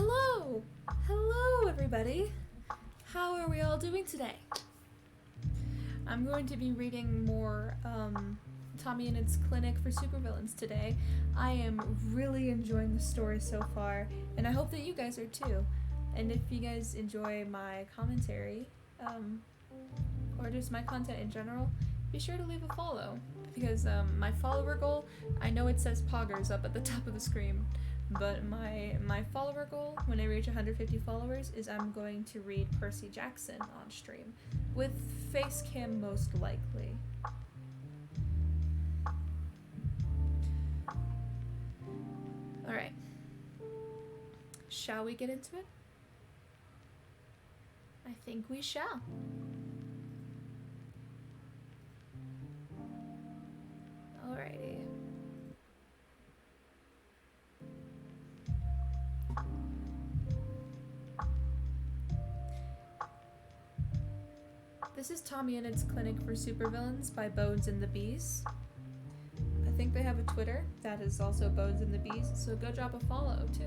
Hello! Hello, everybody! How are we all doing today? I'm going to be reading more Tommyinnit's Clinic for Supervillains today. I am really enjoying the story so far, and I hope that you guys are too. And if you guys enjoy my commentary, or just my content in general, be sure to leave a follow. Because my follower goal, I know it says poggers up at the top of the screen, but my follower goal when I reach 150 followers is I'm going to read Percy Jackson on stream, with face cam most likely. Alright. Shall we get into it? I think we shall. Alrighty. This is Tommyinnit's Clinic for Supervillains by bonesandthebees. I think they have a Twitter that is also bonesandthebees, so go drop a follow too.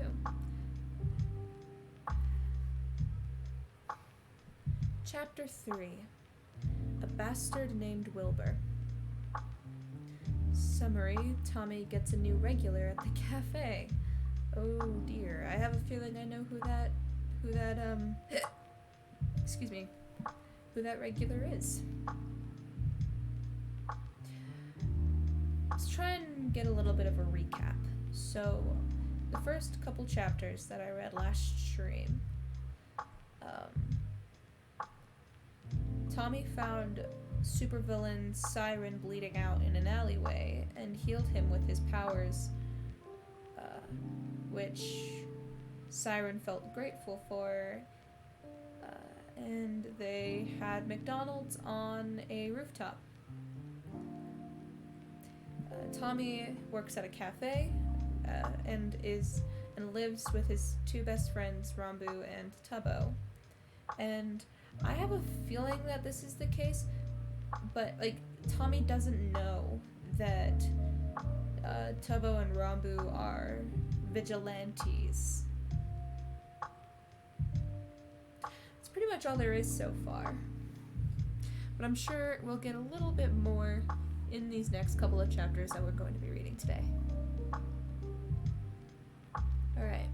Chapter 3. A Bastard Named Wilbur. Summary: Tommy gets a new regular at the cafe. Oh dear, I have a feeling I know who that excuse me, who that regular is. Let's try and get a little bit of a recap. So, the first couple chapters that I read last stream, Tommy found Supervillain Siren bleeding out in an alleyway and healed him with his powers, which Siren felt grateful for, and they had McDonald's on a rooftop. Tommy works at a cafe and lives with his two best friends, Rambu and Tubbo, and I have a feeling that this is the case, but, like, Tommy doesn't know that Tubbo and Rambu are vigilantes. That's pretty much all there is so far. But I'm sure we'll get a little bit more in these next couple of chapters that we're going to be reading today. Alright.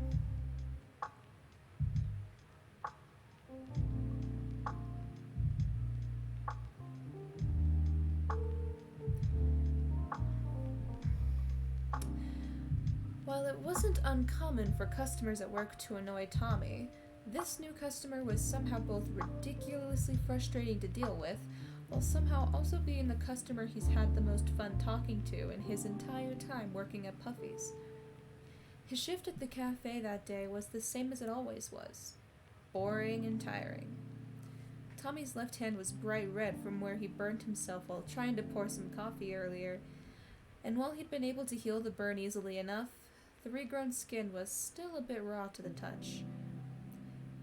While it wasn't uncommon for customers at work to annoy Tommy, this new customer was somehow both ridiculously frustrating to deal with, while somehow also being the customer he's had the most fun talking to in his entire time working at Puffy's. His shift at the cafe that day was the same as it always was: boring and tiring. Tommy's left hand was bright red from where he burned himself while trying to pour some coffee earlier, and while he'd been able to heal the burn easily enough, the regrown skin was still a bit raw to the touch.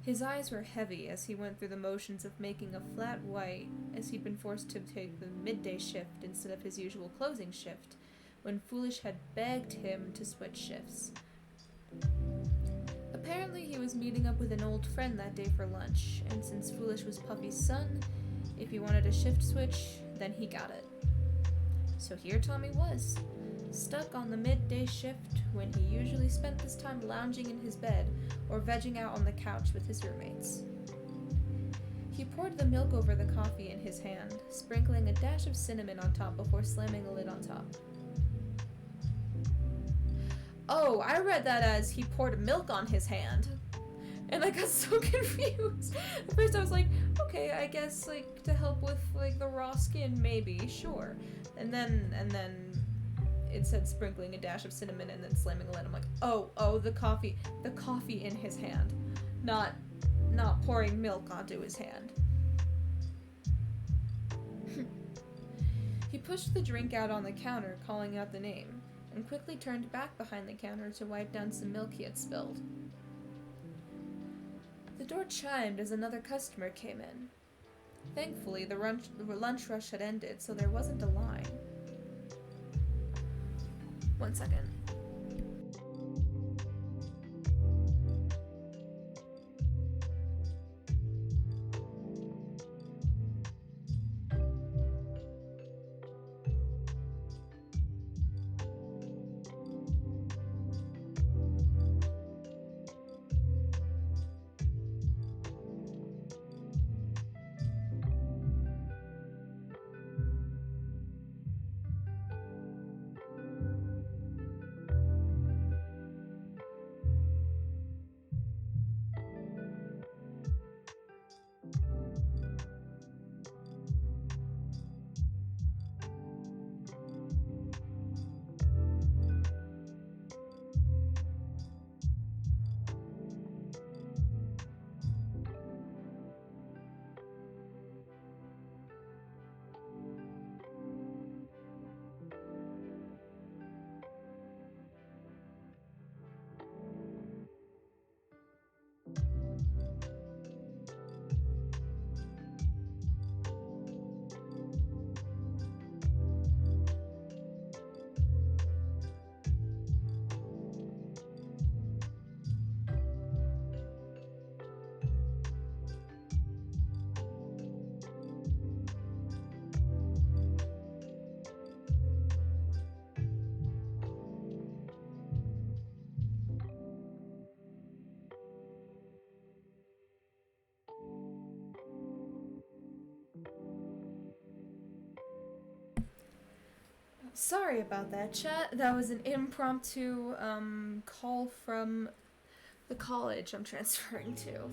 His eyes were heavy as he went through the motions of making a flat white, as he'd been forced to take the midday shift instead of his usual closing shift, when Foolish had begged him to switch shifts. Apparently he was meeting up with an old friend that day for lunch, and since Foolish was Puffy's son, if he wanted a shift switch, then he got it. So here Tommy was, stuck on the midday shift when he usually spent his time lounging in his bed or vegging out on the couch with his roommates. He poured the milk over the coffee in his hand, sprinkling a dash of cinnamon on top before slamming the lid on top. Oh, I read that as he poured milk on his hand, and I got so confused. At first I was like, okay, I guess, like, to help with, like, the raw skin, maybe, sure. And then it said sprinkling a dash of cinnamon and then slamming a lid. I'm like, oh, the coffee in his hand, not pouring milk onto his hand. He pushed the drink out on the counter, calling out the name, and quickly turned back behind the counter to wipe down some milk he had spilled. The door chimed as another customer came in. Thankfully, the lunch rush had ended, so there wasn't a line. 1 second. Sorry about that, chat. That was an impromptu call from the college I'm transferring to.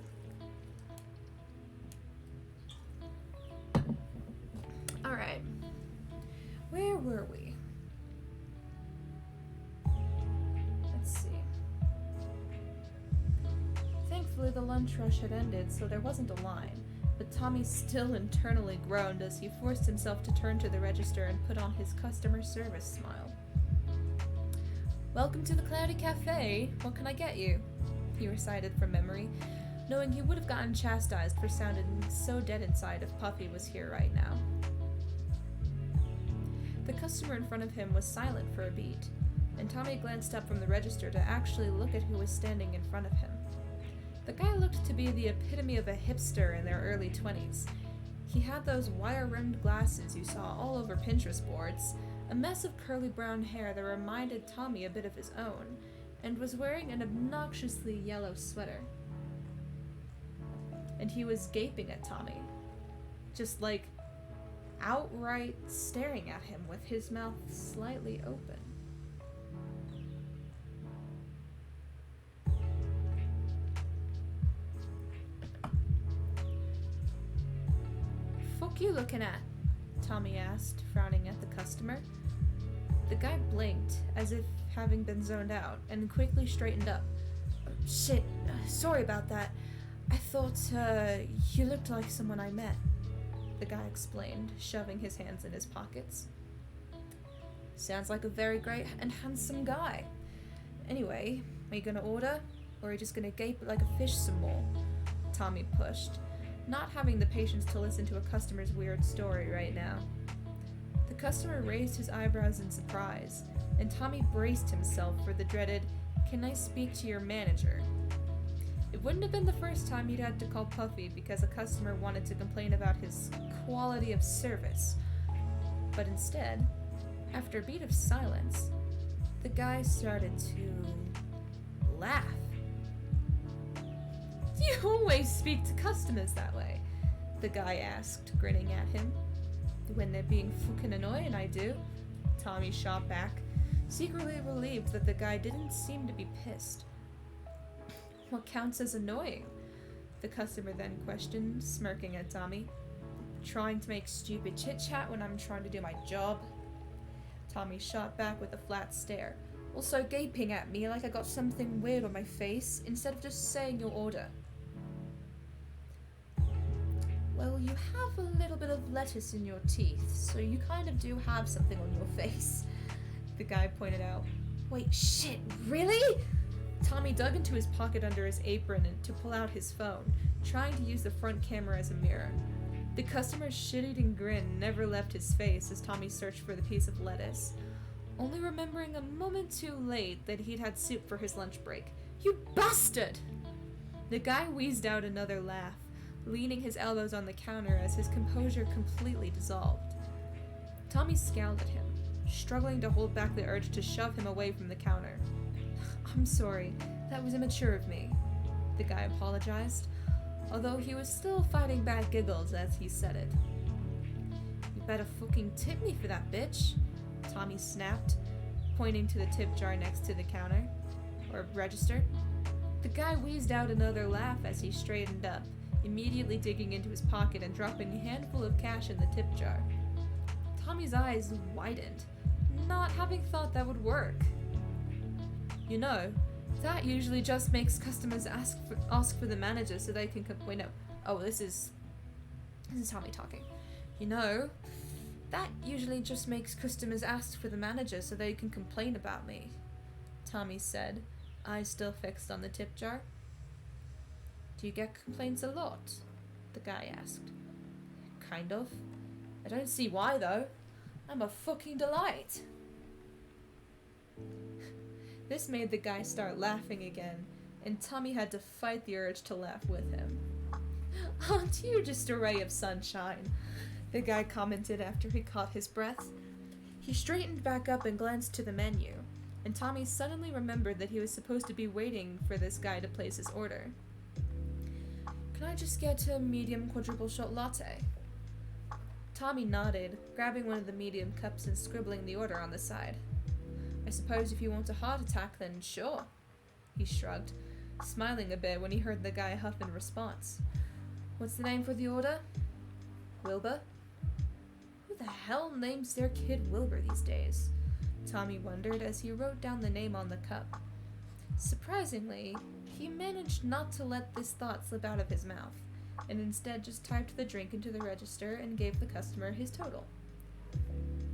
Alright. Where were we? Let's see. Thankfully, the lunch rush had ended, so there wasn't a line. But Tommy still internally groaned as he forced himself to turn to the register and put on his customer service smile. Welcome to the Cloudy Cafe. What can I get you? He recited from memory, knowing he would have gotten chastised for sounding so dead inside if Puffy was here right now. The customer in front of him was silent for a beat, and Tommy glanced up from the register to actually look at who was standing in front of him. The guy looked to be the epitome of a hipster in their early 20s. He had those wire-rimmed glasses you saw all over Pinterest boards, a mess of curly brown hair that reminded Tommy a bit of his own, and was wearing an obnoxiously yellow sweater. And he was gaping at Tommy, just like outright staring at him with his mouth slightly open. Fuck you looking at? Tommy asked, frowning at the customer. The guy blinked, as if having been zoned out, and quickly straightened up. Shit, sorry about that. I thought, you looked like someone I met, the guy explained, shoving his hands in his pockets. Sounds like a very great and handsome guy. Anyway, are you gonna order, or are you just gonna gape like a fish some more? Tommy pushed, not having the patience to listen to a customer's weird story right now. The customer raised his eyebrows in surprise, and Tommy braced himself for the dreaded, "Can I speak to your manager?" It wouldn't have been the first time he'd had to call Puffy because a customer wanted to complain about his quality of service. But instead, after a beat of silence, the guy started to laugh. You always speak to customers that way, the guy asked, grinning at him. When they're being fucking annoying, I do. Tommy shot back, secretly relieved that the guy didn't seem to be pissed. What counts as annoying? The customer then questioned, smirking at Tommy. Trying to make stupid chit-chat when I'm trying to do my job? Tommy shot back with a flat stare, also gaping at me like I got something weird on my face instead of just saying your order. Well, you have a little bit of lettuce in your teeth, so you kind of do have something on your face, the guy pointed out. Wait, shit, really? Tommy dug into his pocket under his apron to pull out his phone, trying to use the front camera as a mirror. The customer's shit-eating grin never left his face as Tommy searched for the piece of lettuce, only remembering a moment too late that he'd had soup for his lunch break. You bastard! The guy wheezed out another laugh, leaning his elbows on the counter as his composure completely dissolved. Tommy scowled at him, struggling to hold back the urge to shove him away from the counter. I'm sorry, that was immature of me, the guy apologized, although he was still fighting back giggles as he said it. You better fucking tip me for that, bitch, Tommy snapped, pointing to the tip jar next to the counter, or register. The guy wheezed out another laugh as he straightened up, immediately digging into his pocket and dropping a handful of cash in the tip jar. Tommy's eyes widened, not having thought that would work. You know, that usually just makes customers ask for the manager so they can wait, no. Oh, this is Tommy talking. You know, that usually just makes customers ask for the manager so they can complain about me, Tommy said, eyes still fixed on the tip jar. Do you get complaints a lot? The guy asked. Kind of. I don't see why, though. I'm a fucking delight. This made the guy start laughing again, and Tommy had to fight the urge to laugh with him. Aren't you just a ray of sunshine? The guy commented after he caught his breath. He straightened back up and glanced to the menu, and Tommy suddenly remembered that he was supposed to be waiting for this guy to place his order. Can I just get a medium quadruple shot latte? Tommy nodded, grabbing one of the medium cups and scribbling the order on the side. I suppose if you want a heart attack, then sure. He shrugged, smiling a bit when he heard the guy huff in response. What's the name for the order? Wilbur? Who the hell names their kid Wilbur these days? Tommy wondered as he wrote down the name on the cup. Surprisingly, he managed not to let this thought slip out of his mouth, and instead just typed the drink into the register and gave the customer his total.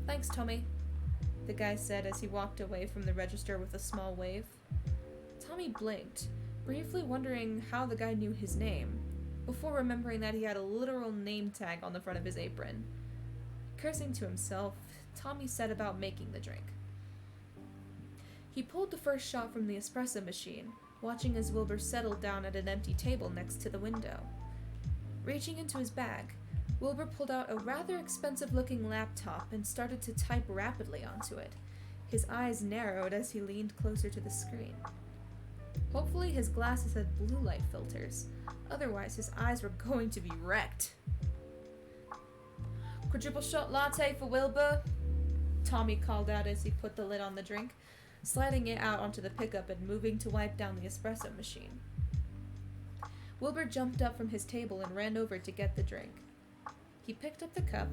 Thanks, Tommy, the guy said as he walked away from the register with a small wave. Tommy blinked, briefly wondering how the guy knew his name, before remembering that he had a literal name tag on the front of his apron. Cursing to himself, Tommy set about making the drink. He pulled the first shot from the espresso machine, watching as Wilbur settled down at an empty table next to the window. Reaching into his bag, Wilbur pulled out a rather expensive-looking laptop and started to type rapidly onto it. His eyes narrowed as he leaned closer to the screen. Hopefully his glasses had blue light filters, otherwise his eyes were going to be wrecked. Quadruple shot latte for Wilbur, Tommy called out as he put the lid on the drink, sliding it out onto the pickup and moving to wipe down the espresso machine. Wilbur jumped up from his table and ran over to get the drink. He picked up the cup,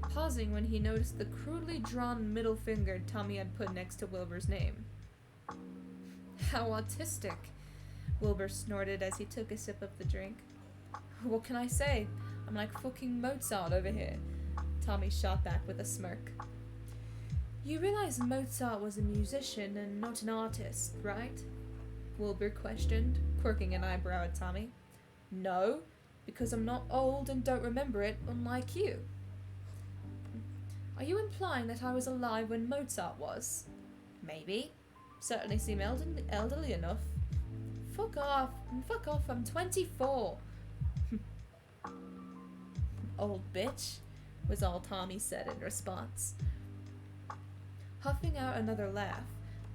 pausing when he noticed the crudely drawn middle finger Tommy had put next to Wilbur's name. How autistic, Wilbur snorted as he took a sip of the drink. What can I say? I'm like fucking Mozart over here, Tommy shot back with a smirk. You realize Mozart was a musician and not an artist, right? Wilbur questioned, quirking an eyebrow at Tommy. No, because I'm not old and don't remember it, unlike you. Are you implying that I was alive when Mozart was? Maybe. Certainly seem elderly enough. Fuck off, I'm 24. Old bitch, was all Tommy said in response. Huffing out another laugh,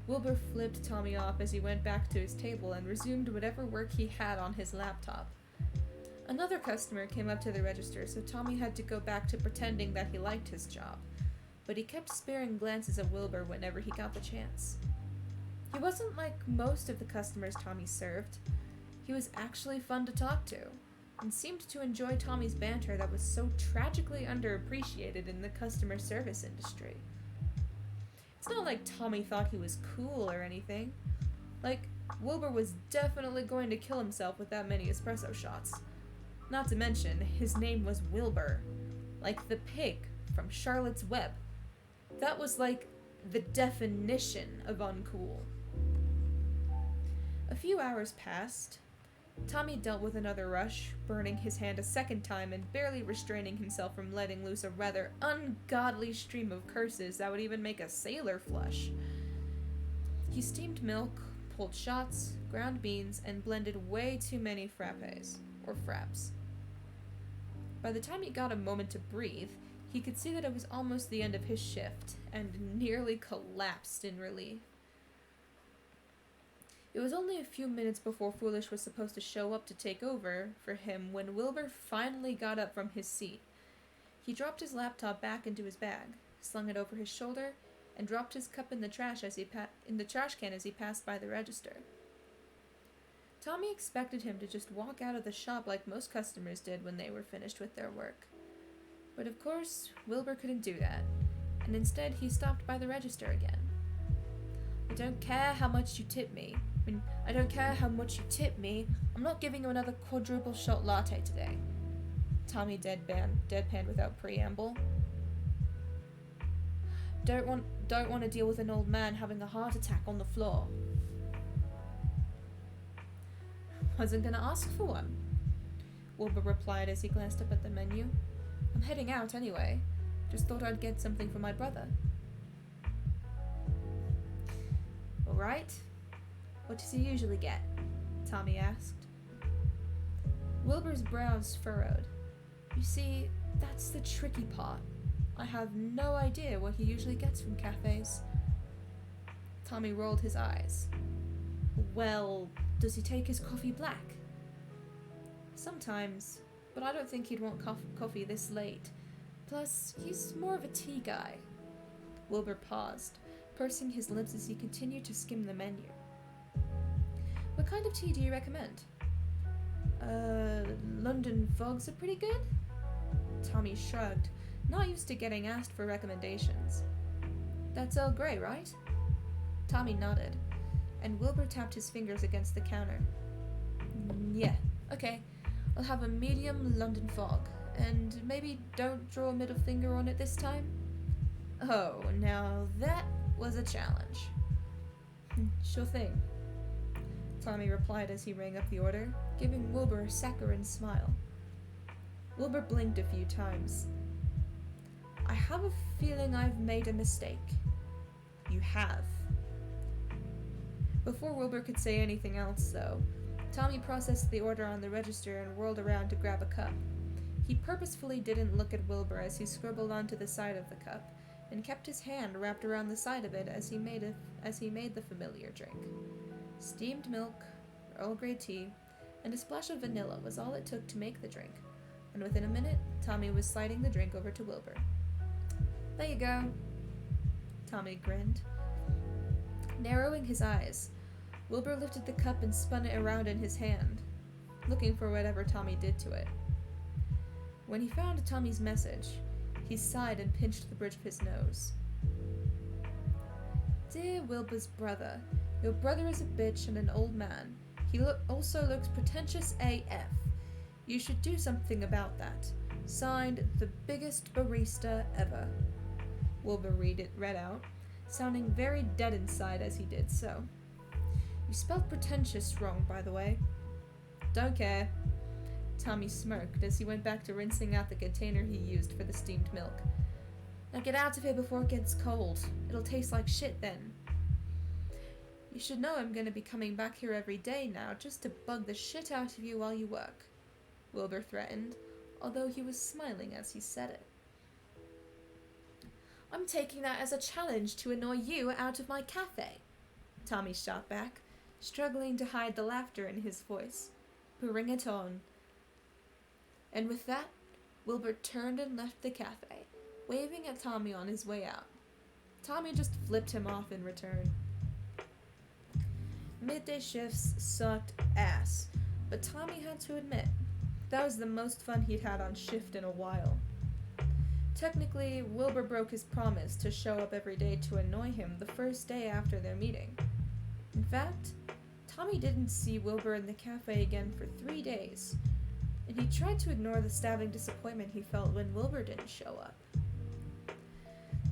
Wilbur flipped Tommy off as he went back to his table and resumed whatever work he had on his laptop. Another customer came up to the register, so Tommy had to go back to pretending that he liked his job, but he kept sparing glances at Wilbur whenever he got the chance. He wasn't like most of the customers Tommy served. He was actually fun to talk to, and seemed to enjoy Tommy's banter that was so tragically underappreciated in the customer service industry. It's not like Tommy thought he was cool or anything. Like, Wilbur was definitely going to kill himself with that many espresso shots. Not to mention, his name was Wilbur, like the pig from Charlotte's Web. That was like the definition of uncool. A few hours passed. Tommy dealt with another rush, burning his hand a second time and barely restraining himself from letting loose a rather ungodly stream of curses that would even make a sailor flush. He steamed milk, pulled shots, ground beans, and blended way too many frappes, or fraps. By the time he got a moment to breathe, he could see that it was almost the end of his shift, and nearly collapsed in relief. It was only a few minutes before Foolish was supposed to show up to take over for him when Wilbur finally got up from his seat. He dropped his laptop back into his bag, slung it over his shoulder, and dropped his cup in the trash can as he passed by the register. Tommy expected him to just walk out of the shop like most customers did when they were finished with their work. But of course, Wilbur couldn't do that, and instead he stopped by the register again. I don't care how much you tip me. I'm not giving you another quadruple shot latte today. Tommy deadpanned without preamble. Don't want to deal with an old man having a heart attack on the floor. Wasn't gonna ask for one, Wilbur replied as he glanced up at the menu. I'm heading out anyway. Just thought I'd get something for my brother. Alright. What does he usually get? Tommy asked. Wilbur's brows furrowed. You see, that's the tricky part. I have no idea what he usually gets from cafes. Tommy rolled his eyes. Well, does he take his coffee black? Sometimes, but I don't think he'd want coffee this late. Plus, he's more of a tea guy. Wilbur paused, pursing his lips as he continued to skim the menu. What kind of tea do you recommend? London fogs are pretty good? Tommy shrugged, not used to getting asked for recommendations. That's Earl Grey, right? Tommy nodded, and Wilbur tapped his fingers against the counter. Yeah, okay. I'll have a medium London fog, and maybe don't draw a middle finger on it this time? Oh, now that was a challenge. Sure thing, Tommy replied as he rang up the order, giving Wilbur a saccharine smile. Wilbur blinked a few times. I have a feeling I've made a mistake. You have. Before Wilbur could say anything else, though, Tommy processed the order on the register and whirled around to grab a cup. He purposefully didn't look at Wilbur as he scribbled onto the side of the cup, and kept his hand wrapped around the side of it as he made the familiar drink. Steamed milk, Earl Grey tea, and a splash of vanilla was all it took to make the drink, and within a minute, Tommy was sliding the drink over to Wilbur. There you go. Tommy grinned. Narrowing his eyes, Wilbur lifted the cup and spun it around in his hand, looking for whatever Tommy did to it. When he found Tommy's message, he sighed and pinched the bridge of his nose. Dear Wilbur's brother, your brother is a bitch and an old man. He also looks pretentious AF. You should do something about that. Signed, the biggest barista ever. Wilbur read out, sounding very dead inside as he did so. You spelled pretentious wrong, by the way. Don't care. Tommy smirked as he went back to rinsing out the container he used for the steamed milk. Now get out of here before it gets cold. It'll taste like shit then. You should know I'm gonna be coming back here every day now just to bug the shit out of you while you work, Wilbur threatened, although he was smiling as he said it. I'm taking that as a challenge to annoy you out of my cafe, Tommy shot back, struggling to hide the laughter in his voice. Bring it on. And with that, Wilbur turned and left the cafe, waving at Tommy on his way out. Tommy just flipped him off in return. Midday shifts sucked ass, but Tommy had to admit, that was the most fun he'd had on shift in a while. Technically, Wilbur broke his promise to show up every day to annoy him the first day after their meeting. In fact, Tommy didn't see Wilbur in the cafe again for 3 days, and he tried to ignore the stabbing disappointment he felt when Wilbur didn't show up.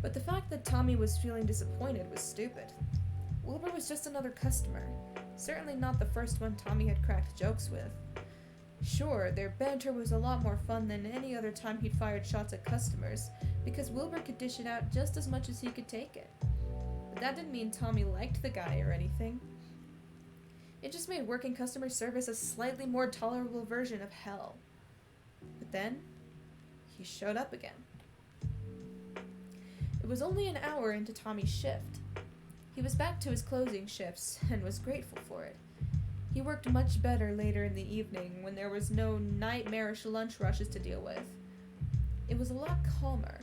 But the fact that Tommy was feeling disappointed was stupid. Wilbur was just another customer, certainly not the first one Tommy had cracked jokes with. Sure, their banter was a lot more fun than any other time he'd fired shots at customers, because Wilbur could dish it out just as much as he could take it. But that didn't mean Tommy liked the guy or anything. It just made working customer service a slightly more tolerable version of hell. But then, he showed up again. It was only an hour into Tommy's shift. He was back to his closing shifts, and was grateful for it. He worked much better later in the evening, when there was no nightmarish lunch rushes to deal with. It was a lot calmer,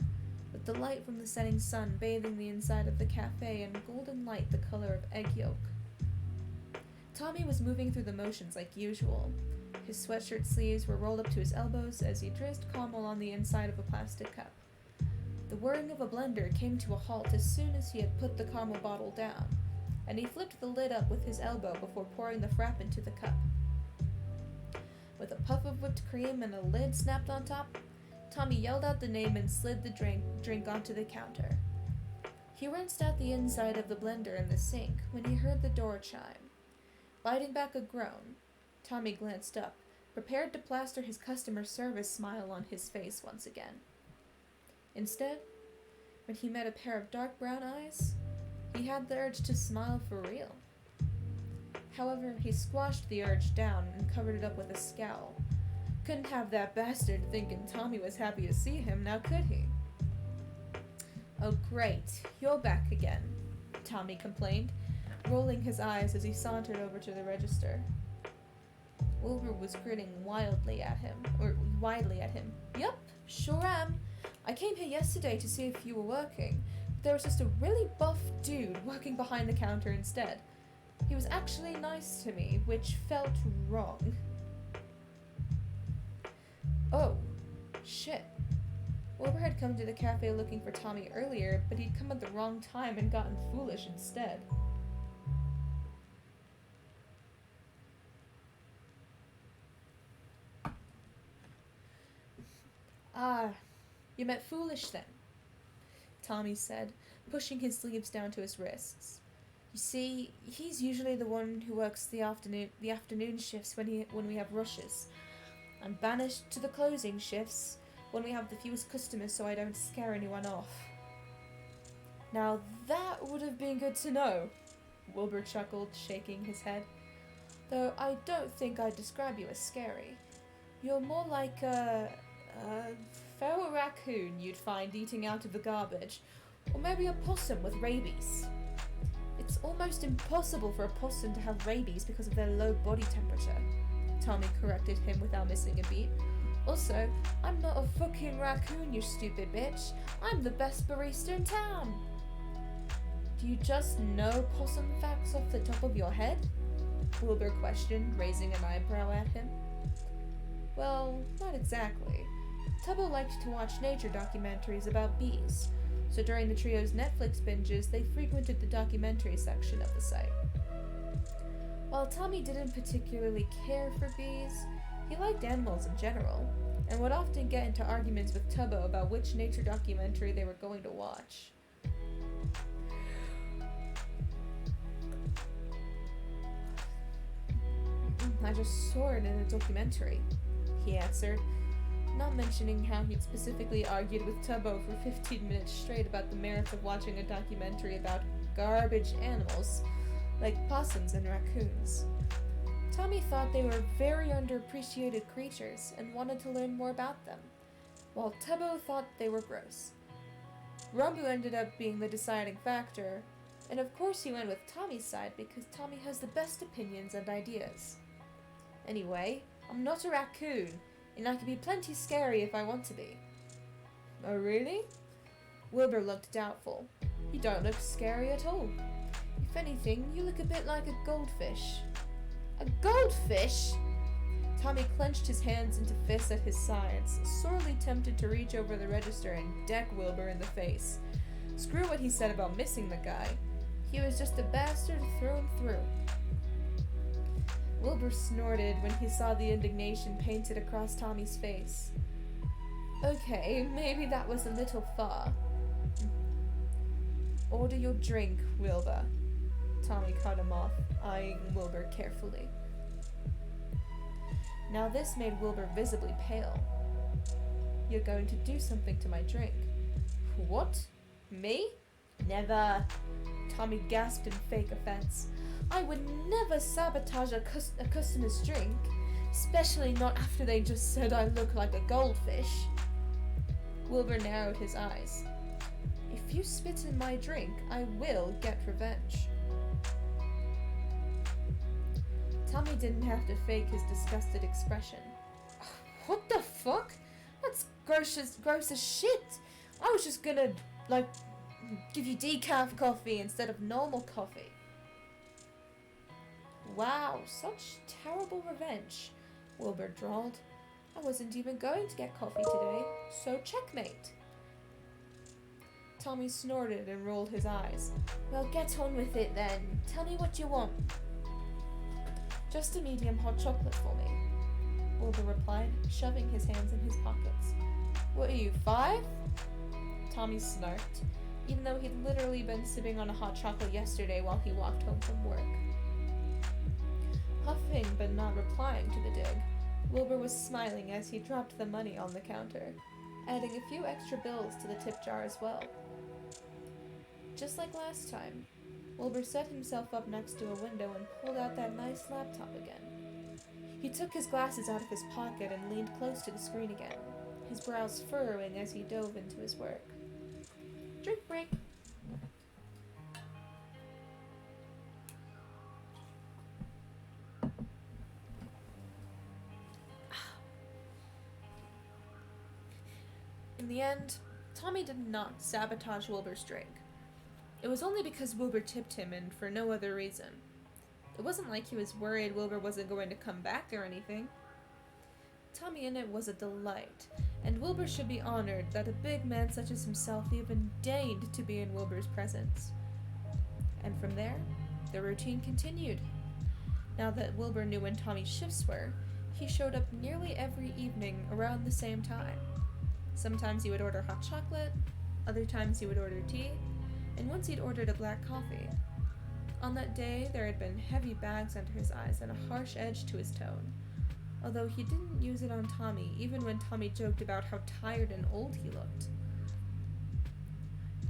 with the light from the setting sun bathing the inside of the cafe in golden light the color of egg yolk. Tommy was moving through the motions like usual. His sweatshirt sleeves were rolled up to his elbows as he drizzled caramel on the inside of a plastic cup. The whirring of a blender came to a halt as soon as he had put the caramel bottle down, and he flipped the lid up with his elbow before pouring the frap into the cup. With a puff of whipped cream and a lid snapped on top, Tommy yelled out the name and slid the drink onto the counter. He rinsed out the inside of the blender in the sink when he heard the door chime. Biting back a groan, Tommy glanced up, prepared to plaster his customer service smile on his face once again. Instead, when he met a pair of dark brown eyes, he had the urge to smile for real. However, he squashed the urge down and covered it up with a scowl. Couldn't have that bastard thinking Tommy was happy to see him, now could he? Oh great, you're back again, Tommy complained, rolling his eyes as he sauntered over to the register. Wilbur was grinning widely at him. Yup, sure am. I came here yesterday to see if you were working. But there was just a really buff dude working behind the counter instead. He was actually nice to me, which felt wrong. Oh, shit. Wilbur had come to the cafe looking for Tommy earlier, but he'd come at the wrong time and gotten foolish instead. Ah, you meant foolish then, Tommy said, pushing his sleeves down to his wrists. You see, he's usually the one who works the afternoon shifts when we have rushes. I'm banished to the closing shifts when we have the fewest customers so I don't scare anyone off. Now that would have been good to know, Wilbur chuckled, shaking his head. Though I don't think I'd describe you as scary. You're more like a feral raccoon you'd find eating out of the garbage, or maybe a possum with rabies. It's almost impossible for a possum to have rabies because of their low body temperature, Tommy corrected him without missing a beat. Also, I'm not a fucking raccoon, you stupid bitch. I'm the best barista in town. Do you just know possum facts off the top of your head? Wilbur questioned, raising an eyebrow at him. Well, not exactly. Tubbo liked to watch nature documentaries about bees, so during the trio's Netflix binges, they frequented the documentary section of the site. While Tommy didn't particularly care for bees, he liked animals in general, and would often get into arguments with Tubbo about which nature documentary they were going to watch. I just saw it in a documentary, he answered, not mentioning how he'd specifically argued with Tubbo for 15 minutes straight about the merits of watching a documentary about garbage animals, like possums and raccoons. Tommy thought they were very underappreciated creatures and wanted to learn more about them, while Tubbo thought they were gross. Rumbu ended up being the deciding factor, and of course he went with Tommy's side because Tommy has the best opinions and ideas. Anyway, I'm not a raccoon, and I can be plenty scary if I want to be. Oh really? Wilbur looked doubtful. You don't look scary at all. If anything, you look a bit like a goldfish. A goldfish? Tommy clenched his hands into fists at his sides, sorely tempted to reach over the register and deck Wilbur in the face. Screw what he said about missing the guy. He was just a bastard through and through. Wilbur snorted when he saw the indignation painted across Tommy's face. Okay, maybe that was a little far. Order your drink, Wilbur. Tommy cut him off, eyeing Wilbur carefully. Now this made Wilbur visibly pale. You're going to do something to my drink. What? Me? Never. Tommy gasped in fake offense. I would never sabotage a customer's drink, especially not after they just said I look like a goldfish. Wilbur narrowed his eyes. If you spit in my drink, I will get revenge. Tommy didn't have to fake his disgusted expression. What the fuck? That's gross as shit. I was just gonna, give you decaf coffee instead of normal coffee. Wow, such terrible revenge, Wilbur drawled. I wasn't even going to get coffee today, so checkmate. Tommy snorted and rolled his eyes. Well, get on with it then. Tell me what you want. Just a medium hot chocolate for me, Wilbur replied, shoving his hands in his pockets. What are you, 5? Tommy snarked, even though he'd literally been sipping on a hot chocolate yesterday while he walked home from work. Huffing but not replying to the dig, Wilbur was smiling as he dropped the money on the counter, adding a few extra bills to the tip jar as well. Just like last time, Wilbur set himself up next to a window and pulled out that nice laptop again. He took his glasses out of his pocket and leaned close to the screen again, his brows furrowing as he dove into his work. Drink break. In the end, Tommy did not sabotage Wilbur's drink. It was only because Wilbur tipped him and for no other reason. It wasn't like he was worried Wilbur wasn't going to come back or anything. Tommyinnit was a delight, and Wilbur should be honored that a big man such as himself even deigned to be in Wilbur's presence. And from there, the routine continued. Now that Wilbur knew when Tommy's shifts were, he showed up nearly every evening around the same time. Sometimes he would order hot chocolate, other times he would order tea, and once he'd ordered a black coffee. On that day, there had been heavy bags under his eyes and a harsh edge to his tone, although he didn't use it on Tommy, even when Tommy joked about how tired and old he looked.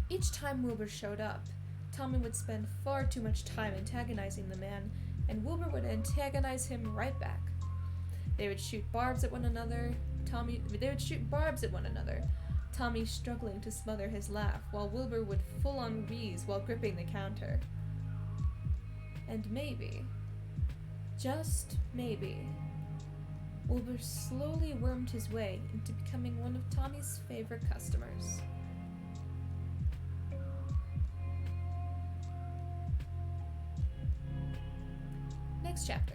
Each time Wilbur showed up, Tommy would spend far too much time antagonizing the man, and Wilbur would antagonize him right back. They would shoot barbs at one another, Tommy struggling to smother his laugh, while Wilbur would full-on wheeze while gripping the counter. And maybe, just maybe, Wilbur slowly wormed his way into becoming one of Tommy's favorite customers. Next chapter.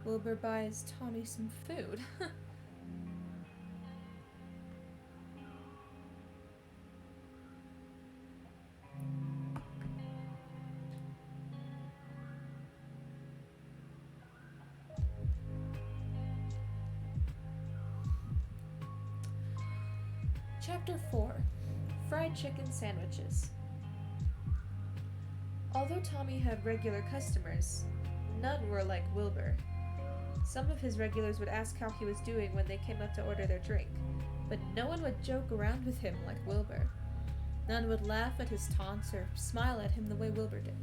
Wilbur buys Tommy some food. Chapter 4. Fried Chicken Sandwiches. Although Tommy had regular customers, none were like Wilbur. Some of his regulars would ask how he was doing when they came up to order their drink, but no one would joke around with him like Wilbur. None would laugh at his taunts or smile at him the way Wilbur did.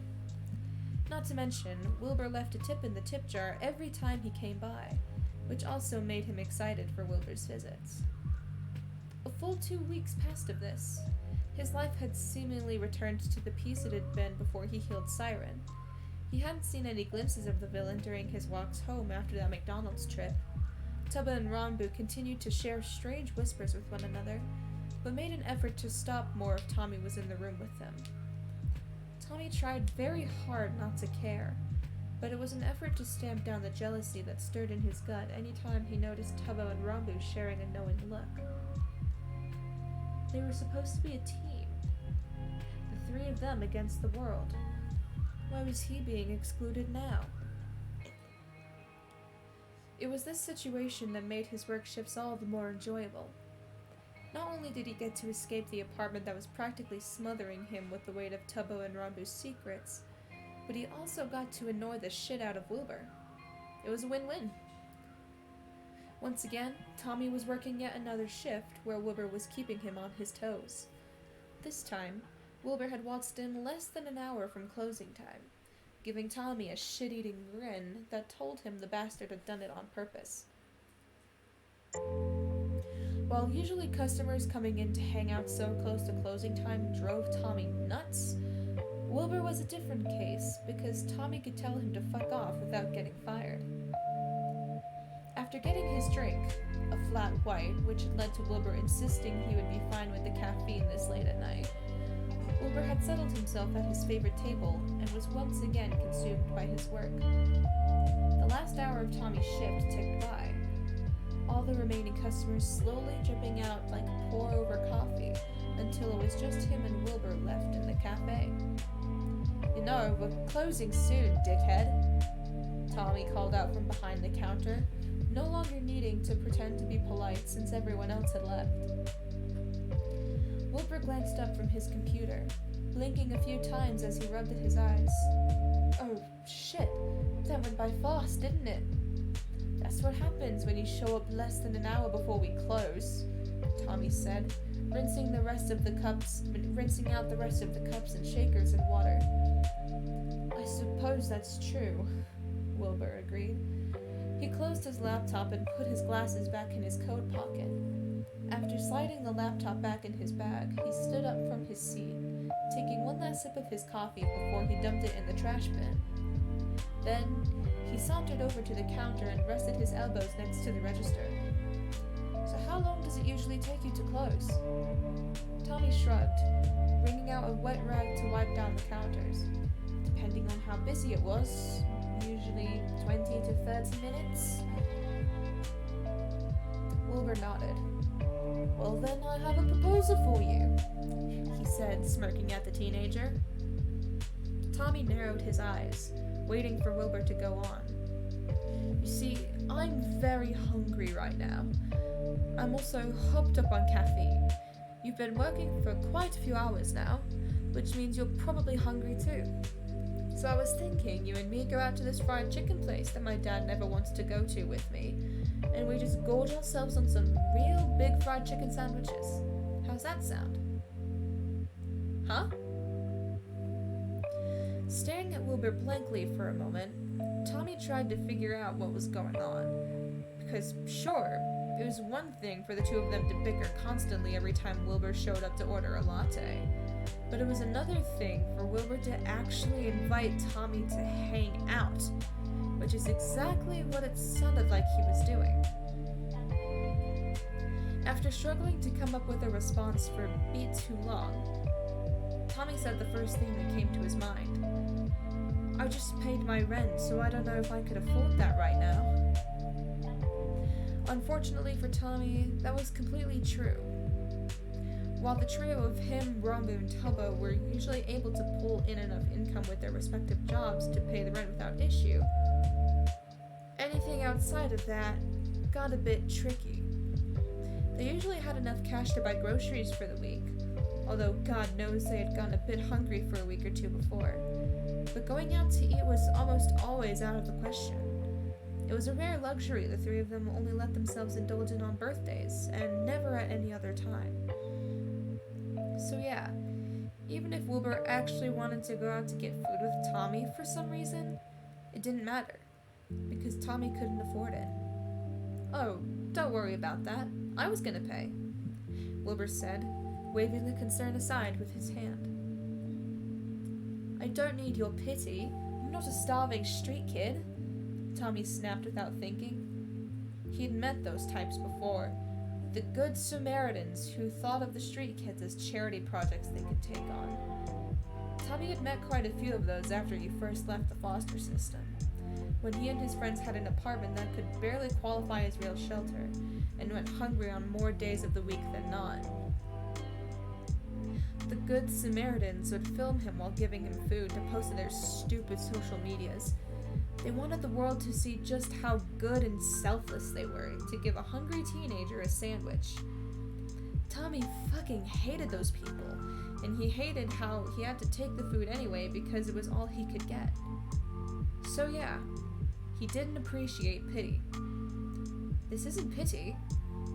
Not to mention, Wilbur left a tip in the tip jar every time he came by, which also made him excited for Wilbur's visits. A full 2 weeks passed of this. His life had seemingly returned to the peace it had been before he healed Siren. He hadn't seen any glimpses of the villain during his walks home after that McDonald's trip. Tubba and Ranbu continued to share strange whispers with one another, but made an effort to stop more if Tommy was in the room with them. Tommy tried very hard not to care, but it was an effort to stamp down the jealousy that stirred in his gut any time he noticed Tubba and Ranbu sharing a knowing look. They were supposed to be a team, the three of them against the world. Why was he being excluded now? It was this situation that made his work shifts all the more enjoyable. Not only did he get to escape the apartment that was practically smothering him with the weight of Tubbo and Ranbu's secrets, but he also got to annoy the shit out of Wilbur. It was a win-win. Once again, Tommy was working yet another shift where Wilbur was keeping him on his toes. This time, Wilbur had waltzed in less than an hour from closing time, giving Tommy a shit-eating grin that told him the bastard had done it on purpose. While usually customers coming in to hang out so close to closing time drove Tommy nuts, Wilbur was a different case because Tommy could tell him to fuck off without getting fired. After getting his drink, a flat white, which had led to Wilbur insisting he would be fine with the caffeine this late at night, Wilbur had settled himself at his favorite table and was once again consumed by his work. The last hour of Tommy's shift ticked by, all the remaining customers slowly dripping out like pour-over coffee until it was just him and Wilbur left in the cafe. "You know, we're closing soon, dickhead," Tommy called out from behind the counter, no longer needing to pretend to be polite since everyone else had left. Wilbur glanced up from his computer, blinking a few times as he rubbed at his eyes. "Oh, shit, that went by fast, didn't it? That's what happens when you show up less than an hour before we close," Tommy said, rinsing out the rest of the cups and shakers in water. "I suppose that's true," Wilbur agreed. He closed his laptop and put his glasses back in his coat pocket. After sliding the laptop back in his bag, he stood up from his seat, taking one last sip of his coffee before he dumped it in the trash bin. Then, he sauntered over to the counter and rested his elbows next to the register. "So how long does it usually take you to close?" Tommy shrugged, wringing out a wet rag to wipe down the counters. "Depending on how busy it was, usually 20 to 30 minutes. Wilbur nodded. "Well then, I have a proposal for you," he said, smirking at the teenager. Tommy narrowed his eyes, waiting for Wilbur to go on. "You see, I'm very hungry right now. I'm also hopped up on caffeine. You've been working for quite a few hours now, which means you're probably hungry too. So I was thinking you and me go out to this fried chicken place that my dad never wants to go to with me, and we just gorge ourselves on some real big fried chicken sandwiches. How's that sound?" "Huh?" Staring at Wilbur blankly for a moment, Tommy tried to figure out what was going on. Because, sure, it was one thing for the two of them to bicker constantly every time Wilbur showed up to order a latte, but it was another thing for Wilbur to actually invite Tommy to hang out, which is exactly what it sounded like he was doing. After struggling to come up with a response for a bit too long, Tommy said the first thing that came to his mind. "I just paid my rent, so I don't know if I could afford that right now." Unfortunately for Tommy, that was completely true. While the trio of him, Romeo, and Tubbo were usually able to pull in enough income with their respective jobs to pay the rent without issue, anything outside of that got a bit tricky. They usually had enough cash to buy groceries for the week, although God knows they had gotten a bit hungry for a week or two before. But going out to eat was almost always out of the question. It was a rare luxury the three of them only let themselves indulge in on birthdays, and never at any other time. So yeah, even if Wilbur actually wanted to go out to get food with Tommy for some reason, it didn't matter, because Tommy couldn't afford it. "Oh, don't worry about that. I was gonna pay," Wilbur said, waving the concern aside with his hand. "I don't need your pity. I'm not a starving street kid," Tommy snapped without thinking. He'd met those types before, the good Samaritans who thought of the street kids as charity projects they could take on. Tommy had met quite a few of those after he first left the foster system, when he and his friends had an apartment that could barely qualify as real shelter, and went hungry on more days of the week than not. The good Samaritans would film him while giving him food to post to their stupid social medias. They wanted the world to see just how good and selfless they were to give a hungry teenager a sandwich. Tommy fucking hated those people, and he hated how he had to take the food anyway because it was all he could get. So yeah, he didn't appreciate pity. "This isn't pity,"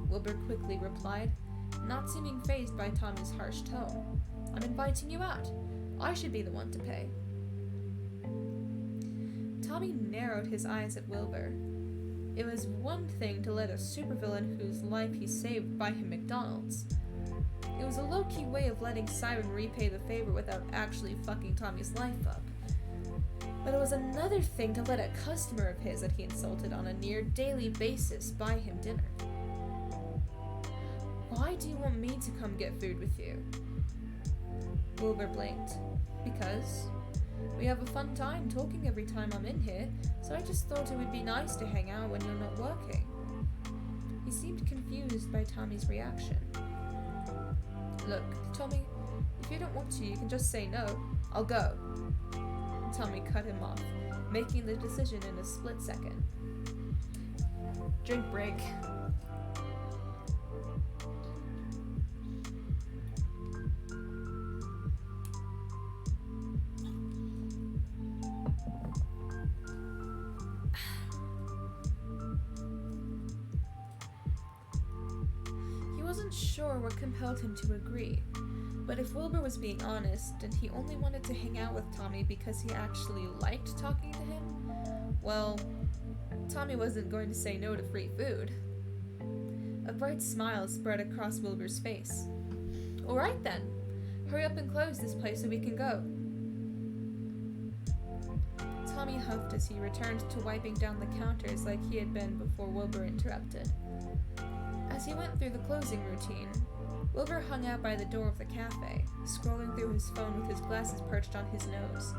Wilbur quickly replied, not seeming fazed by Tommy's harsh tone. "I'm inviting you out. I should be the one to pay." Tommy narrowed his eyes at Wilbur. It was one thing to let a supervillain whose life he saved buy him McDonald's. It was a low-key way of letting Siren repay the favor without actually fucking Tommy's life up. But it was another thing to let a customer of his that he insulted on a near daily basis buy him dinner. "Why do you want me to come get food with you?" Wilbur blinked. "Because we have a fun time talking every time I'm in here, so I just thought it would be nice to hang out when you're not working." He seemed confused by Tommy's reaction. "Look, Tommy, if you don't want to, you can just say no. I'll go." Tommy cut him off, making the decision in a split second. Drink break. He wasn't sure what compelled him to agree, but if Wilbur was being honest and he only wanted to hang out with Tommy because he actually liked talking to him, well, Tommy wasn't going to say no to free food. A bright smile spread across Wilbur's face. "All right then, Hurry up and close this place so we can go. Tommy huffed as he returned to wiping down the counters like he had been before Wilbur interrupted. As he went through the closing routine, Wilbur hung out by the door of the cafe, scrolling through his phone with his glasses perched on his nose.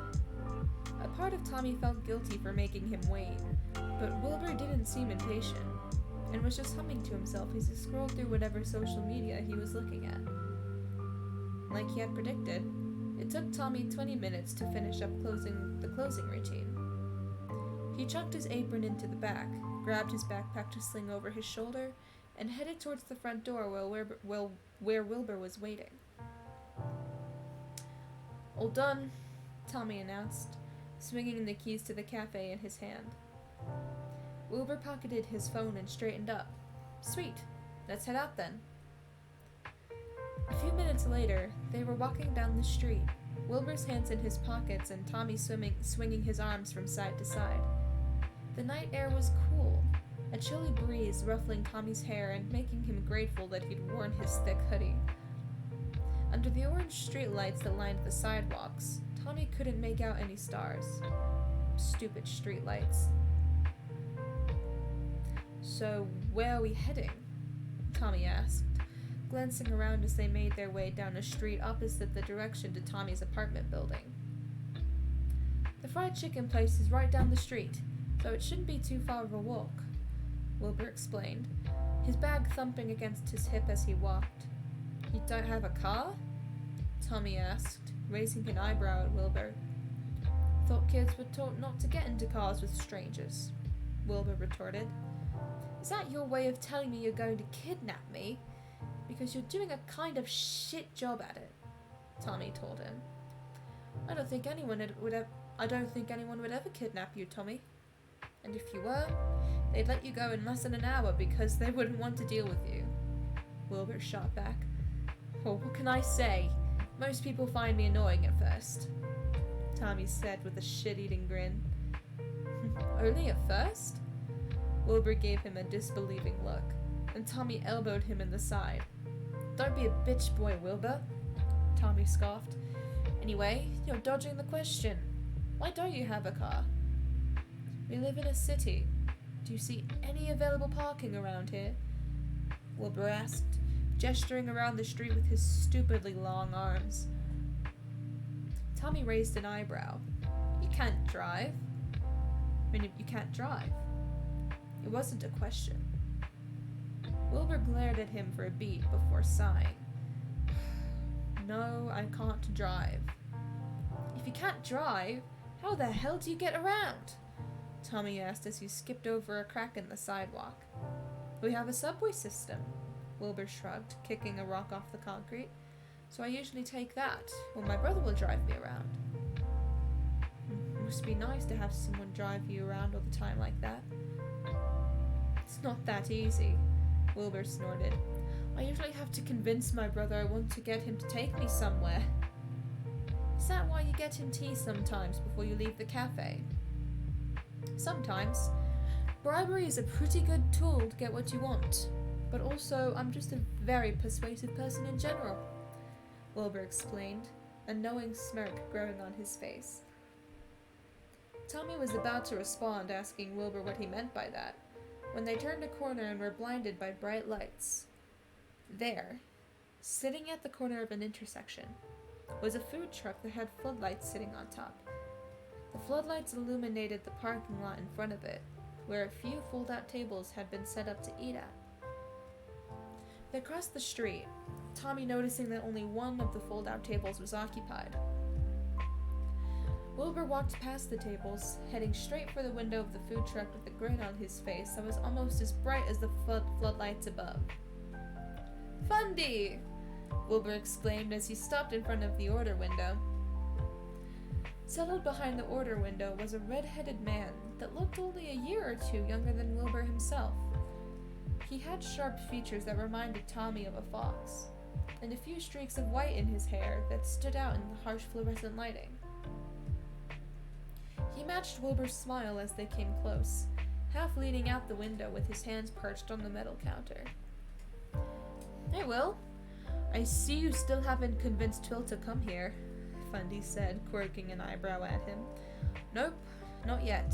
A part of Tommy felt guilty for making him wait, but Wilbur didn't seem impatient, and was just humming to himself as he scrolled through whatever social media he was looking at. Like he had predicted, it took Tommy 20 minutes to finish up the closing routine. He chucked his apron into the back, grabbed his backpack to sling over his shoulder, and headed towards the front door where Wilbur was waiting. "All done," Tommy announced, swinging the keys to the cafe in his hand. Wilbur pocketed his phone and straightened up. "Sweet, let's head out then." A few minutes later, they were walking down the street, Wilbur's hands in his pockets and Tommy swinging his arms from side to side. The night air was cool, a chilly breeze ruffling Tommy's hair and making him grateful that he'd worn his thick hoodie. Under the orange streetlights that lined the sidewalks, Tommy couldn't make out any stars. Stupid streetlights. "So, where are we heading?" Tommy asked, glancing around as they made their way down a street opposite the direction to Tommy's apartment building. "The fried chicken place is right down the street, so it shouldn't be too far of a walk," Wilbur explained, his bag thumping against his hip as he walked. "You don't have a car?" Tommy asked, raising an eyebrow at Wilbur. "Thought kids were taught not to get into cars with strangers," Wilbur retorted. "Is that your way of telling me you're going to kidnap me? Because you're doing a kind of shit job at it," Tommy told him. I don't think anyone would ever kidnap you, Tommy. And if you were, they'd let you go in less than an hour because they wouldn't want to deal with you," Wilbur shot back. "Well, what can I say? Most people find me annoying at first," Tommy said with a shit-eating grin. "Only at first?" Wilbur gave him a disbelieving look, and Tommy elbowed him in the side. "Don't be a bitch boy, Wilbur," Tommy scoffed. "Anyway, you're dodging the question. Why don't you have a car?" "We live in a city. Do you see any available parking around here?" Wilbur asked, gesturing around the street with his stupidly long arms. Tommy raised an eyebrow. "You can't drive?" You can't drive." It wasn't a question. Wilbur glared at him for a beat before sighing. "No, I can't drive." "If you can't drive, how the hell do you get around?" Tommy asked as he skipped over a crack in the sidewalk. "We have a subway system," Wilbur shrugged, kicking a rock off the concrete. "So I usually take that, or my brother will drive me around." "It must be nice to have someone drive you around all the time like that." "It's not that easy," Wilbur snorted. "I usually have to convince my brother I want to get him to take me somewhere." "Is that why you get him tea sometimes before you leave the cafe?" "Sometimes. Bribery is a pretty good tool to get what you want, but also I'm just a very persuasive person in general," Wilbur explained, a knowing smirk growing on his face. Tommy was about to respond, asking Wilbur what he meant by that, when they turned a corner and were blinded by bright lights. There, sitting at the corner of an intersection, was a food truck that had floodlights sitting on top. The floodlights illuminated the parking lot in front of it, where a few fold-out tables had been set up to eat at. They crossed the street, Tommy noticing that only one of the fold-out tables was occupied. Wilbur walked past the tables, heading straight for the window of the food truck with a grin on his face that was almost as bright as the floodlights above. "Fundy!" Wilbur exclaimed as he stopped in front of the order window. Settled behind the order window was a red-headed man that looked only a year or two younger than Wilbur himself. He had sharp features that reminded Tommy of a fox, and a few streaks of white in his hair that stood out in the harsh fluorescent lighting. He matched Wilbur's smile as they came close, half leaning out the window with his hands perched on the metal counter. "Hey, Will. I see you still haven't convinced Twill to come here, Fundy said, quirking an eyebrow at him. Nope, not yet.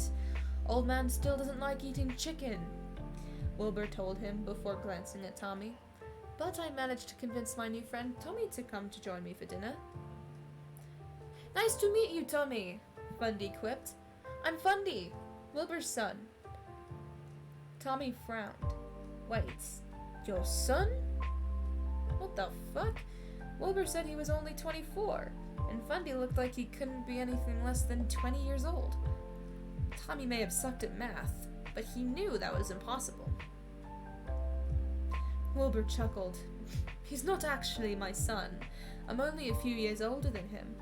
Old man still doesn't like eating chicken, Wilbur told him before glancing at Tommy. But I managed to convince my new friend Tommy to come to join me for dinner. Nice to meet you, Tommy, Fundy quipped. I'm Fundy, Wilbur's son. Tommy frowned. Wait, your son? What the fuck? Wilbur said he was only 24, and Fundy looked like he couldn't be anything less than 20 years old. Tommy may have sucked at math, but he knew that was impossible. Wilbur chuckled. He's not actually my son. I'm only a few years older than him.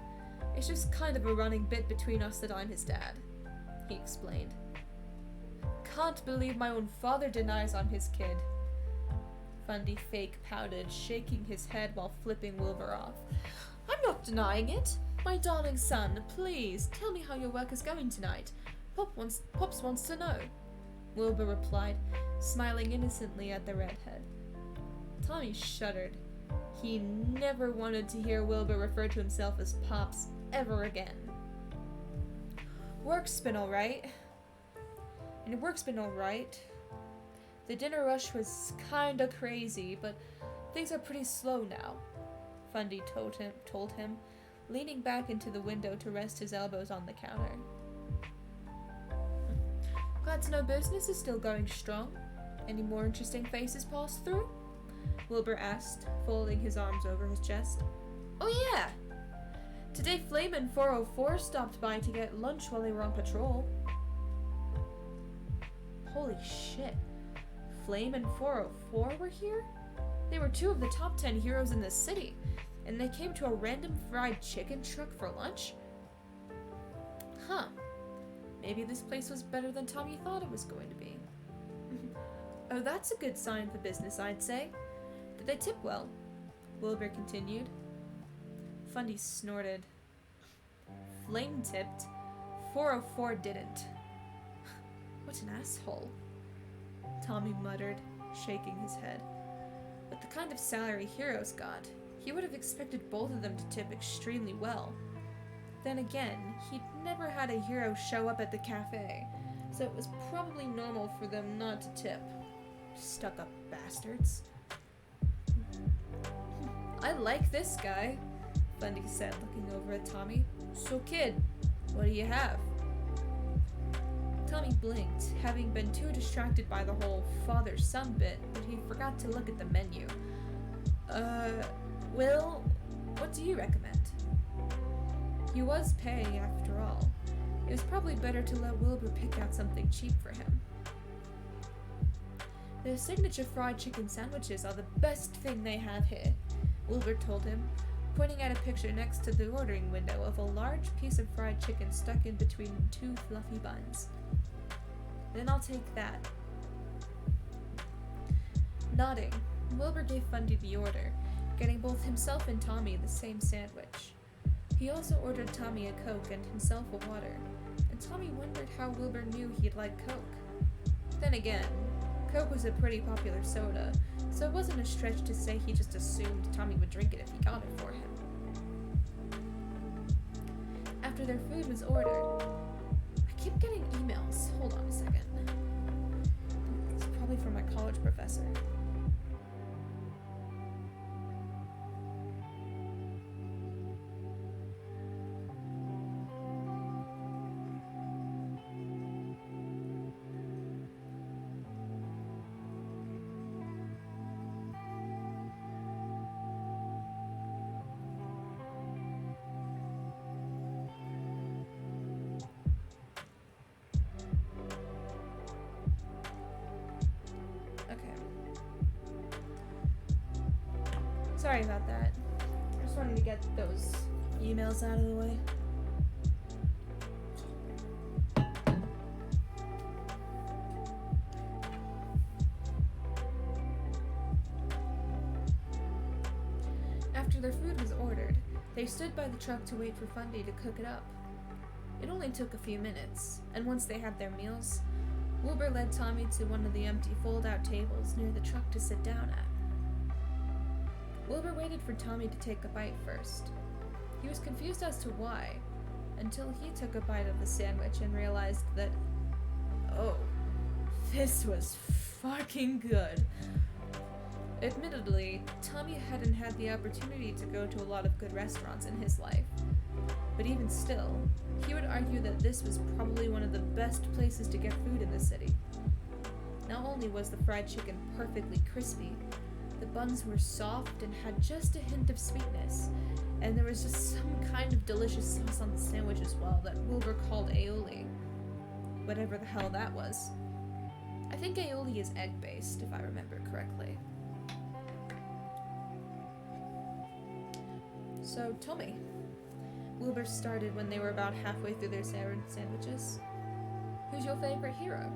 It's just kind of a running bit between us that I'm his dad, he explained. Can't believe my own father denies I'm his kid. Fundy fake pouted, shaking his head while flipping Wilbur off. I'm not denying it. My darling son, please, tell me how your work is going tonight. Pops wants to know, Wilbur replied, smiling innocently at the redhead. Tommy shuddered. He never wanted to hear Wilbur refer to himself as Pops ever again. Work's been alright. The dinner rush was kinda crazy, but things are pretty slow now, Fundy told him, leaning back into the window to rest his elbows on the counter. Glad to know business is still going strong. Any more interesting faces pass through? Wilbur asked, folding his arms over his chest. Oh yeah! Today Flamin' 404 stopped by to get lunch while they were on patrol. Holy shit. Flamin' 404 were here? They were 2 of the top 10 heroes in the city, and they came to a random fried chicken truck for lunch? Huh. Maybe this place was better than Tommy thought it was going to be. Oh, that's a good sign for business, I'd say. Did they tip well? Wilbur continued. Fundy snorted. Flame tipped. 404 didn't. What an asshole. Tommy muttered, shaking his head. With the kind of salary heroes got, he would have expected both of them to tip extremely well. Then again, he'd never had a hero show up at the cafe, so it was probably normal for them not to tip. Stuck-up bastards. I like this guy, Fundy said, looking over at Tommy. So kid, what do you have? Tommy blinked, having been too distracted by the whole father-son bit that he forgot to look at the menu. Will, what do you recommend? He was paying after all. It was probably better to let Wilbur pick out something cheap for him. Their signature fried chicken sandwiches are the best thing they have here, Wilbur told him, pointing at a picture next to the ordering window of a large piece of fried chicken stuck in between 2 fluffy buns. Then I'll take that. Nodding, Wilbur gave Fundy the order, getting both himself and Tommy the same sandwich. He also ordered Tommy a Coke and himself a water, and Tommy wondered how Wilbur knew he'd like Coke. Then again, Coke was a pretty popular soda, so it wasn't a stretch to say he just assumed Tommy would drink it if he got it for him. After their food was ordered, I keep getting emails. Hold on a second. It's probably from my college professor. Sorry about that. I just wanted to get those emails out of the way. After their food was ordered, they stood by the truck to wait for Fundy to cook it up. It only took a few minutes, and once they had their meals, Wilbur led Tommy to one of the empty fold-out tables near the truck to sit down at. Wilbur waited for Tommy to take a bite first. He was confused as to why, until he took a bite of the sandwich and realized that, oh, this was fucking good. Admittedly, Tommy hadn't had the opportunity to go to a lot of good restaurants in his life, but even still, he would argue that this was probably one of the best places to get food in the city. Not only was the fried chicken perfectly crispy, the buns were soft and had just a hint of sweetness, and there was just some kind of delicious sauce on the sandwich as well that Wilbur called aioli. Whatever the hell that was. I think aioli is egg-based, if I remember correctly. So, Tommy. Wilbur started when they were about halfway through their sandwiches. Who's your favorite hero?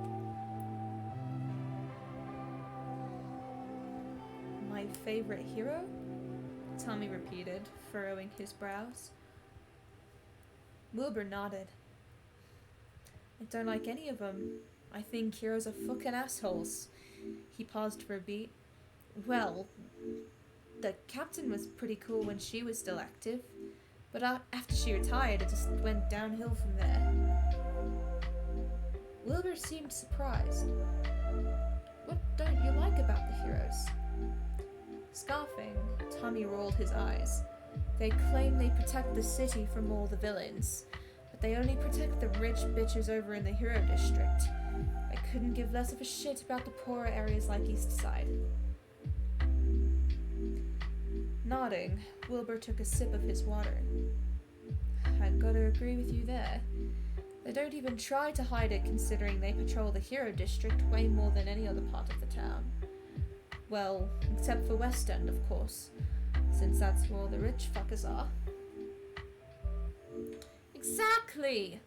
My favorite hero? Tommy repeated, furrowing his brows. Wilbur nodded. I don't like any of them. I think heroes are fucking assholes. He paused for a beat. Well, the captain was pretty cool when she was still active, but after she retired, it just went downhill from there. Wilbur seemed surprised. What don't you like about the heroes? Scoffing, Tommy rolled his eyes. They claim they protect the city from all the villains, but they only protect the rich bitches over in the hero district. I couldn't give less of a shit about the poorer areas like East Side. Nodding, Wilbur took a sip of his water. I gotta agree with you there. They don't even try to hide it, considering they patrol the hero district way more than any other part of the town. Well, except for West End, of course, since that's where all the rich fuckers are. Exactly!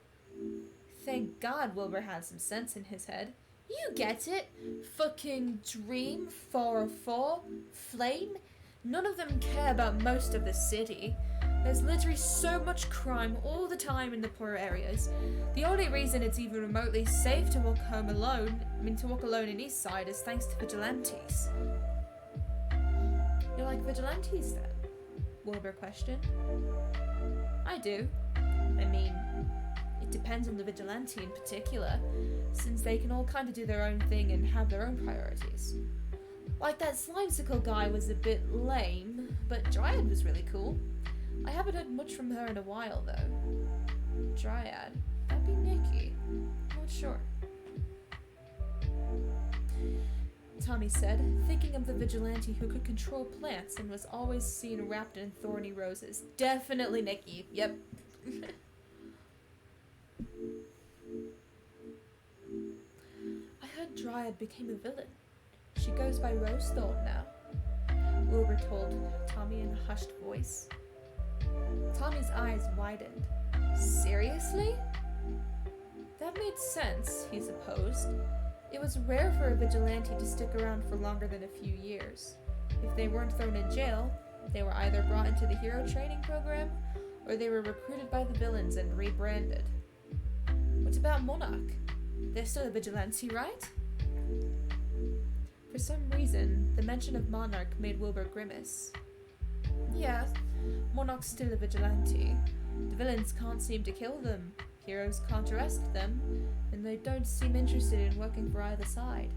Thank God Wilbur had some sense in his head. You get it? Fucking Dream, 404, Flame? None of them care about most of the city. There's literally so much crime all the time in the poorer areas. The only reason it's even remotely safe to walk alone in East Side is thanks to vigilantes. You like vigilantes then? Wilbur questioned. I do. I mean, it depends on the vigilante in particular, since they can all kind of do their own thing and have their own priorities. Like that Slimesicle guy was a bit lame, but Dryad was really cool. I haven't heard much from her in a while, though. Dryad? That'd be Nikki. Not sure. Tommy said, thinking of the vigilante who could control plants and was always seen wrapped in thorny roses. Definitely Nikki. Yep. I heard Dryad became a villain. She goes by Rosethorn now, Wilbur told Tommy in a hushed voice. Tommy's eyes widened. Seriously? That made sense, he supposed. It was rare for a vigilante to stick around for longer than a few years. If they weren't thrown in jail, they were either brought into the hero training program, or they were recruited by the villains and rebranded. What about Monarch? They're still a vigilante, right? For some reason, the mention of Monarch made Wilbur grimace. Yeah, Monarch's still a vigilante. The villains can't seem to kill them, heroes can't arrest them, and they don't seem interested in working for either side.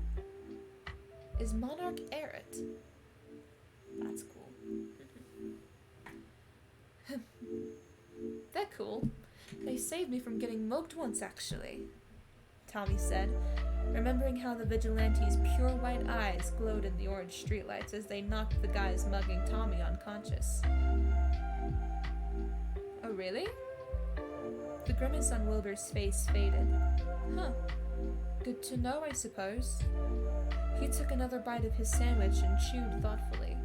Is Monarch Eret? That's cool. They're cool. They saved me from getting mugged once, actually, Tommy said, remembering how the vigilante's pure white eyes glowed in the orange streetlights as they knocked the guys mugging Tommy unconscious. Oh, really? The grimace on Wilbur's face faded. Huh. Good to know, I suppose. He took another bite of his sandwich and chewed thoughtfully.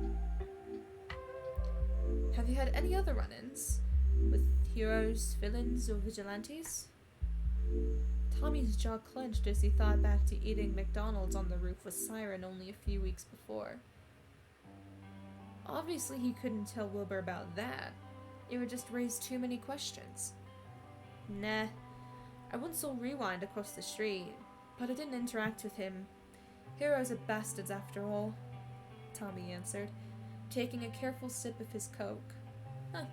Have you had any other run-ins? With heroes, villains, or vigilantes? Tommy's jaw clenched as he thought back to eating McDonald's on the roof with Siren only a few weeks before. Obviously he couldn't tell Wilbur about that. It would just raise too many questions. Nah. I once saw Rewind across the street, but I didn't interact with him. Heroes are bastards after all, Tommy answered. taking a careful sip of his Coke. Huh,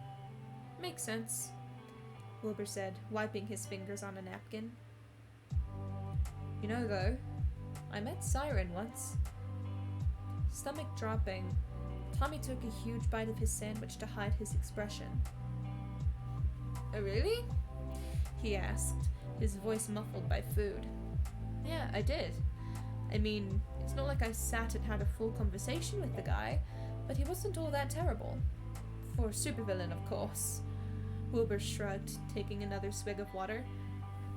makes sense, Wilbur said, wiping his fingers on a napkin. You know, though, I met Siren once. Stomach dropping, Tommy took a huge bite of his sandwich to hide his expression. Oh, really? He asked, his voice muffled by food. Yeah, I did. I mean, it's not like I sat and had a full conversation with the guy, but he wasn't all that terrible. For a supervillain, of course. Wilbur shrugged, taking another swig of water,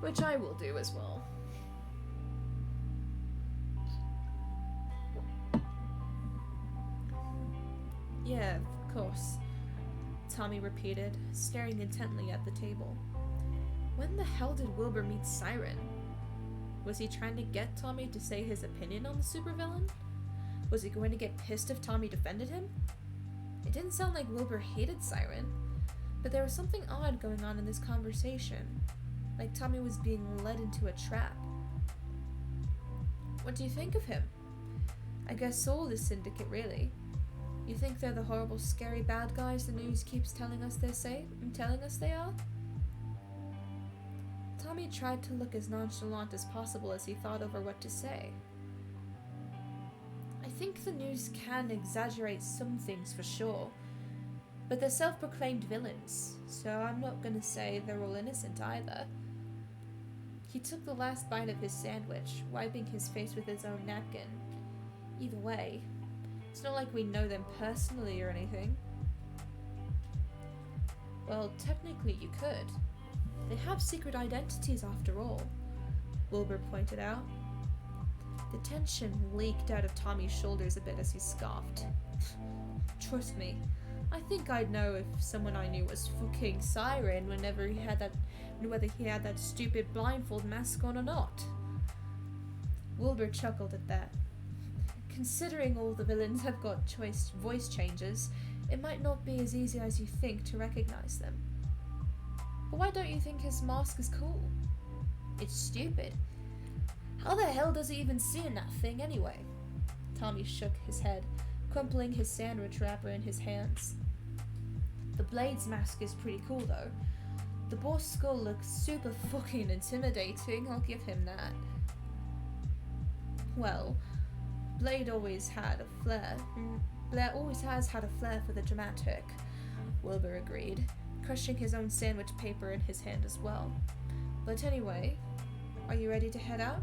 which I will do as well. Yeah, of course, Tommy repeated, staring intently at the table. When the hell did Wilbur meet Siren? Was he trying to get Tommy to say his opinion on the supervillain? Was he going to get pissed if Tommy defended him? It didn't sound like Wilbur hated Siren, but there was something odd going on in this conversation, like Tommy was being led into a trap. What do you think of him? I guess so, the syndicate, really. You think they're the horrible, scary bad guys the news keeps telling us they are? Tommy tried to look as nonchalant as possible as he thought over what to say. I think the news can exaggerate some things for sure, but they're self-proclaimed villains, so I'm not gonna say they're all innocent either. He took the last bite of his sandwich, wiping his face with his own napkin. Either way, it's not like we know them personally or anything. Well, technically you could. They have secret identities after all, Wilbur pointed out. The tension leaked out of Tommy's shoulders a bit as he scoffed. Trust me, I think I'd know if someone I knew was fucking Siren whether he had that stupid blindfold mask on or not. Wilbur chuckled at that. Considering all the villains have got voice changes, it might not be as easy as you think to recognize them. But why don't you think his mask is cool? It's stupid. How the hell does he even see in that thing anyway? Tommy shook his head, crumpling his sandwich wrapper in his hands. The Blade's mask is pretty cool though. The boss skull looks super fucking intimidating, I'll give him that. Well, Blade always has had a flair for the dramatic, Wilbur agreed, crushing his own sandwich paper in his hand as well. But anyway, are you ready to head out?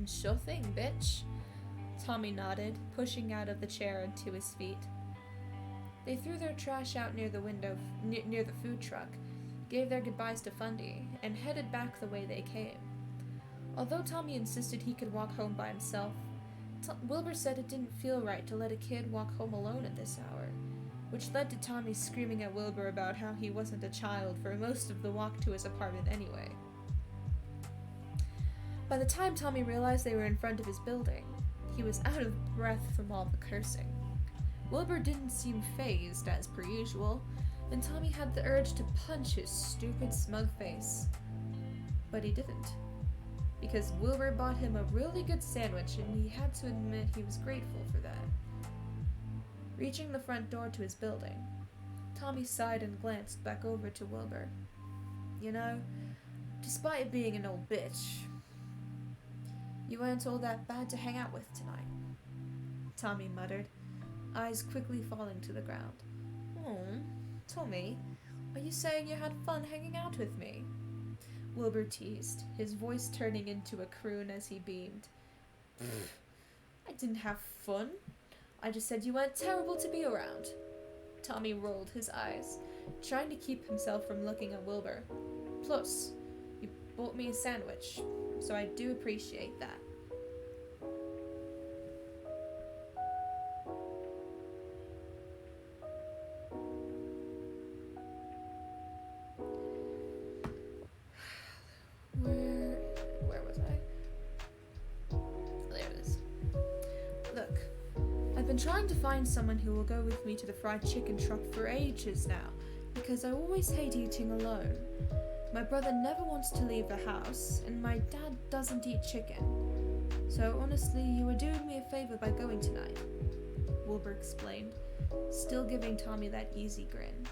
Sure thing, bitch. Tommy nodded, pushing out of the chair and to his feet. They threw their trash out near the window, near the food truck, gave their goodbyes to Fundy, and headed back the way they came. Although Tommy insisted he could walk home by himself, Wilbur said it didn't feel right to let a kid walk home alone at this hour, which led to Tommy screaming at Wilbur about how he wasn't a child for most of the walk to his apartment anyway. By the time Tommy realized they were in front of his building, he was out of breath from all the cursing. Wilbur didn't seem fazed, as per usual, and Tommy had the urge to punch his stupid, smug face. But he didn't, because Wilbur bought him a really good sandwich and he had to admit he was grateful for that. Reaching the front door to his building, Tommy sighed and glanced back over to Wilbur. You know, despite being an old bitch, you weren't all that bad to hang out with tonight, Tommy muttered, eyes quickly falling to the ground. Oh, Tommy, are you saying you had fun hanging out with me? Wilbur teased, his voice turning into a croon as he beamed. I didn't have fun. I just said you weren't terrible to be around. Tommy rolled his eyes, trying to keep himself from looking at Wilbur. Plus, you bought me a sandwich, so I do appreciate that. Where was I? There it is. Look, I've been trying to find someone who will go with me to the fried chicken truck for ages now, because I always hate eating alone. My brother never wants to leave the house, and my dad doesn't eat chicken. So honestly, you were doing me a favor by going tonight. Wilbur explained, still giving Tommy that easy grin.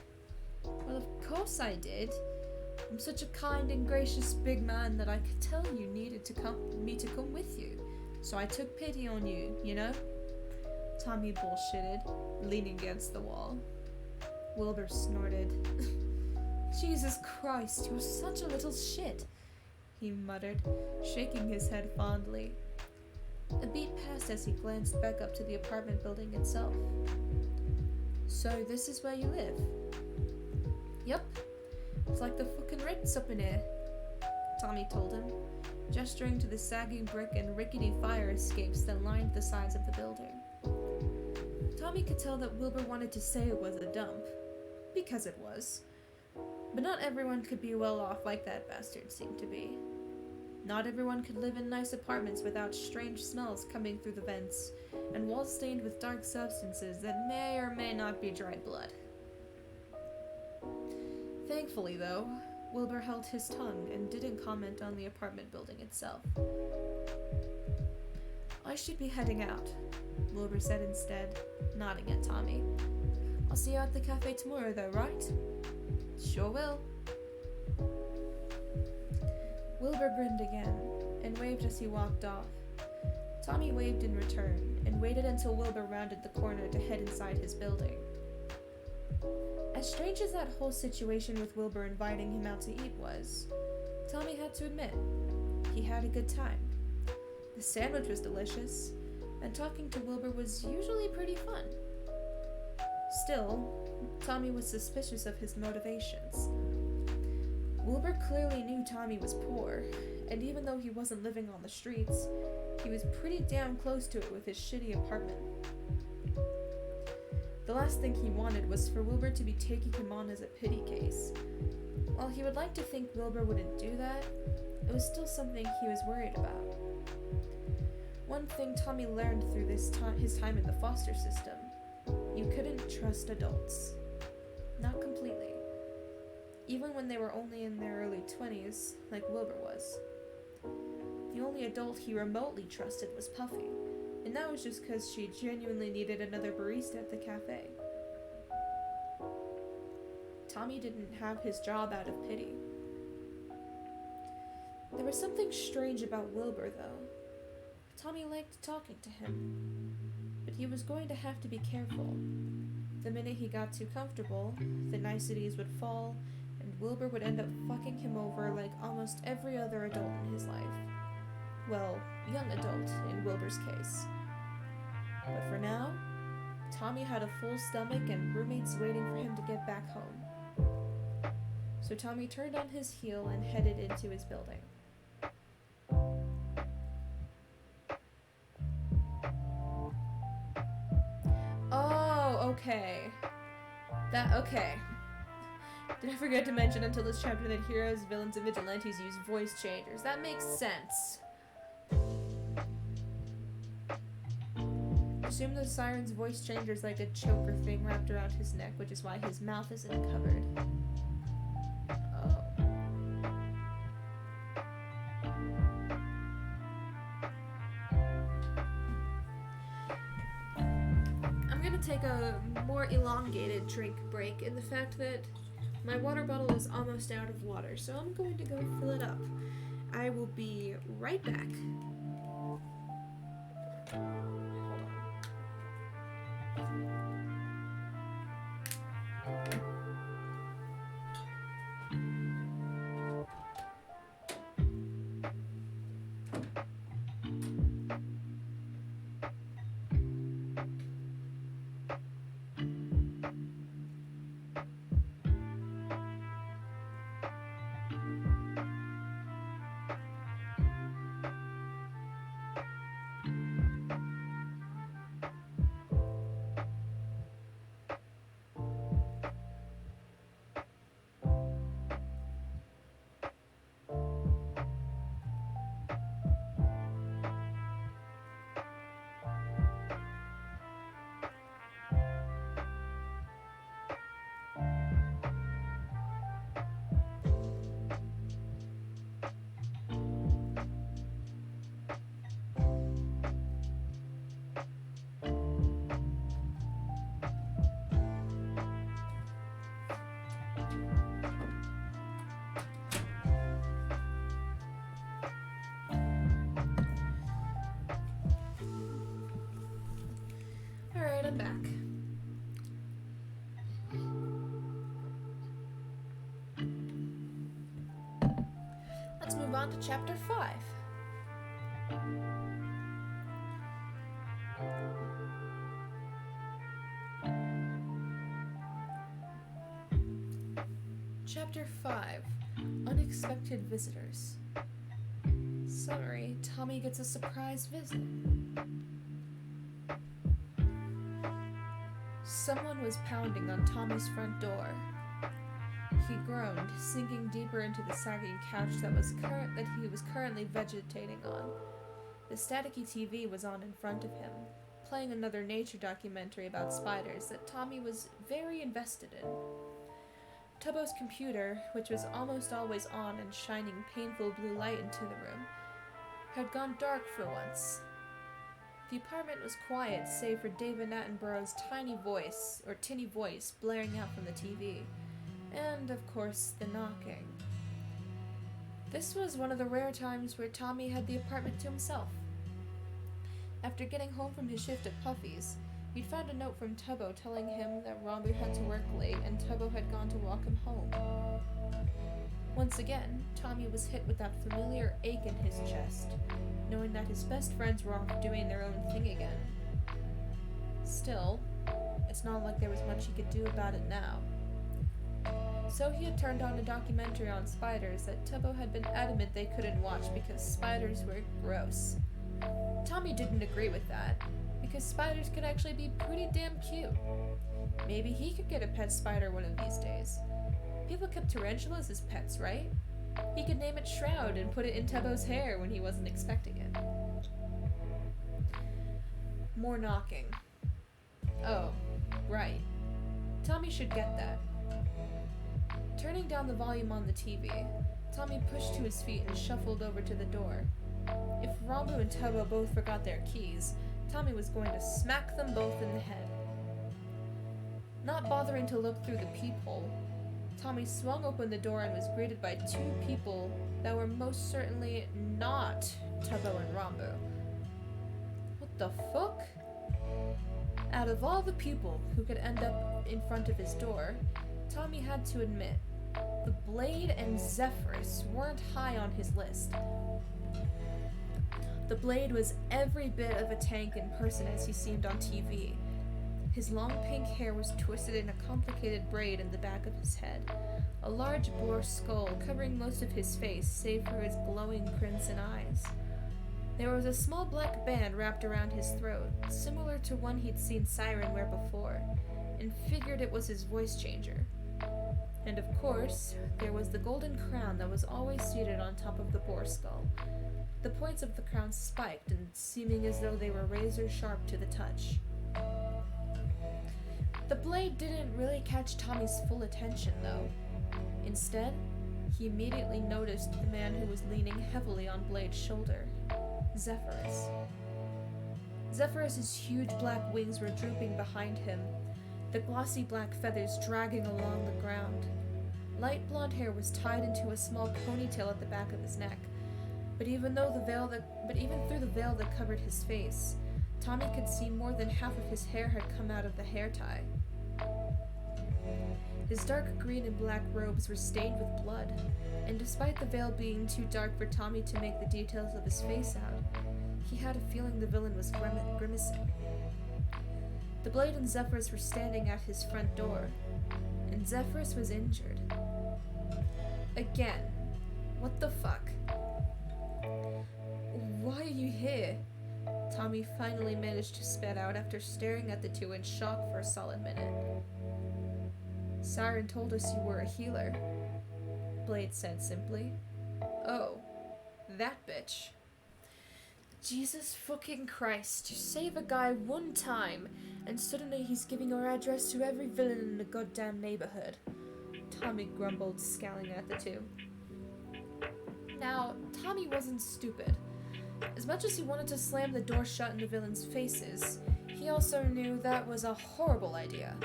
Well, of course I did. I'm such a kind and gracious big man that I could tell you needed me to come with you. So I took pity on you, you know? Tommy bullshitted, leaning against the wall. Wilbur snorted. Jesus Christ, you're such a little shit, he muttered, shaking his head fondly. A beat passed as he glanced back up to the apartment building itself. So this is where you live? Yep. It's like the fucking Ritz up in here, Tommy told him, gesturing to the sagging brick and rickety fire escapes that lined the sides of the building. Tommy could tell that Wilbur wanted to say it was a dump, because it was. But not everyone could be well off like that bastard seemed to be. Not everyone could live in nice apartments without strange smells coming through the vents, and walls stained with dark substances that may or may not be dried blood. Thankfully, though, Wilbur held his tongue and didn't comment on the apartment building itself. I should be heading out, Wilbur said instead, nodding at Tommy. I'll see you at the cafe tomorrow, though, right? Sure will. Wilbur grinned again, and waved as he walked off. Tommy waved in return, and waited until Wilbur rounded the corner to head inside his building. As strange as that whole situation with Wilbur inviting him out to eat was, Tommy had to admit, he had a good time. The sandwich was delicious, and talking to Wilbur was usually pretty fun. Still, Tommy was suspicious of his motivations. Wilbur clearly knew Tommy was poor, and even though he wasn't living on the streets, he was pretty damn close to it with his shitty apartment. The last thing he wanted was for Wilbur to be taking him on as a pity case. While he would like to think Wilbur wouldn't do that, it was still something he was worried about. One thing Tommy learned through his time in the foster system: you couldn't trust adults. Not completely. Even when they were only in their early 20s, like Wilbur was. The only adult he remotely trusted was Puffy, and that was just because she genuinely needed another barista at the cafe. Tommy didn't have his job out of pity. There was something strange about Wilbur, though. Tommy liked talking to him, but he was going to have to be careful. The minute he got too comfortable, the niceties would fall, and Wilbur would end up fucking him over like almost every other adult in his life. Well, young adult in Wilbur's case. But for now, Tommy had a full stomach and roommates waiting for him to get back home. So Tommy turned on his heel and headed into his building. Oh, okay. Okay. Did I forget to mention until this chapter that heroes, villains, and vigilantes use voice changers? That makes sense. Assume the siren's voice changer's like a choker thing wrapped around his neck, which is why his mouth isn't covered. Oh. I'm gonna take a more elongated drink break in the fact that my water bottle is almost out of water, so I'm going to go fill it up. I will be right back. I'm back. Let's move on to chapter 5. Chapter 5. Unexpected visitors. Summary: Tommy gets a surprise visit. Someone was pounding on Tommy's front door. He groaned, sinking deeper into the sagging couch that he was currently vegetating on. The staticky TV was on in front of him, playing another nature documentary about spiders that Tommy was very invested in. Tubbo's computer, which was almost always on and shining painful blue light into the room, had gone dark for once. The apartment was quiet save for David Attenborough's tinny voice blaring out from the TV, and, of course, the knocking. This was one of the rare times where Tommy had the apartment to himself. After getting home from his shift at Puffy's, he'd found a note from Tubbo telling him that Rambu had to work late and Tubbo had gone to walk him home. Once again, Tommy was hit with that familiar ache in his chest, knowing that his best friends were off doing their own thing again. Still, it's not like there was much he could do about it now. So he had turned on a documentary on spiders that Tubbo had been adamant they couldn't watch because spiders were gross. Tommy didn't agree with that, because spiders could actually be pretty damn cute. Maybe he could get a pet spider one of these days. People kept tarantulas as pets, right? He could name it Shroud and put it in Tubbo's hair when he wasn't expecting it. More knocking. Oh, right. Tommy should get that. Turning down the volume on the TV, Tommy pushed to his feet and shuffled over to the door. If Rambu and Tubbo both forgot their keys, Tommy was going to smack them both in the head. Not bothering to look through the peephole, Tommy swung open the door and was greeted by two people that were most certainly not Tubbo and Rambu. What the fuck? Out of all the people who could end up in front of his door, Tommy had to admit, the Blade and Zephyrus weren't high on his list. The Blade was every bit of a tank in person as he seemed on TV. His long pink hair was twisted in a complicated braid in the back of his head, a large boar skull covering most of his face save for his glowing crimson eyes. There was a small black band wrapped around his throat, similar to one he'd seen Siren wear before, and figured it was his voice changer. And of course, there was the golden crown that was always seated on top of the boar skull. The points of the crown spiked and seeming as though they were razor sharp to the touch. The Blade didn't really catch Tommy's full attention, though. Instead, he immediately noticed the man who was leaning heavily on Blade's shoulder, Zephyrus. Zephyrus's huge black wings were drooping behind him, the glossy black feathers dragging along the ground. Light blonde hair was tied into a small ponytail at the back of his neck, but even through the veil that covered his face, Tommy could see more than half of his hair had come out of the hair tie. His dark green and black robes were stained with blood, and despite the veil being too dark for Tommy to make the details of his face out, he had a feeling the villain was grimacing. The Blade and Zephyrus were standing at his front door, and Zephyrus was injured. Again. What the fuck? Why are you here? Tommy finally managed to spit out after staring at the two in shock for a solid minute. Siren told us you were a healer, Blade said simply. Oh, that bitch. Jesus fucking Christ, you save a guy one time, and suddenly he's giving our address to every villain in the goddamn neighborhood, Tommy grumbled, scowling at the two. Now, Tommy wasn't stupid. As much as he wanted to slam the door shut in the villains' faces, he also knew that was a horrible idea.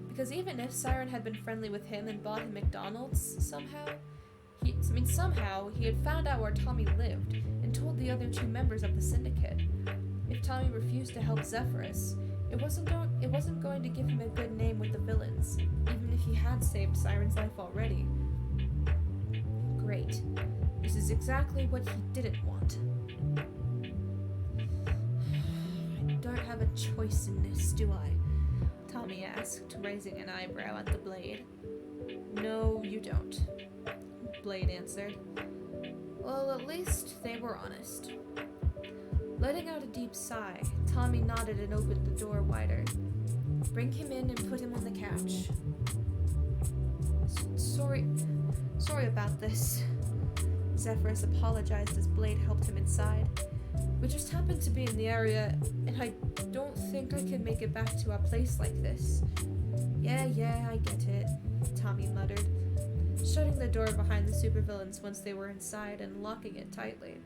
Because even if Siren had been friendly with him and bought him McDonald's, somehow he had found out where Tommy lived and told the other two members of the syndicate. If Tommy refused to help Zephyrus, It wasn't going to give him a good name with the villains, even if he had saved Siren's life already. Great. This is exactly what he didn't want. I don't have a choice in this, do I? Tommy asked, raising an eyebrow at the Blade. No, you don't, Blade answered. Well, at least they were honest. Letting out a deep sigh, Tommy nodded and opened the door wider. Bring him in and put him on the couch. Sorry about this. Zephyrus apologized as Blade helped him inside. We just happened to be in the area, and I don't think I can make it back to our place like this. Yeah, I get it, Tommy muttered, shutting the door behind the supervillains once they were inside and locking it tightly.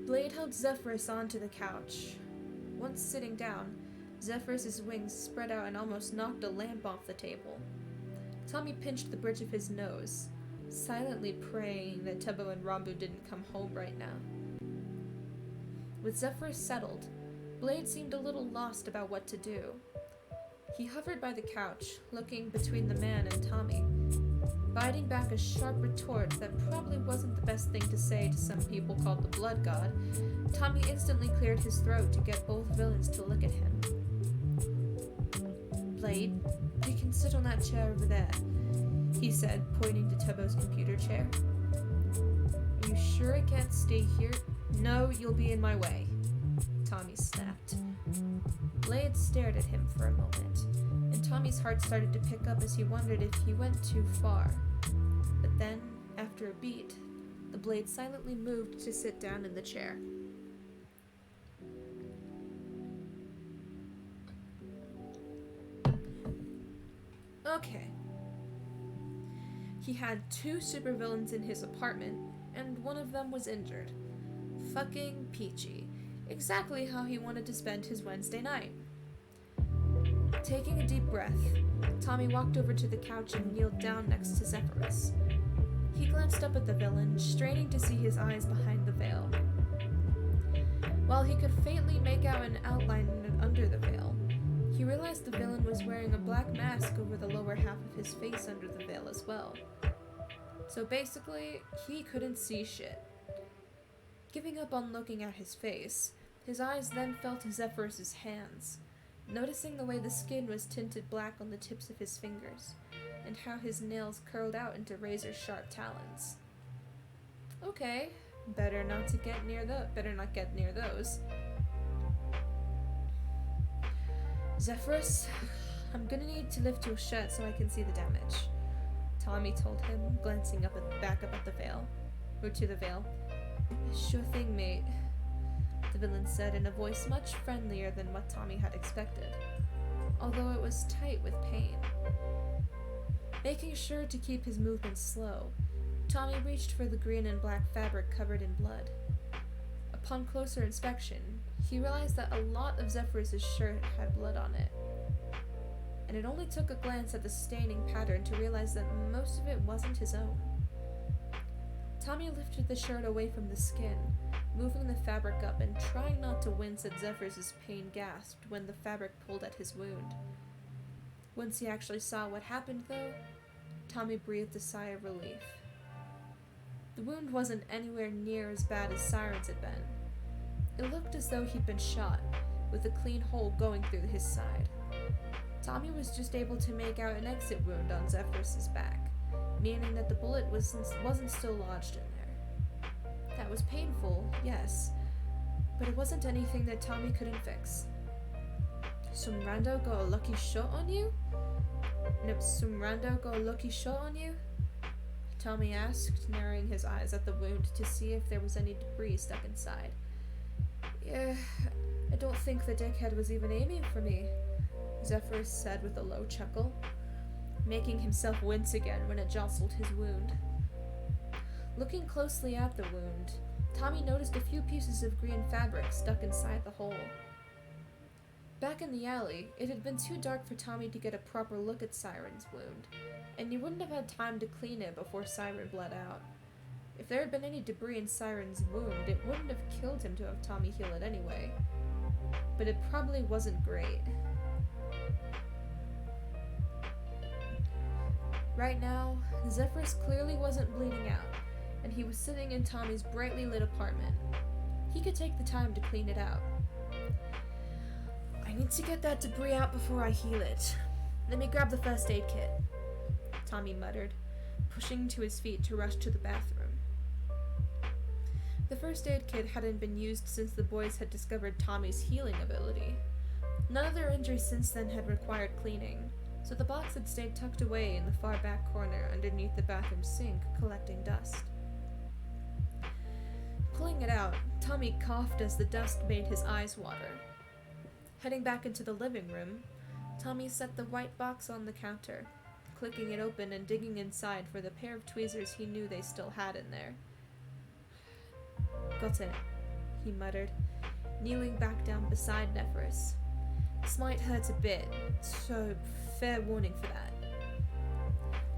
Blade held Zephyrus onto the couch. Once sitting down, Zephyrus's wings spread out and almost knocked a lamp off the table. Tommy pinched the bridge of his nose, silently praying that Tubbo and Rambu didn't come home right now. With Zephyrus settled, Blade seemed a little lost about what to do. He hovered by the couch, looking between the man and Tommy, biting back a sharp retort that probably wasn't the best thing to say to some people called the Blood God. Tommy instantly cleared his throat to get both villains to look at him. Blade, you can sit on that chair over there, he said, pointing to Tubbo's computer chair. Are you sure it can't stay here? No, you'll be in my way, Tommy snapped. Blade stared at him for a moment, and Tommy's heart started to pick up as he wondered if he went too far. But then, after a beat, the Blade silently moved to sit down in the chair. Okay. He had 2 supervillains in his apartment, and one of them was injured. Fucking peachy. Exactly how he wanted to spend his Wednesday night. Taking a deep breath, Tommy walked over to the couch and kneeled down next to Zephyrus. He glanced up at the villain, straining to see his eyes behind the veil. While he could faintly make out an outline under the veil, he realized the villain was wearing a black mask over the lower half of his face under the veil as well. So basically, he couldn't see shit. Giving up on looking at his face, his eyes then fell to Zephyrus's hands, noticing the way the skin was tinted black on the tips of his fingers, and how his nails curled out into razor-sharp talons. Okay, better not get near those. Zephyrus, I'm gonna need to lift your shirt so I can see the damage, Tommy told him, glancing back up at the veil, or to the veil. Sure thing, mate, the villain said in a voice much friendlier than what Tommy had expected, although it was tight with pain. Making sure to keep his movements slow, Tommy reached for the green and black fabric covered in blood. Upon closer inspection, he realized that a lot of Zephyrus's shirt had blood on it, and it only took a glance at the staining pattern to realize that most of it wasn't his own. Tommy lifted the shirt away from the skin, moving the fabric up and trying not to wince at Zephyrus's pain gasped when the fabric pulled at his wound. Once he actually saw what happened, though, Tommy breathed a sigh of relief. The wound wasn't anywhere near as bad as Siren's had been. It looked as though he'd been shot, with a clean hole going through his side. Tommy was just able to make out an exit wound on Zephyrus's back, meaning that the bullet wasn't still lodged in there. That was painful, yes, but it wasn't anything that Tommy couldn't fix. Some rando got a lucky shot on you? Tommy asked, narrowing his eyes at the wound to see if there was any debris stuck inside. Yeah, I don't think the dickhead was even aiming for me, Zephyrus said with a low chuckle, making himself wince again when it jostled his wound. Looking closely at the wound, Tommy noticed a few pieces of green fabric stuck inside the hole. Back in the alley, it had been too dark for Tommy to get a proper look at Siren's wound, and he wouldn't have had time to clean it before Siren bled out. If there had been any debris in Siren's wound, it wouldn't have killed him to have Tommy heal it anyway. but it probably wasn't great. Right now, Zephyrus clearly wasn't bleeding out, and he was sitting in Tommy's brightly lit apartment. He could take the time to clean it out. I need to get that debris out before I heal it. Let me grab the first aid kit, Tommy muttered, pushing to his feet to rush to the bathroom. The first aid kit hadn't been used since the boys had discovered Tommy's healing ability. None of their injuries since then had required cleaning, so the box had stayed tucked away in the far back corner underneath the bathroom sink, collecting dust. Pulling it out, Tommy coughed as the dust made his eyes water. Heading back into the living room, Tommy set the white box on the counter, clicking it open and digging inside for the pair of tweezers he knew they still had in there. Got it, he muttered, kneeling back down beside Zephyrus. This might hurt a bit, so fair warning for that.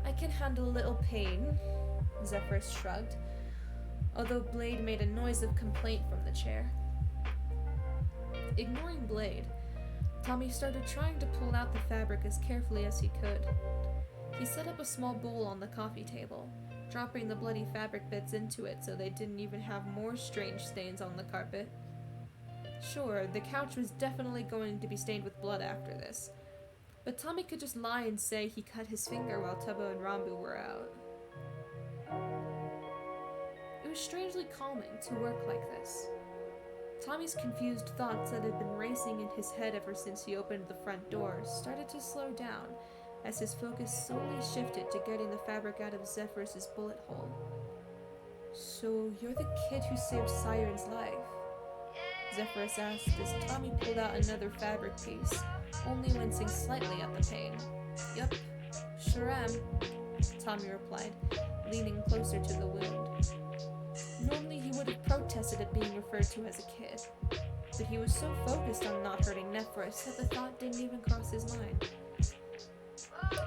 I can handle a little pain, Zephyrus shrugged, although Blade made a noise of complaint from the chair. Ignoring Blade, Tommy started trying to pull out the fabric as carefully as he could. He set up a small bowl on the coffee table, dropping the bloody fabric bits into it so they didn't even have more strange stains on the carpet. Sure, the couch was definitely going to be stained with blood after this, but Tommy could just lie and say he cut his finger while Tubbo and Rambu were out. It was strangely calming to work like this. Tommy's confused thoughts that had been racing in his head ever since he opened the front door started to slow down as his focus solely shifted to getting the fabric out of Zephyrus' bullet hole. So, you're the kid who saved Siren's life? Zephyrus asked as Tommy pulled out another fabric piece, only wincing slightly at the pain. Yup, sure am, Tommy replied, leaning closer to the wound. Normally he would have protested at being referred to as a kid, but he was so focused on not hurting Zephyrus that the thought didn't even cross his mind.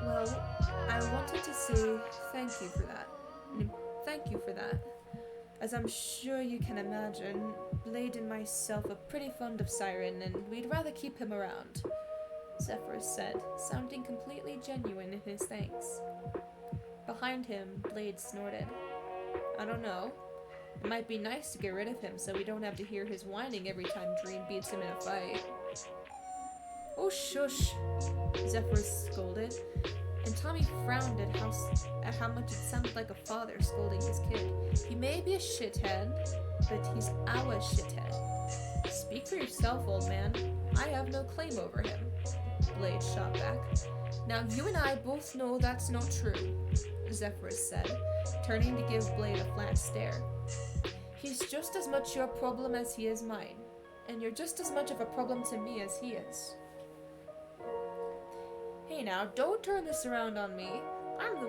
Well, I wanted to say thank you for that. Thank you for that. As I'm sure you can imagine, Blade and myself are pretty fond of Siren, and we'd rather keep him around, Zephyrus said, sounding completely genuine in his thanks. Behind him, Blade snorted. I don't know. It might be nice to get rid of him so we don't have to hear his whining every time Dream beats him in a fight. Oh shush, Zephyrus scolded, and Tommy frowned at how much it sounded like a father scolding his kid. He may be a shithead, but he's our shithead. Speak for yourself, old man. I have no claim over him, Blade shot back. Now you and I both know that's not true, Zephyrus said, turning to give Blade a flat stare. He's just as much your problem as he is mine, and you're just as much of a problem to me as he is. Hey now, don't turn this around on me. I'm not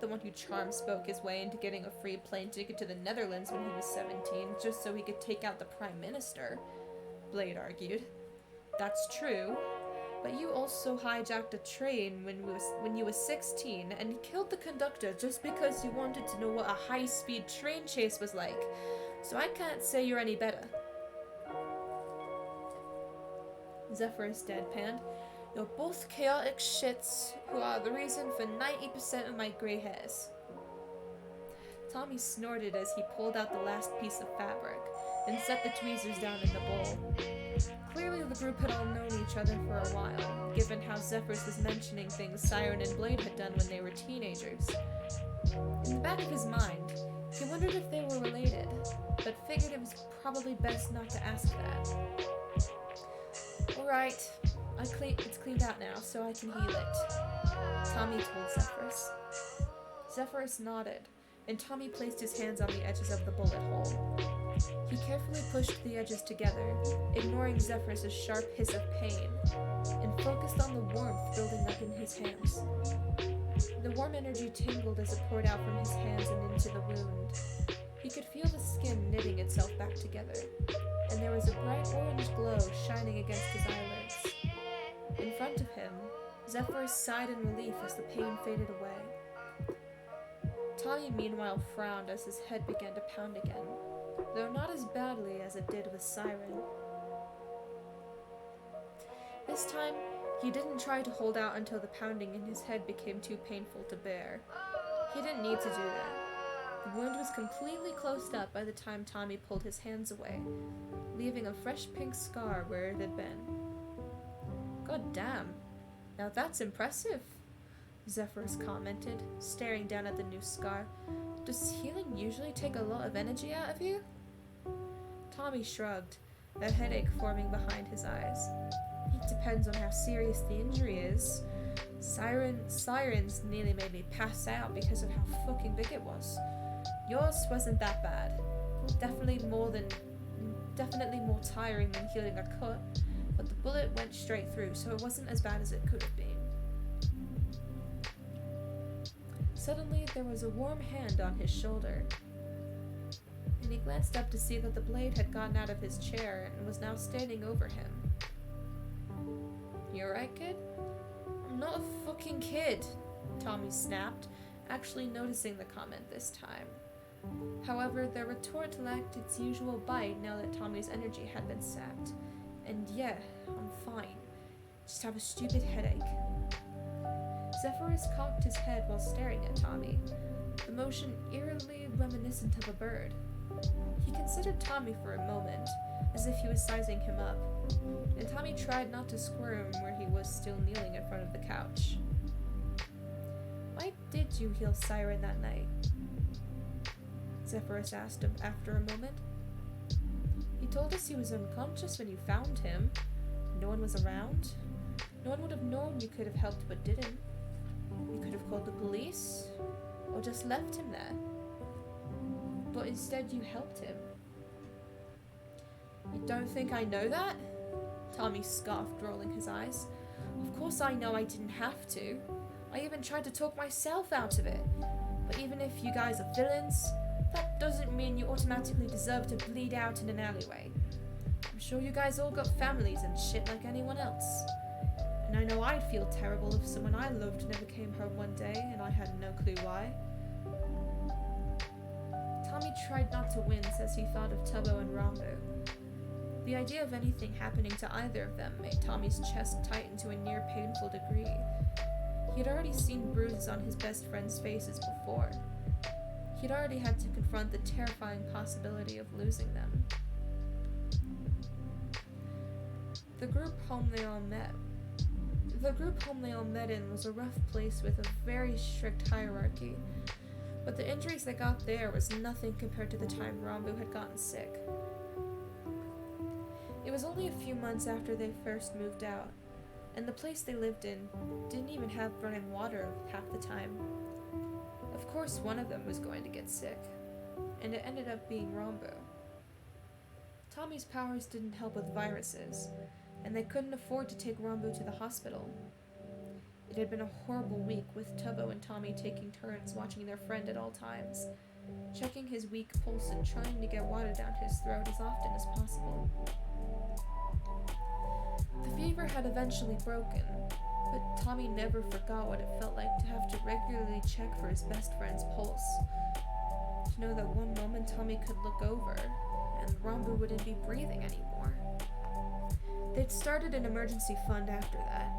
the one who charm spoke his way into getting a free plane ticket to the Netherlands when he was 17, just so he could take out the Prime Minister, Blade argued. That's true, but you also hijacked a train when you were 16 and killed the conductor just because you wanted to know what a high-speed train chase was like, so I can't say you're any better. Zephyrus deadpanned. You're both chaotic shits who are the reason for 90% of my grey hairs. Tommy snorted as he pulled out the last piece of fabric and set the tweezers down in the bowl. Clearly the group had all known each other for a while, given how Zephyrus was mentioning things Siren and Blade had done when they were teenagers. In the back of his mind, he wondered if they were related, but figured it was probably best not to ask that. Alright, it's cleaned out now, so I can heal it, Tommy told Zephyrus. Zephyrus nodded, and Tommy placed his hands on the edges of the bullet hole. He carefully pushed the edges together, ignoring Zephyrus' sharp hiss of pain, and focused on the warmth building up in his hands. The warm energy tingled as it poured out from his hands and into the wound. He could feel the skin knitting itself back together, and there was a bright orange glow shining against his eyelids. In front of him, Zephyrus sighed in relief as the pain faded away. Tommy meanwhile frowned as his head began to pound again, though not as badly as it did with Siren. This time, he didn't try to hold out until the pounding in his head became too painful to bear. He didn't need to do that. The wound was completely closed up by the time Tommy pulled his hands away, leaving a fresh pink scar where it had been. God damn, now that's impressive, Zephyrus commented, staring down at the new scar. Does healing usually take a lot of energy out of you? Tommy shrugged, a headache forming behind his eyes. It depends on how serious the injury is. Sirens nearly made me pass out because of how fucking big it was. Yours wasn't that bad. Definitely more tiring than healing a cut, but the bullet went straight through, so it wasn't as bad as it could have been. Suddenly, there was a warm hand on his shoulder, and he glanced up to see that the blade had gotten out of his chair and was now standing over him. You alright, kid? I'm not a fucking kid, Tommy snapped, actually noticing the comment this time. However, the retort lacked its usual bite now that Tommy's energy had been sapped. And yeah, I'm fine. Just have a stupid headache. Zephyrus cocked his head while staring at Tommy, the motion eerily reminiscent of a bird. He considered Tommy for a moment, as if he was sizing him up, and Tommy tried not to squirm where he was still kneeling in front of the couch. Why did you heal Siren that night? Zephyrus asked him after a moment. He told us he was unconscious when you found him. No one was around. No one would have known you could have helped but didn't. You could have called the police, or just left him there. But instead you helped him. You don't think I know that? Tommy scoffed, rolling his eyes. Of course I know I didn't have to. I even tried to talk myself out of it. But even if you guys are villains, that doesn't mean you automatically deserve to bleed out in an alleyway. I'm sure you guys all got families and shit like anyone else. And I know I'd feel terrible if someone I loved never came home one day and I had no clue why. Tommy tried not to wince as he thought of Tubbo and Rambo. The idea of anything happening to either of them made Tommy's chest tighten to a near painful degree. He had already seen bruises on his best friends' faces before. He'd already had to confront the terrifying possibility of losing them. The group home they all met in was a rough place with a very strict hierarchy, but the injuries they got there was nothing compared to the time Rambo had gotten sick. It was only a few months after they first moved out, and the place they lived in didn't even have running water half the time. Of course, one of them was going to get sick, and it ended up being Rambo. Tommy's powers didn't help with viruses, and they couldn't afford to take Rambo to the hospital. It had been a horrible week, with Tubbo and Tommy taking turns watching their friend at all times, checking his weak pulse and trying to get water down his throat as often as possible. The fever had eventually broken, but Tommy never forgot what it felt like to have to regularly check for his best friend's pulse. To know that one moment Tommy could look over, and Rambo wouldn't be breathing anymore. They'd started an emergency fund after that,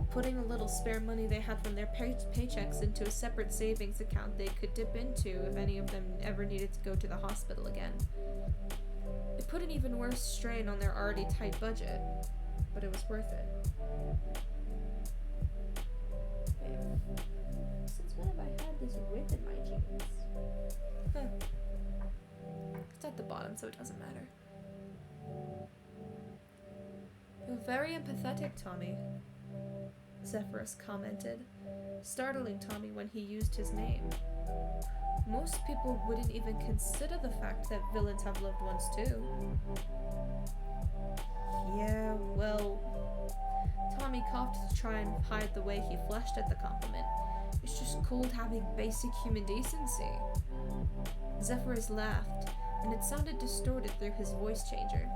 putting a little spare money they had from their paychecks into a separate savings account they could dip into if any of them ever needed to go to the hospital again. It put an even worse strain on their already tight budget, but it was worth it. Wait, since when have I had this rip in my jeans? It's at the bottom, so it doesn't matter. You're very empathetic, Tommy, Zephyrus commented, startling Tommy when he used his name. Most people wouldn't even consider the fact that villains have loved ones too. Yeah, well... Tommy coughed to try and hide the way he flushed at the compliment. It's just called having basic human decency. Zephyrus laughed, and it sounded distorted through his voice changer.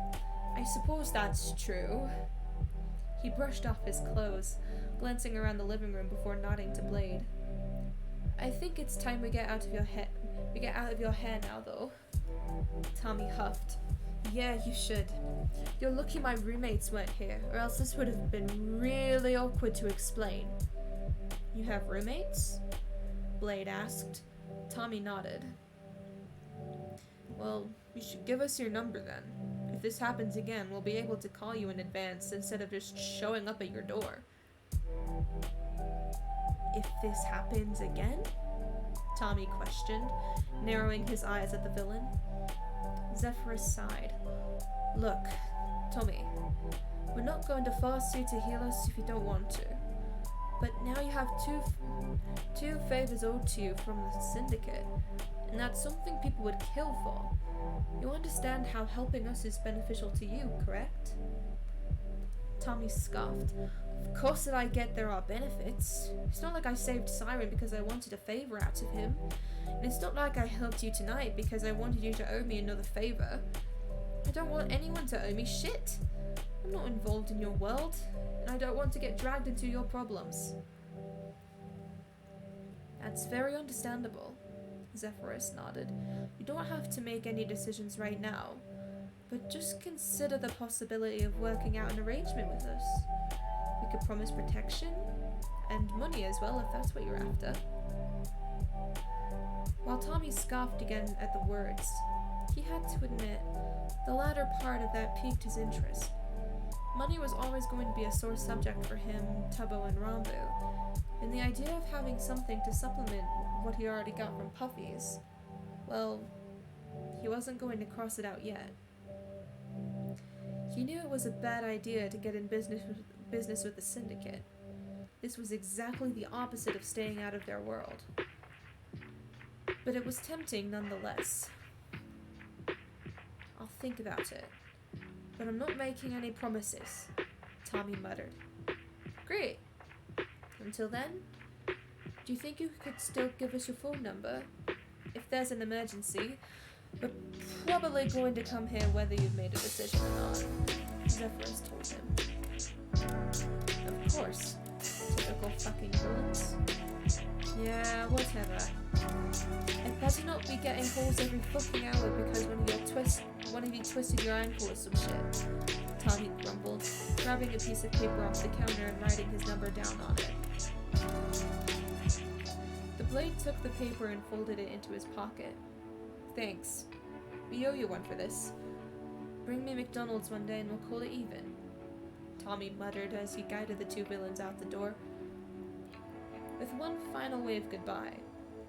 I suppose that's true. He brushed off his clothes, glancing around the living room before nodding to Blade. I think it's time we get out of your hair now, though. Tommy huffed, Yeah, you should. You're lucky my roommates weren't here, or else this would have been really awkward to explain. You have roommates? Blade asked. Tommy nodded. Well, you should give us your number then. If this happens again, we'll be able to call you in advance instead of just showing up at your door. If this happens again? Tommy questioned, narrowing his eyes at the villain. Zephyrus sighed. Look, Tommy, we're not going to force you to heal us if you don't want to. But now you have two favors owed to you from the Syndicate, and that's something people would kill for. You understand how helping us is beneficial to you, correct? Tommy scoffed. Of course that I get there are benefits. It's not like I saved Siren because I wanted a favor out of him. And it's not like I helped you tonight because I wanted you to owe me another favor. I don't want anyone to owe me shit. I'm not involved in your world, and I don't want to get dragged into your problems. That's very understandable, Zephyrus nodded. You don't have to make any decisions right now, but just consider the possibility of working out an arrangement with us. We could promise protection, and money as well if that's what you're after. While Tommy scoffed again at the words, he had to admit the latter part of that piqued his interest. Money was always going to be a sore subject for him, Tubbo, and Rambu, and the idea of having something to supplement what he already got from Puppies, well, he wasn't going to cross it out yet. He knew it was a bad idea to get in business with the Syndicate. This was exactly the opposite of staying out of their world. But it was tempting nonetheless. I'll think about it, but I'm not making any promises, Tommy muttered. Great. Until then, do you think you could still give us your phone number? If there's an emergency, we're probably going to come here whether you've made a decision or not, Zephyrus told him. Of course. Typical fucking villains. Yeah, whatever. I'd better not be getting calls every fucking hour because one of you twisted your ankle or some shit, Tommy grumbled, grabbing a piece of paper off the counter and writing his number down on it. The Blade took the paper and folded it into his pocket. Thanks. We owe you one for this. Bring me McDonald's one day and we'll call it even, Tommy muttered as he guided the two villains out the door. With one final wave goodbye,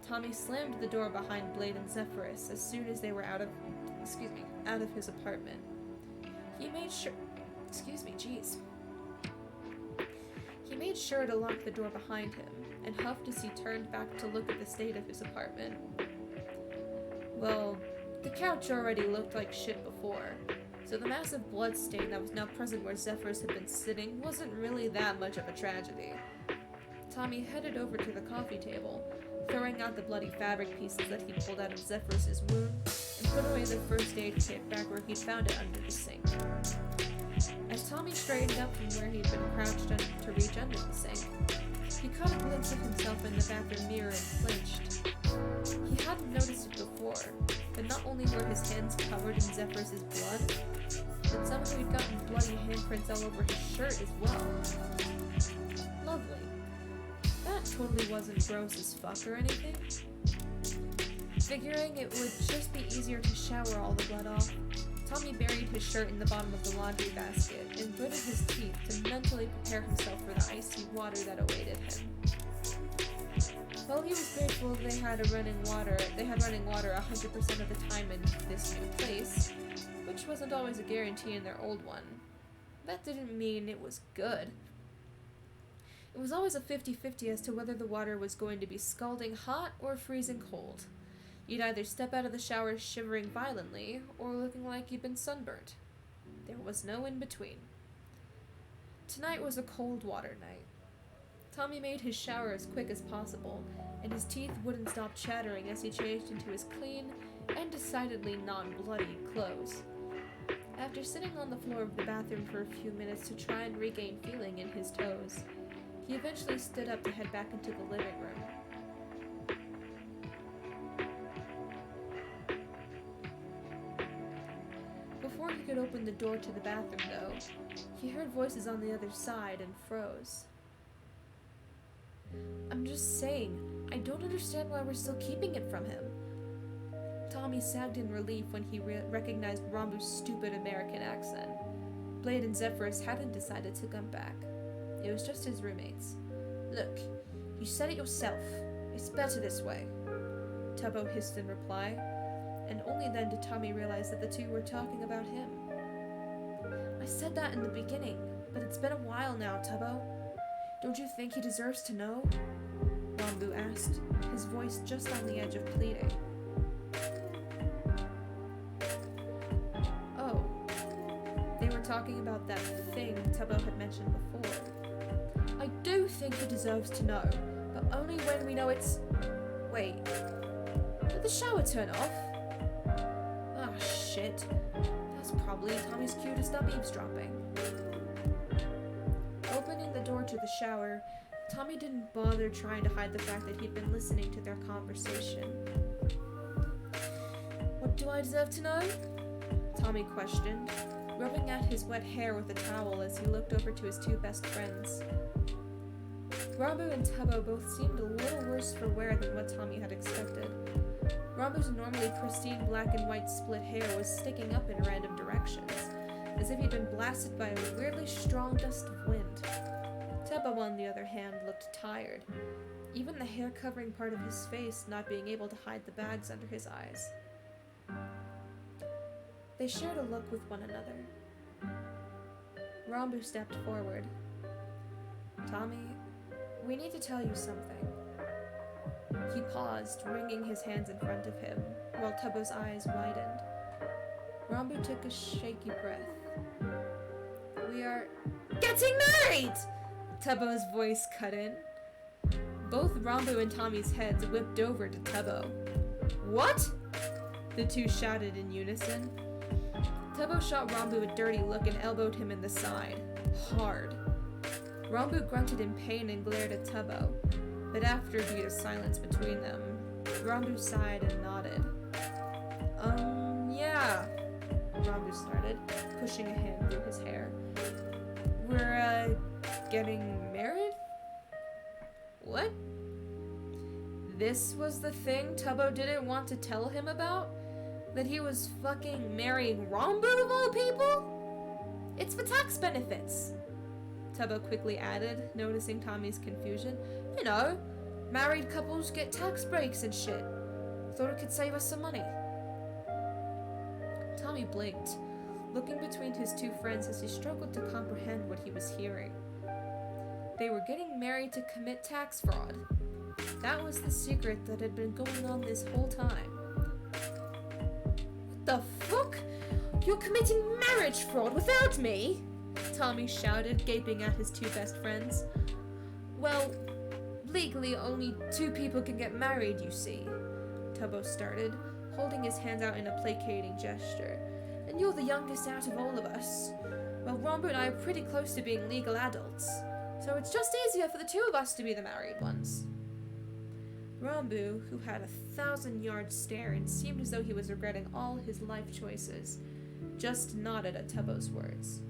Tommy slammed the door behind Blade and Zephyrus as soon as they were out of his apartment. He made sure to lock the door behind him and huffed as he turned back to look at the state of his apartment. Well, the couch already looked like shit before, so the massive blood stain that was now present where Zephyrus had been sitting wasn't really that much of a tragedy. Tommy headed over to the coffee table, throwing out the bloody fabric pieces that he pulled out of Zephyrus's wound, and put away the first aid kit back where he'd found it under the sink. As Tommy straightened up from where he'd been crouched to reach under the sink, he caught a glimpse of himself in the bathroom mirror and flinched. He hadn't noticed it before, but not only were his hands covered in Zephyrus's blood, but somehow he'd gotten bloody handprints all over his shirt as well. Lovely. That totally wasn't gross as fuck or anything. Figuring it would just be easier to shower all the blood off, Tommy buried his shirt in the bottom of the laundry basket and gritted his teeth to mentally prepare himself for the icy water that awaited him. While he was grateful they had running water 100% of the time in this new place, which wasn't always a guarantee in their old one, that didn't mean it was good. It was always a 50-50 as to whether the water was going to be scalding hot or freezing cold. You'd either step out of the shower shivering violently, or looking like you'd been sunburnt. There was no in-between. Tonight was a cold water night. Tommy made his shower as quick as possible, and his teeth wouldn't stop chattering as he changed into his clean and decidedly non-bloody clothes. After sitting on the floor of the bathroom for a few minutes to try and regain feeling in his toes, he eventually stood up to head back into the living room. Before he could open the door to the bathroom, though, he heard voices on the other side and froze. I'm just saying, I don't understand why we're still keeping it from him. Tommy sagged in relief when he recognized Rambu's stupid American accent. Blade and Zephyrus hadn't decided to come back. It was just his roommates. Look, you said it yourself. It's better this way, Tubbo hissed in reply, and only then did Tommy realize that the two were talking about him. I said that in the beginning, but it's been a while now, Tubbo. Don't you think he deserves to know? Rambu asked, his voice just on the edge of pleading. Oh, they were talking about that thing Tubbo had mentioned before. I do think he deserves to know, but only when we know it's... Wait, did the shower turn off? Ah, shit. That's probably Tommy's cue to stop eavesdropping. Opening the door to the shower, Tommy didn't bother trying to hide the fact that he'd been listening to their conversation. What do I deserve to know? Tommy questioned, rubbing at his wet hair with a towel as he looked over to his two best friends. Rambu and Tubbo both seemed a little worse for wear than what Tommy had expected. Rambu's normally pristine black and white split hair was sticking up in random directions, as if he'd been blasted by a weirdly strong gust of wind. Tubbo, on the other hand, looked tired, even the hair covering part of his face not being able to hide the bags under his eyes. They shared a look with one another. Rambu stepped forward. Tommy, we need to tell you something. He paused, wringing his hands in front of him, while Tubbo's eyes widened. Rambu took a shaky breath. We are getting married! Tubbo's voice cut in. Both Rambu and Tommy's heads whipped over to Tubbo. What? The two shouted in unison. Tubbo shot Rambu a dirty look and elbowed him in the side. Hard. Rambu grunted in pain and glared at Tubbo, but after a beat of silence between them, Rambu sighed and nodded. Yeah, Rambu started, pushing a hand through his hair. We're, getting married? What? This was the thing Tubbo didn't want to tell him about? That he was fucking marrying Rambu of all people? It's for tax benefits, Tubbo quickly added, noticing Tommy's confusion. You know, married couples get tax breaks and shit. Thought it could save us some money. Tommy blinked, looking between his two friends as he struggled to comprehend what he was hearing. They were getting married to commit tax fraud. That was the secret that had been going on this whole time. What the fuck? You're committing marriage fraud without me? Tommy shouted, gaping at his two best friends. Well, legally only two people can get married, you see, Tubbo started, holding his hands out in a placating gesture. And you're the youngest out of all of us. Well, Rambu and I are pretty close to being legal adults, so it's just easier for the two of us to be the married ones. Rambu, who had 1,000-yard stare and seemed as though he was regretting all his life choices, just nodded at Tubbo's words.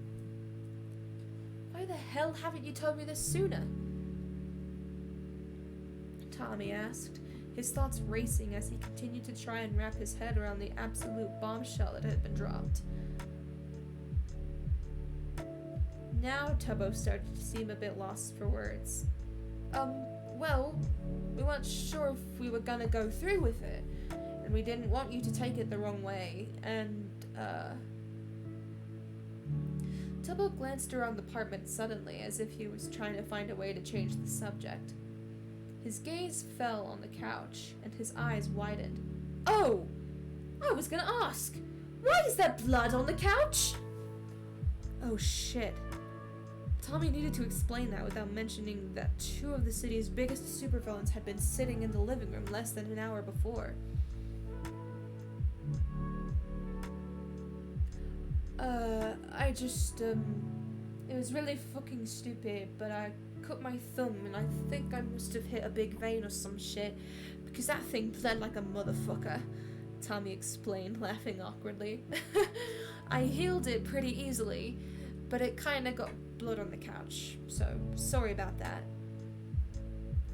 Why the hell haven't you told me this sooner? Tommy asked, his thoughts racing as he continued to try and wrap his head around the absolute bombshell that had been dropped. Now Tubbo started to seem a bit lost for words. Well, we weren't sure if we were gonna go through with it, and we didn't want you to take it the wrong way, and, Tubbo glanced around the apartment suddenly, as if he was trying to find a way to change the subject. His gaze fell on the couch, and his eyes widened. Oh! I was gonna ask! Why is there blood on the couch? Oh shit. Tommy needed to explain that without mentioning that two of the city's biggest supervillains had been sitting in the living room less than an hour before. It was really fucking stupid, but I cut my thumb and I think I must have hit a big vein or some shit, because that thing bled like a motherfucker, Tommy explained, laughing awkwardly. I healed it pretty easily, but it kinda got blood on the couch, so sorry about that.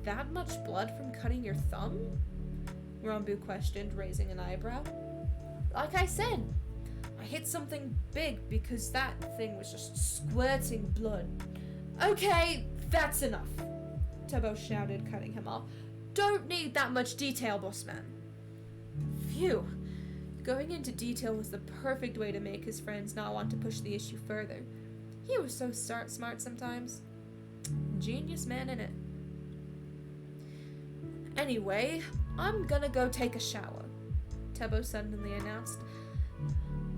That much blood from cutting your thumb? Rambu questioned, raising an eyebrow. Like I said, I hit something big because that thing was just squirting blood. Okay, that's enough, Tubbo shouted, cutting him off. Don't need that much detail, boss man. Phew. Going into detail was the perfect way to make his friends not want to push the issue further. He was so smart sometimes. Genius man in it. Anyway, I'm gonna go take a shower, Tubbo suddenly announced.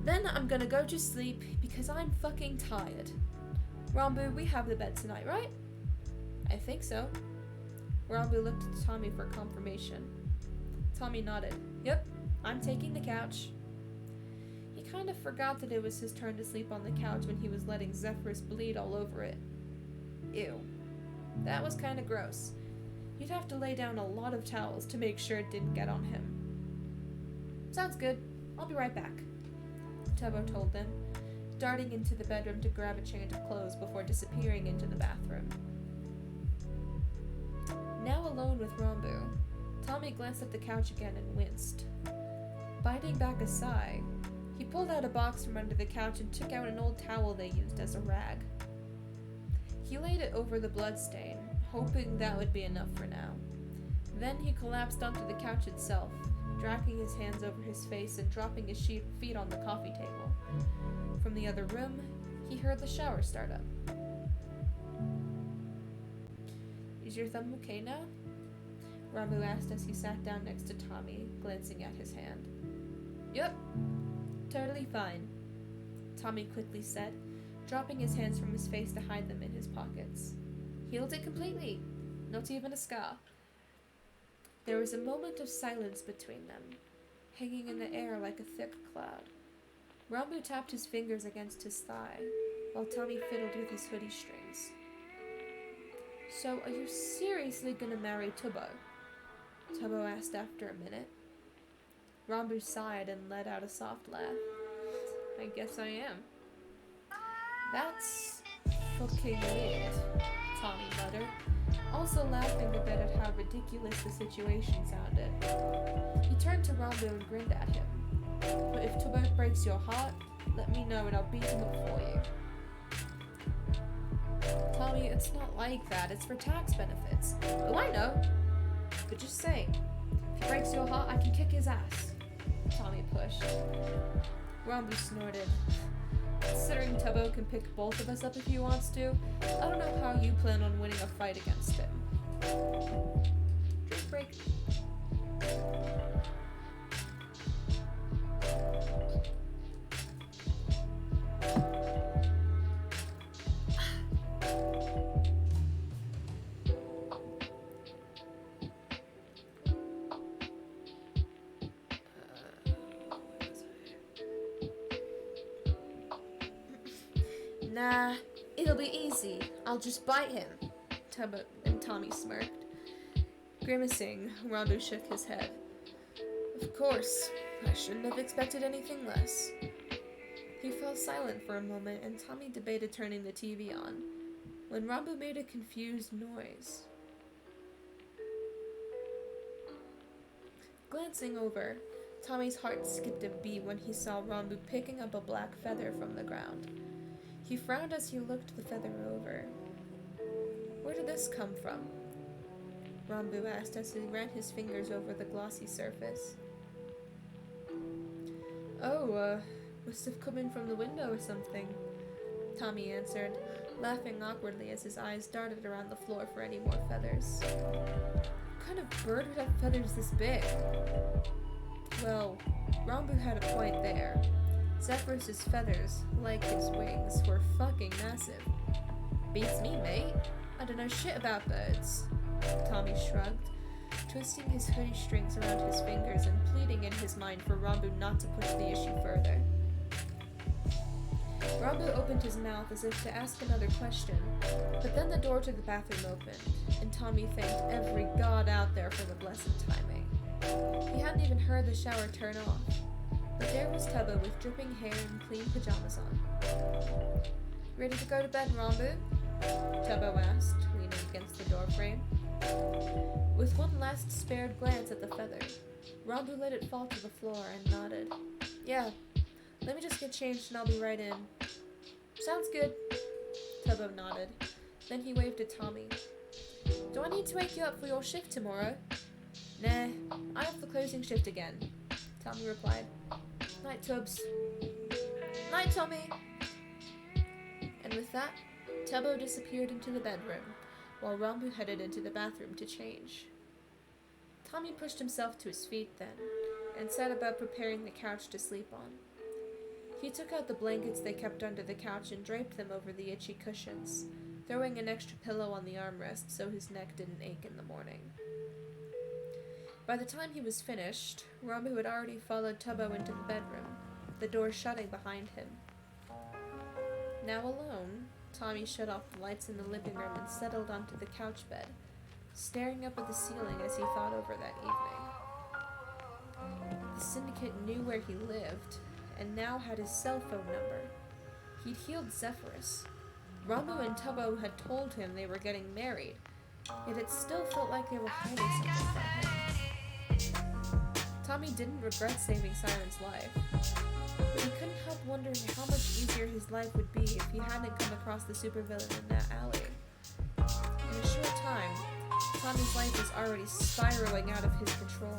Then I'm gonna go to sleep because I'm fucking tired. Rambu, we have the bed tonight, right? I think so. Rambu looked at Tommy for confirmation. Tommy nodded. Yep, I'm taking the couch. He kind of forgot that it was his turn to sleep on the couch when he was letting Zephyrus bleed all over it. Ew. That was kind of gross. You'd have to lay down a lot of towels to make sure it didn't get on him. Sounds good. I'll be right back, Tubbo told them, darting into the bedroom to grab a change of clothes before disappearing into the bathroom. Now alone with Rambu, Tommy glanced at the couch again and winced. Biting back a sigh, he pulled out a box from under the couch and took out an old towel they used as a rag. He laid it over the bloodstain, hoping that would be enough for now. Then he collapsed onto the couch itself, dragging his hands over his face and dropping his feet on the coffee table. From the other room, he heard the shower start up. Is your thumb okay now? Rambu asked as he sat down next to Tommy, glancing at his hand. Yep, totally fine, Tommy quickly said, dropping his hands from his face to hide them in his pockets. Healed it completely, not even a scar. There was a moment of silence between them, hanging in the air like a thick cloud. Rambu tapped his fingers against his thigh, while Tommy fiddled with his hoodie strings. So, are you seriously gonna marry Tubbo? Tubbo asked after a minute. Rambu sighed and let out a soft laugh. I guess I am. That's fucking weird, Tommy muttered, also laughing a bit at how ridiculous the situation sounded. He turned to Rambu and grinned at him. But if Tubbo breaks your heart, let me know and I'll beat him up for you. Tommy, it's not like that. It's for tax benefits. Oh, I know. But just saying, if he breaks your heart, I can kick his ass. Tommy pushed. Rambu snorted. Considering Tubbo can pick both of us up if he wants to, I don't know how you plan on winning a fight against him. Drink break. Nah, it'll be easy. I'll just bite him, Tubbo and Tommy smirked. Grimacing, Rambu shook his head. Of course, I shouldn't have expected anything less. He fell silent for a moment, and Tommy debated turning the TV on, when Rambu made a confused noise. Glancing over, Tommy's heart skipped a beat when he saw Rambu picking up a black feather from the ground. He frowned as he looked the feather over. Where did this come from? Rambu asked as he ran his fingers over the glossy surface. Oh, must have come in from the window or something, Tommy answered, laughing awkwardly as his eyes darted around the floor for any more feathers. What kind of bird would have feathers this big? Well, Rambu had a point there. Zephyrus's feathers, like his wings, were fucking massive. Beats me, mate. I don't know shit about birds. Tommy shrugged, twisting his hoodie strings around his fingers and pleading in his mind for Rambu not to push the issue further. Rambu opened his mouth as if to ask another question, but then the door to the bathroom opened, and Tommy thanked every god out there for the blessed timing. He hadn't even heard the shower turn off, but there was Tubbo with dripping hair and clean pajamas on. "Ready to go to bed, Rambu?" Tubbo asked, leaning against the doorframe. With one last spared glance at the feather, Rambu let it fall to the floor and nodded. "Yeah, let me just get changed and I'll be right in." "Sounds good." Tubbo nodded. Then he waved at Tommy. "Do I need to wake you up for your shift tomorrow?" "Nah, I have the closing shift again," Tommy replied. "Night, Tubbs." "Night, Tommy." And with that, Tubbo disappeared into the bedroom, while Rambu headed into the bathroom to change. Tommy pushed himself to his feet then, and set about preparing the couch to sleep on. He took out the blankets they kept under the couch and draped them over the itchy cushions, throwing an extra pillow on the armrest so his neck didn't ache in the morning. By the time he was finished, Rambu had already followed Tubbo into the bedroom, the door shutting behind him. Now alone, Tommy shut off the lights in the living room and settled onto the couch bed, staring up at the ceiling as he thought over that evening. The syndicate knew where he lived, and now had his cell phone number. He'd healed Zephyrus. Rambu and Tubbo had told him they were getting married, yet it still felt like they were hiding something from him. Tommy didn't regret saving Siren's life, but he couldn't help wondering how much easier his life would be if he hadn't come across the supervillain in that alley. In a short time, Tommy's life was already spiraling out of his control.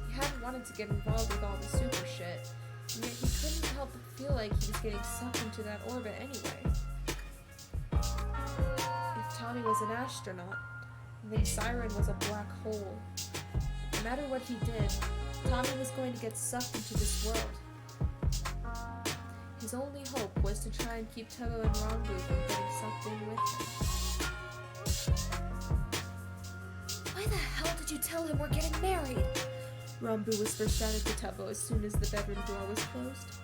He hadn't wanted to get involved with all the super shit, and yet he couldn't help but feel like he was getting sucked into that orbit anyway. If Tommy was an astronaut, then Siren was a black hole. No matter what he did, Tommy was going to get sucked into this world. His only hope was to try and keep Tubbo and Rambu from getting sucked in with him. "Why the hell did you tell him we're getting married?" Rambu whispered shouted to Tubbo as soon as the bedroom door was closed.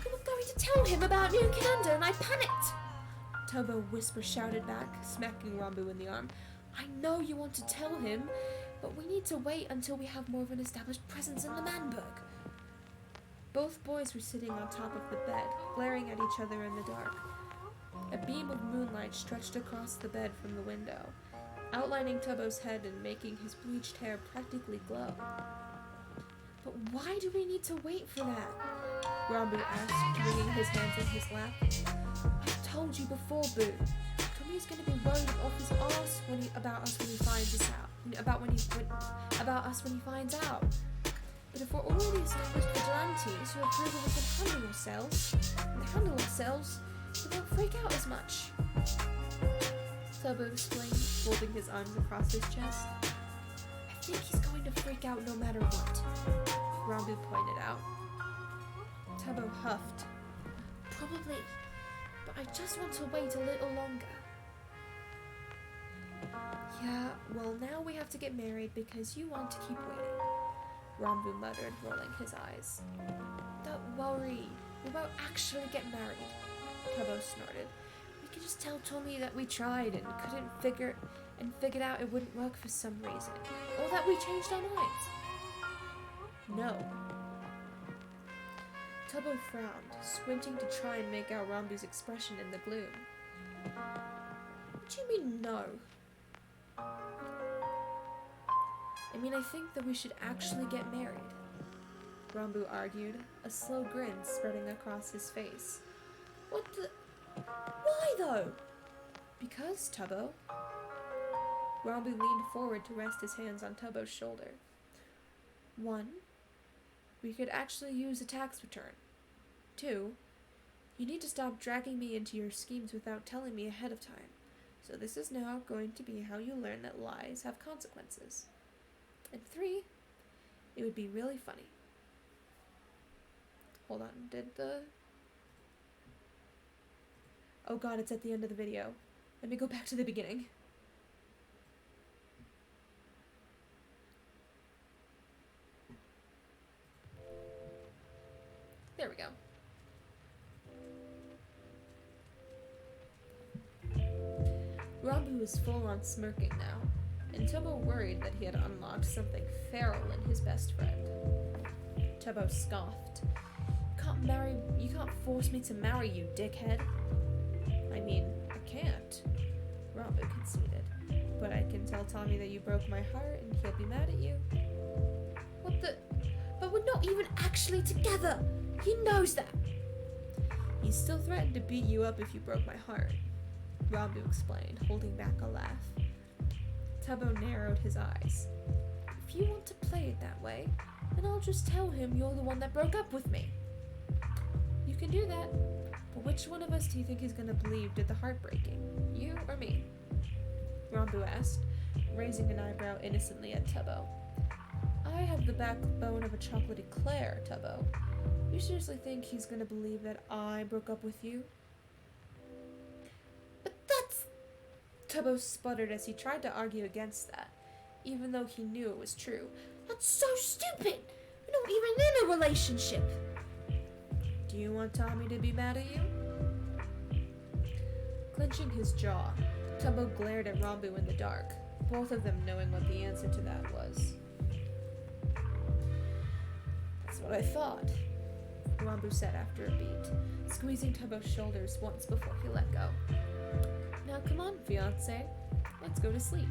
"You were going to tell him about New Canada and I panicked!" Tubbo whisper shouted back, smacking Rambu in the arm. "I know you want to tell him, but we need to wait until we have more of an established presence in the Manburg." Both boys were sitting on top of the bed, glaring at each other in the dark. A beam of moonlight stretched across the bed from the window, outlining Tubbo's head and making his bleached hair practically glow. "But why do we need to wait for that?" Rambu asked, wringing his hands in his lap. "I've told you before, Boo. Tommy's going to be worried off his arse about us when he finds us out. About us when he finds out. But if we're already established vigilantes who have proven we can handle ourselves, we won't freak out as much." Tubbo explained, folding his arms across his chest. "I think he's going to freak out no matter what," Rambu pointed out. Tubbo huffed. "Probably, but I just want to wait a little longer." "Yeah, well now we have to get married because you want to keep waiting," Rambu muttered, rolling his eyes. "Don't worry, we won't actually get married," Tubbo snorted. "We could just tell Tommy that we tried and figured out it wouldn't work for some reason, or that we changed our minds." "No." Tubbo frowned, squinting to try and make out Rambu's expression in the gloom. "What do you mean, no?" "I mean, I think that we should actually get married," Rambu argued, a slow grin spreading across his face. "What the... Why, though?" "Because, Tubbo." Rambu leaned forward to rest his hands on Tubbo's shoulder. "1, we could actually use a tax return. 2, you need to stop dragging me into your schemes without telling me ahead of time. So this is now going to be how you learn that lies have consequences. And 3, it would be really funny." Hold on, Oh god, it's at the end of the video. Let me go back to the beginning. There we go. Rambu was full on smirking now, and Tubbo worried that he had unlocked something feral in his best friend. Tubbo scoffed. You can't force me to marry you, dickhead. I mean, I can't, Rambo conceded. But I can tell Tommy that you broke my heart and he'll be mad at you. What the? But we're not even actually together! He knows that! He still threatened to beat you up if you broke my heart, Rambo explained, holding back a laugh. Tubbo narrowed his eyes. If you want to play it that way, then I'll just tell him you're the one that broke up with me. You can do that, but which one of us do you think he's gonna believe did the heartbreaking? You or me? Rambo asked, raising an eyebrow innocently at Tubbo. I have the backbone of a chocolate eclair, Tubbo. You seriously think he's gonna believe that I broke up with you? But that's... Tubbo sputtered as he tried to argue against that, even though he knew it was true. That's so stupid! We're not even in a relationship! Do you want Tommy to be mad at you? Clenching his jaw, Tubbo glared at Rambo in the dark, both of them knowing what the answer to that was. That's what I thought, Rambo said after a beat, squeezing Tubbo's shoulders once before he let go. Now come on, fiancé. Let's go to sleep.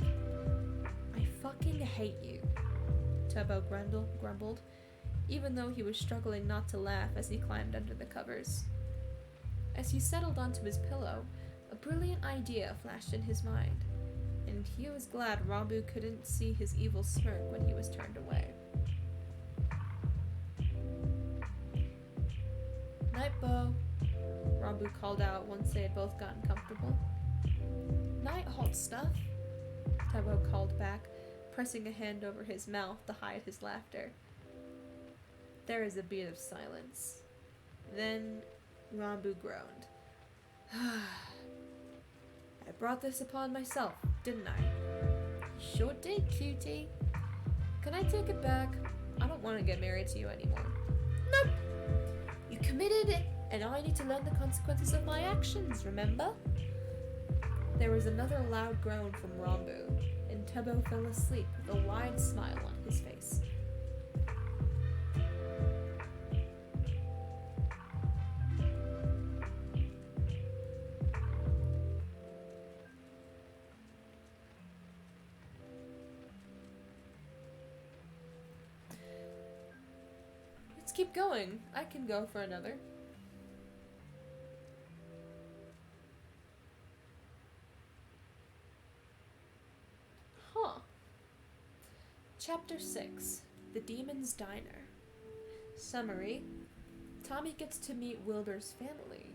I fucking hate you, Tubbo grumbled, even though he was struggling not to laugh as he climbed under the covers. As he settled onto his pillow, a brilliant idea flashed in his mind, and he was glad Rambo couldn't see his evil smirk when he was turned away. Night, Bo, Rambo called out once they had both gotten comfortable. Night, hot stuff, Tubbo called back, pressing a hand over his mouth to hide his laughter. There is a beat of silence. Then Rambo groaned. I brought this upon myself, didn't I? You sure did, cutie. Can I take it back? I don't want to get married to you anymore. Nope. You committed it, and I need to learn the consequences of my actions, remember? There was another loud groan from Rambo, and Tubbo fell asleep with a wide smile on his face. Let's keep going. I can go for another. Chapter 6, The Demon's Diner. Summary: Tommy gets to meet Wilbur's family.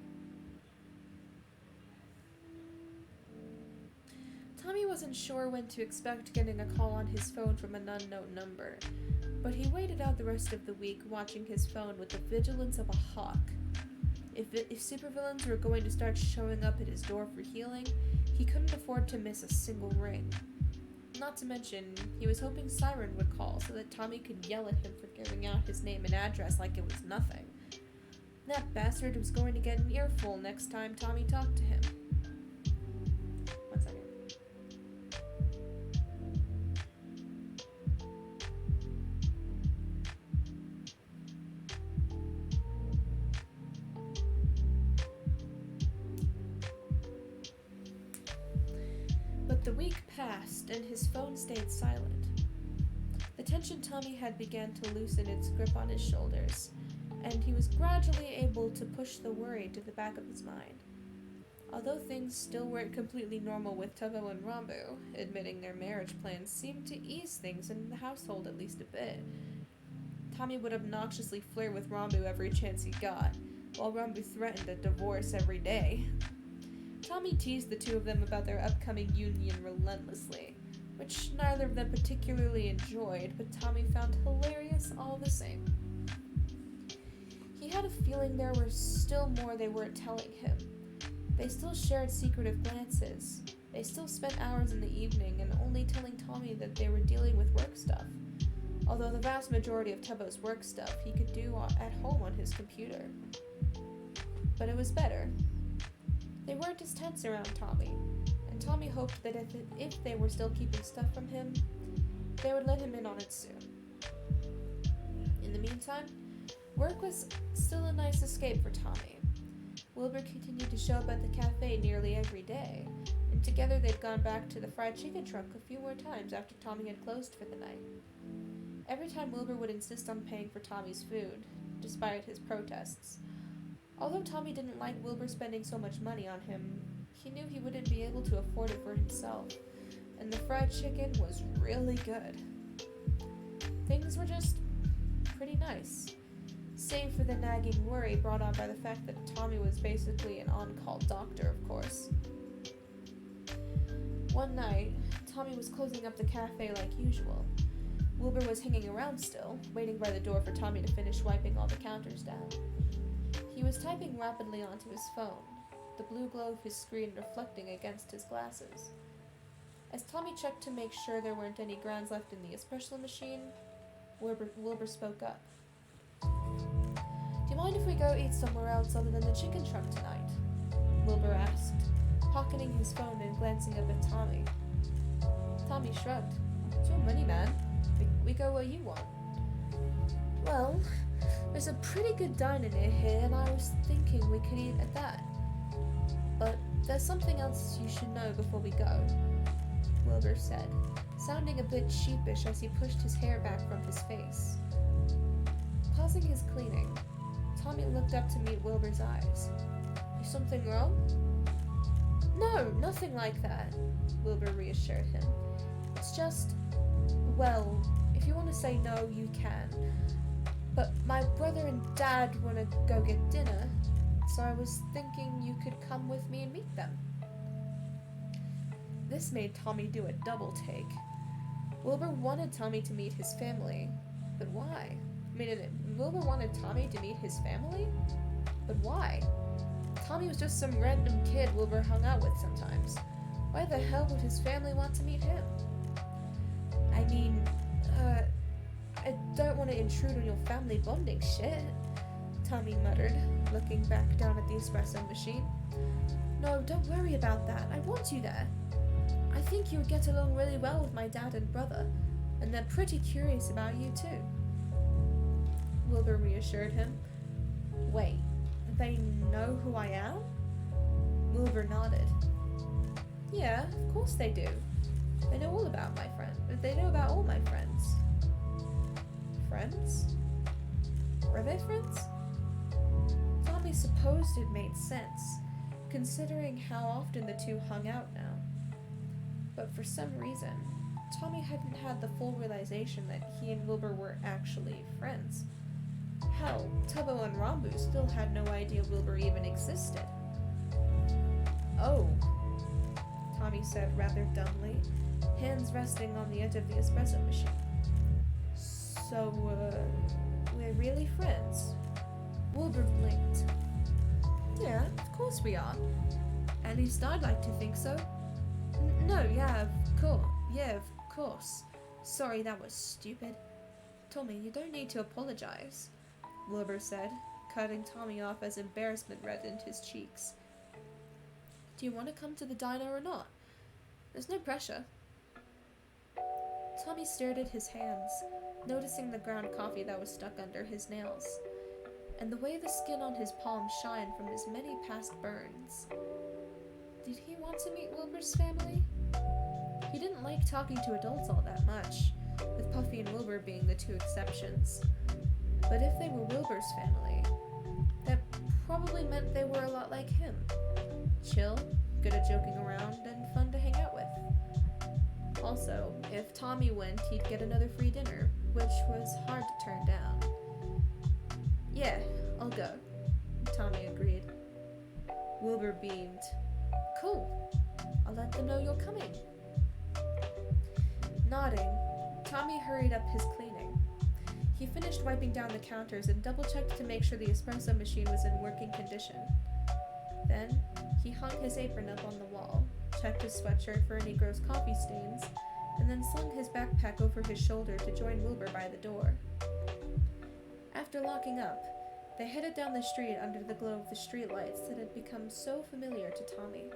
Tommy wasn't sure when to expect getting a call on his phone from an unknown number, but he waited out the rest of the week watching his phone with the vigilance of a hawk. If supervillains were going to start showing up at his door for healing, he couldn't afford to miss a single ring. Not to mention, he was hoping Siren would call so that Tommy could yell at him for giving out his name and address like it was nothing. That bastard was going to get an earful next time Tommy talked to him. One second. But the week passed, and his phone stayed silent. The tension Tommy had began to loosen its grip on his shoulders, and he was gradually able to push the worry to the back of his mind. Although things still weren't completely normal with Tubbo and Rambo, admitting their marriage plans seemed to ease things in the household at least a bit. Tommy would obnoxiously flirt with Rambo every chance he got, while Rambo threatened a divorce every day. Tommy teased the two of them about their upcoming union relentlessly, which neither of them particularly enjoyed, but Tommy found hilarious all the same. He had a feeling there was still more they weren't telling him. They still shared secretive glances. They still spent hours in the evening and only telling Tommy that they were dealing with work stuff, although the vast majority of Tubbo's work stuff he could do at home on his computer. But it was better. They weren't as tense around Tommy, and Tommy hoped that if they were still keeping stuff from him, they would let him in on it soon. In the meantime, work was still a nice escape for Tommy. Wilbur continued to show up at the cafe nearly every day, and together they'd gone back to the fried chicken truck a few more times after Tommy had closed for the night. Every time Wilbur would insist on paying for Tommy's food, despite his protests. Although Tommy didn't like Wilbur spending so much money on him, he knew he wouldn't be able to afford it for himself, and the fried chicken was really good. Things were just pretty nice, save for the nagging worry brought on by the fact that Tommy was basically an on-call doctor, of course. One night, Tommy was closing up the cafe like usual. Wilbur was hanging around still, waiting by the door for Tommy to finish wiping all the counters down. He was typing rapidly onto his phone, the blue glow of his screen reflecting against his glasses. As Tommy checked to make sure there weren't any grounds left in the espresso machine, Wilbur spoke up. "Do you mind if we go eat somewhere else other than the chicken truck tonight?" Wilbur asked, pocketing his phone and glancing up at Tommy. Tommy shrugged. "It's your money, man. We go where you want." "Well, there's a pretty good diner near here, and I was thinking we could eat at that. But there's something else you should know before we go," Wilbur said, sounding a bit sheepish as he pushed his hair back from his face. Pausing his cleaning, Tommy looked up to meet Wilbur's eyes. "Is something wrong?" "No, nothing like that," Wilbur reassured him. "It's just, well, if you want to say no, you can. But my brother and dad want to go get dinner, so I was thinking you could come with me and meet them." This made Tommy do a double take. Wilbur wanted Tommy to meet his family, but why? Wilbur wanted Tommy to meet his family? But why? Tommy was just some random kid Wilbur hung out with sometimes. Why the hell would his family want to meet him? I don't want to intrude on your family bonding shit," Tommy muttered, looking back down at the espresso machine. "No, don't worry about that. I want you there. I think you would get along really well with my dad and brother, and they're pretty curious about you too," Wilbur reassured him. "Wait, they know who I am?" Wilbur nodded. "Yeah, of course they do. They know all about my friend. They know about all my friends." Friends? Were they friends? Tommy supposed it made sense, considering how often the two hung out now. But for some reason, Tommy hadn't had the full realization that he and Wilbur were actually friends. Hell, Tubbo and Rambu still had no idea Wilbur even existed. "Oh," Tommy said rather dumbly, hands resting on the edge of the espresso machine. "So, we're really friends?" Wilbur blinked. "Yeah, of course we are. At least I'd like to think so." No, yeah, of course. Sorry, that was stupid." "Tommy, you don't need to apologize," Wilbur said, cutting Tommy off as embarrassment reddened his cheeks. "Do you want to come to the diner or not? There's no pressure." Tommy stared at his hands, noticing the ground coffee that was stuck under his nails, and the way the skin on his palms shined from his many past burns. Did he want to meet Wilbur's family? He didn't like talking to adults all that much, with Puffy and Wilbur being the two exceptions. But if they were Wilbur's family, that probably meant they were a lot like him. Chill, good at joking around, and fun to hang out with. Also, if Tommy went, he'd get another free dinner, which was hard to turn down. "Yeah, I'll go," Tommy agreed. Wilbur beamed. "Cool. I'll let them know you're coming." Nodding, Tommy hurried up his cleaning. He finished wiping down the counters and double-checked to make sure the espresso machine was in working condition. Then, he hung his apron up on the wall, checked his sweatshirt for any gross coffee stains, and then slung his backpack over his shoulder to join Wilbur by the door. After locking up, they headed down the street under the glow of the streetlights that had become so familiar to Tommy.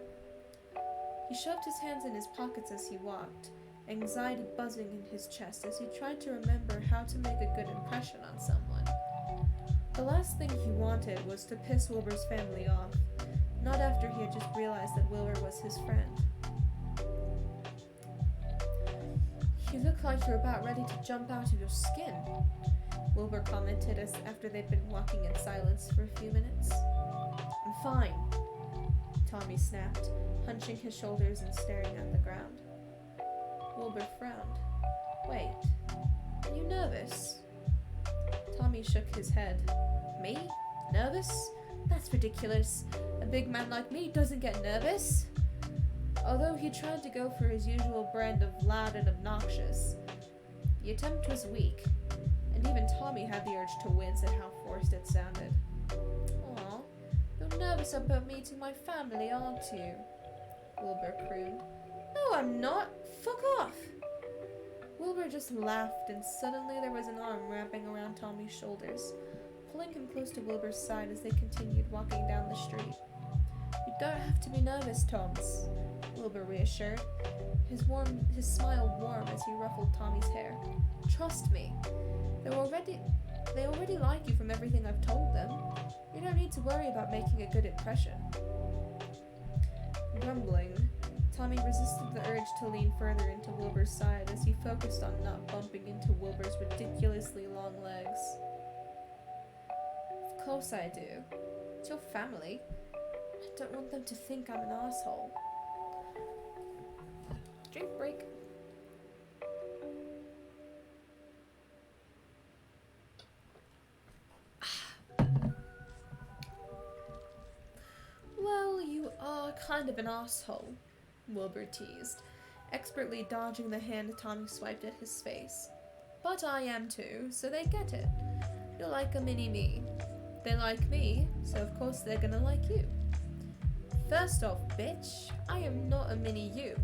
He shoved his hands in his pockets as he walked, anxiety buzzing in his chest as he tried to remember how to make a good impression on someone. The last thing he wanted was to piss Wilbur's family off, not after he had just realized that Wilbur was his friend. "You look like you're about ready to jump out of your skin," Wilbur commented as after they'd been walking in silence for a few minutes. "I'm fine," Tommy snapped, hunching his shoulders and staring at the ground. Wilbur frowned. "Wait, are you nervous?" Tommy shook his head. "Me? Nervous? That's ridiculous. A big man like me doesn't get nervous." Although he tried to go for his usual brand of loud and obnoxious, the attempt was weak, and even Tommy had the urge to wince at how forced it sounded. "Aw, you're nervous about meeting my family, aren't you?" Wilbur crooned. "No, I'm not. Fuck off." Wilbur just laughed, and suddenly there was an arm wrapping around Tommy's shoulders, pulling him close to Wilbur's side as they continued walking down the street. "You don't have to be nervous, Toms," Wilbur reassured, his smile warm as he ruffled Tommy's hair. "Trust me. They already like you from everything I've told them. You don't need to worry about making a good impression." Grumbling, Tommy resisted the urge to lean further into Wilbur's side as he focused on not bumping into Wilbur's ridiculously long legs. "Of course I do. It's your family. I don't want them to think I'm an asshole." Drink break. "Well, you are kind of an asshole," Wilbur teased, expertly dodging the hand Tommy swiped at his face. "But I am too, so they get it. You're like a mini-me. They like me, so of course they're gonna like you." "First off, bitch, I am not a mini-you,"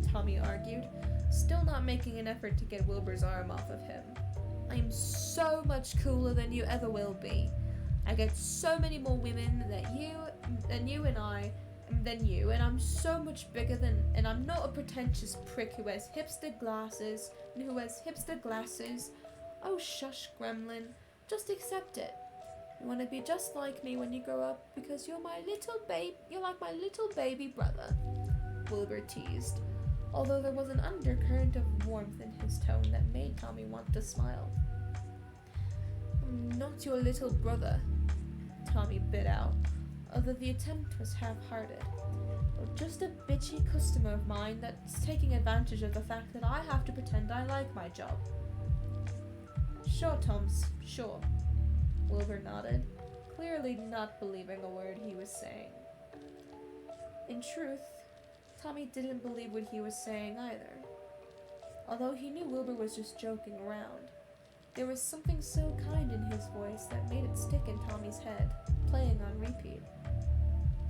Tommy argued, still not making an effort to get Wilbur's arm off of him. "I am so much cooler than you ever will be. I get so many more women than you and I'm so much bigger and I'm not a pretentious prick who has hipster glasses. Oh, shush, gremlin. Just accept it. You want to be just like me when you grow up because you're like my little baby brother," Wilbur teased, although there was an undercurrent of warmth in his tone that made Tommy want to smile. "I'm not your little brother," Tommy bit out, although the attempt was half-hearted. "You're just a bitchy customer of mine that's taking advantage of the fact that I have to pretend I like my job." "Sure, Toms, sure," Wilbur nodded, clearly not believing a word he was saying. In truth, Tommy didn't believe what he was saying either. Although he knew Wilbur was just joking around, there was something so kind in his voice that made it stick in Tommy's head, playing on repeat.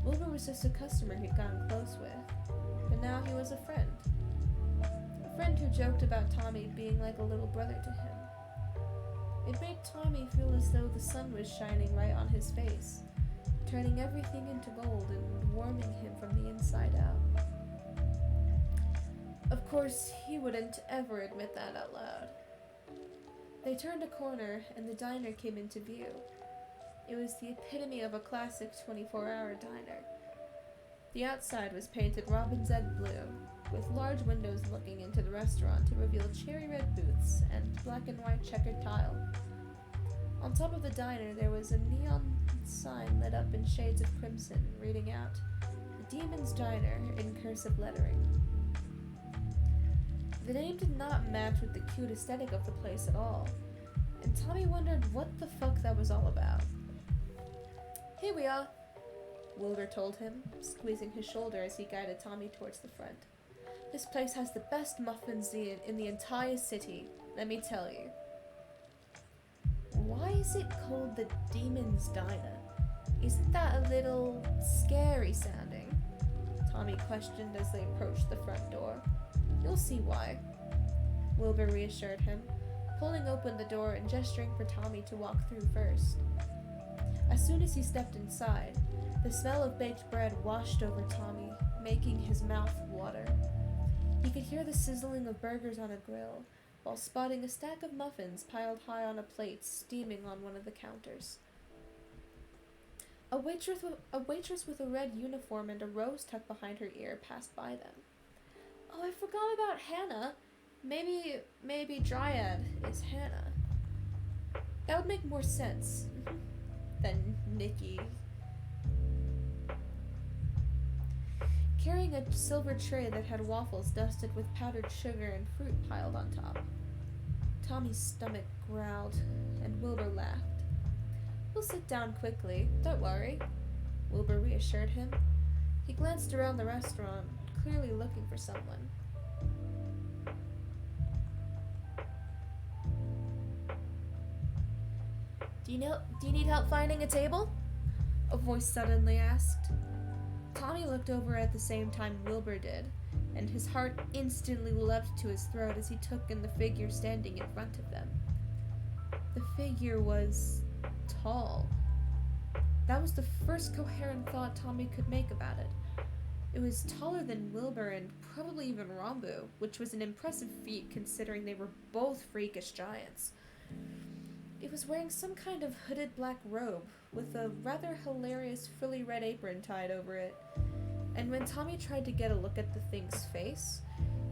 Wilbur was just a customer he'd gotten close with, but now he was a friend. A friend who joked about Tommy being like a little brother to him. It made Tommy feel as though the sun was shining right on his face, turning everything into gold and warming him from the inside out. Of course, he wouldn't ever admit that out loud. They turned a corner and the diner came into view. It was the epitome of a classic 24-hour diner. The outside was painted robin's egg blue, with large windows looking into the restaurant to reveal cherry red booths and black and white checkered tile. On top of the diner there was a neon sign lit up in shades of crimson, reading out, "The Demon's Diner," in cursive lettering. The name did not match with the cute aesthetic of the place at all, and Tommy wondered what the fuck that was all about. "Here we are," Wilbur told him, squeezing his shoulder as he guided Tommy towards the front. "This place has the best muffins in the entire city, let me tell you." "Why is it called the Demon's Diner? Isn't that a little scary sounding?" Tommy questioned as they approached the front door. "You'll see why," Wilbur reassured him, pulling open the door and gesturing for Tommy to walk through first. As soon as he stepped inside, the smell of baked bread washed over Tommy, making his mouth He could hear the sizzling of burgers on a grill, while spotting a stack of muffins piled high on a plate steaming on one of the counters. A waitress with a red uniform and a rose tucked behind her ear passed by them. Oh, I forgot about Hannah. Maybe Dryad is Hannah. That would make more sense than Nikki. Carrying a silver tray that had waffles dusted with powdered sugar and fruit piled on top. Tommy's stomach growled, and Wilbur laughed. "We'll sit down quickly, don't worry," Wilbur reassured him. He glanced around the restaurant, clearly looking for someone. Do you need help finding a table?" a voice suddenly asked. Tommy looked over at the same time Wilbur did, and his heart instantly leapt to his throat as he took in the figure standing in front of them. The figure was tall. That was the first coherent thought Tommy could make about it. It was taller than Wilbur and probably even Rambu, which was an impressive feat considering they were both freakish giants. It was wearing some kind of hooded black robe with a rather hilarious frilly red apron tied over it. And when Tommy tried to get a look at the thing's face,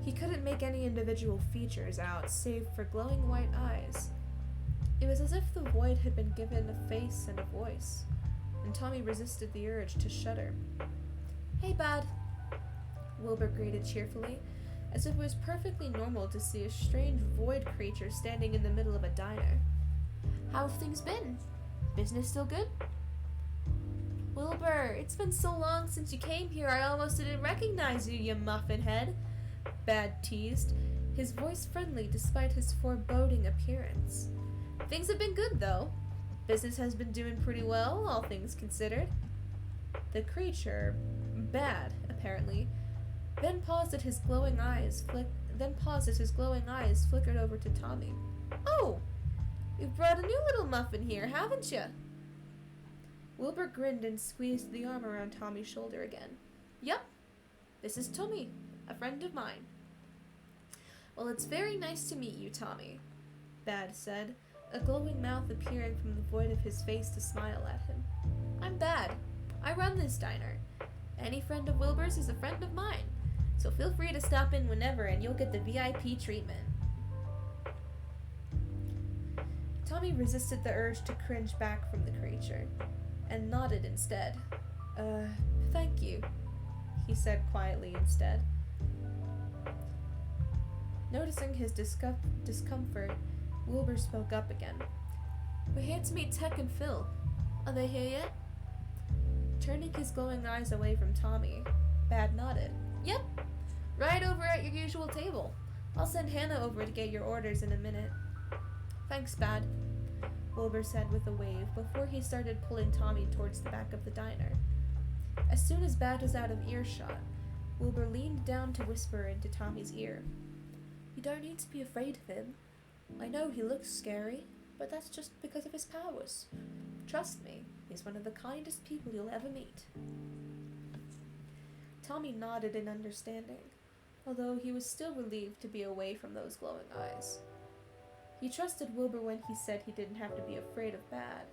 he couldn't make any individual features out save for glowing white eyes. It was as if the void had been given a face and a voice, and Tommy resisted the urge to shudder. "Hey, bud," Wilbur greeted cheerfully, as if it was perfectly normal to see a strange void creature standing in the middle of a diner. "How have things been? Business still good?" "Wilbur, it's been so long since you came here I almost didn't recognize you, you muffin head," Bad teased, his voice friendly despite his foreboding appearance. "Things have been good, though. Business has been doing pretty well, all things considered." The creature, Bad, apparently, then paused as his glowing eyes flickered over to Tommy. "Oh, you've brought a new little muffin here, haven't you?" Wilbur grinned and squeezed the arm around Tommy's shoulder again. "Yup, this is Tommy, a friend of mine." "Well, it's very nice to meet you, Tommy," Bad said, a glowing mouth appearing from the void of his face to smile at him. "I'm Bad. I run this diner. Any friend of Wilbur's is a friend of mine, so feel free to stop in whenever and you'll get the VIP treatment." Tommy resisted the urge to cringe back from the creature, and nodded instead. Thank you," he said quietly instead. Noticing his discomfort, Wilbur spoke up again. "We're here to meet Tech and Phil. Are they here yet?" Turning his glowing eyes away from Tommy, Bad nodded. "Yep, right over at your usual table. I'll send Hannah over to get your orders in a minute." "Thanks, Bad," Wilbur said with a wave before he started pulling Tommy towards the back of the diner. As soon as Bad was out of earshot, Wilbur leaned down to whisper into Tommy's ear. "You don't need to be afraid of him. I know he looks scary, but that's just because of his powers. Trust me, he's one of the kindest people you'll ever meet." Tommy nodded in understanding, although he was still relieved to be away from those glowing eyes. He trusted Wilbur when he said he didn't have to be afraid of Bad,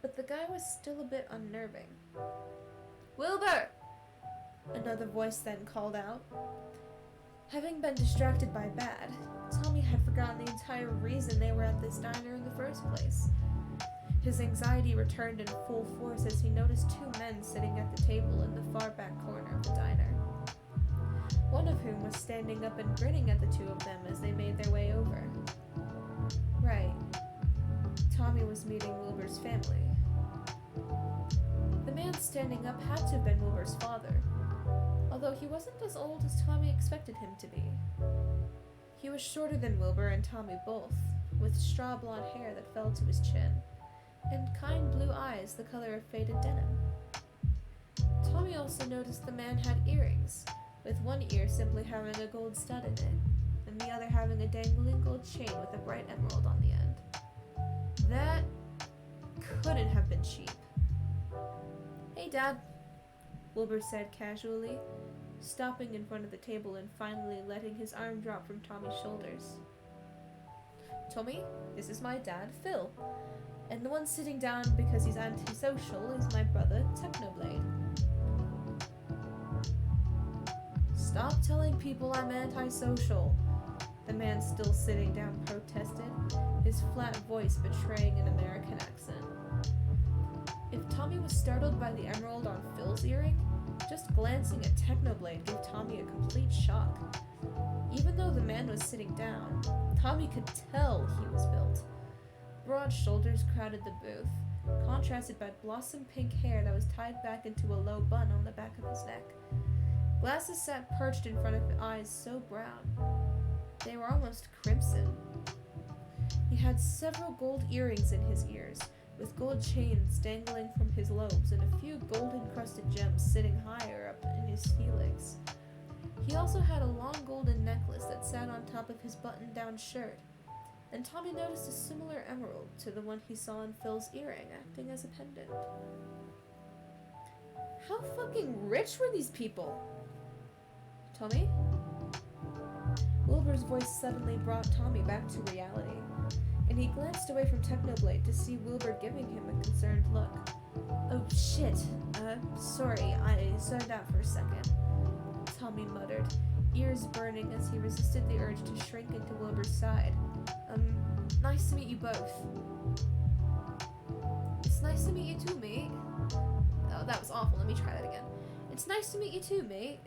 but the guy was still a bit unnerving. "Wilbur!" another voice then called out. Having been distracted by Bad, Tommy had forgotten the entire reason they were at this diner in the first place. His anxiety returned in full force as he noticed two men sitting at the table in the far back corner of the diner. One of whom was standing up and grinning at the two of them as they made their way over. Right. Tommy was meeting Wilbur's family. The man standing up had to have been Wilbur's father, although he wasn't as old as Tommy expected him to be. He was shorter than Wilbur and Tommy both, with straw blonde hair that fell to his chin, and kind blue eyes the color of faded denim. Tommy also noticed the man had earrings, with one ear simply having a gold stud in it, and the other having a dangling gold chain with a bright emerald on the end. That couldn't have been cheap. "Hey, Dad," Wilbur said casually, stopping in front of the table and finally letting his arm drop from Tommy's shoulders. Tommy, this is my dad, Phil. And the one sitting down because he's antisocial is my brother, Technoblade. Stop telling people I'm antisocial, the man still sitting down protested, his flat voice betraying an American accent. If Tommy was startled by the emerald on Phil's earring, just glancing at Technoblade gave Tommy a complete shock. Even though the man was sitting down, Tommy could tell he was built. Broad shoulders crowded the booth, contrasted by blossom pink hair that was tied back into a low bun on the back of his neck. Glasses sat perched in front of eyes so brown, they were almost crimson. He had several gold earrings in his ears, with gold chains dangling from his lobes and a few gold-encrusted gems sitting higher up in his helix. He also had a long golden necklace that sat on top of his button-down shirt, and Tommy noticed a similar emerald to the one he saw in Phil's earring, acting as a pendant. How fucking rich were these people? Tommy? Wilbur's voice suddenly brought Tommy back to reality, and he glanced away from Technoblade to see Wilbur giving him a concerned look. Oh shit, sorry, I zoned out for a second, Tommy muttered, ears burning as he resisted the urge to shrink into Wilbur's side. Nice to meet you both. It's nice to meet you too, mate. Oh, that was awful, let me try that again. It's nice to meet you too, mate,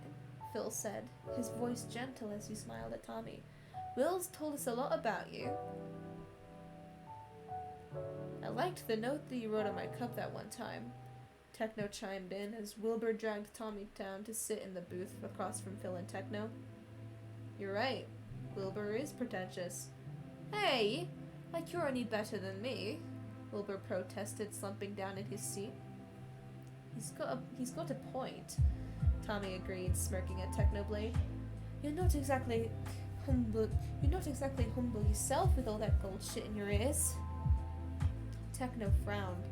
Phil said, his voice gentle as he smiled at Tommy. Will's told us a lot about you. I liked the note that you wrote on my cup that one time, Techno chimed in as Wilbur dragged Tommy down to sit in the booth across from Phil and Techno. You're right, Wilbur is pretentious. Hey, like you're any better than me, Wilbur protested, slumping down in his seat. He's got a point, Tommy agreed, smirking at Technoblade. You're not exactly humble yourself with all that gold shit in your ears. Techno frowned,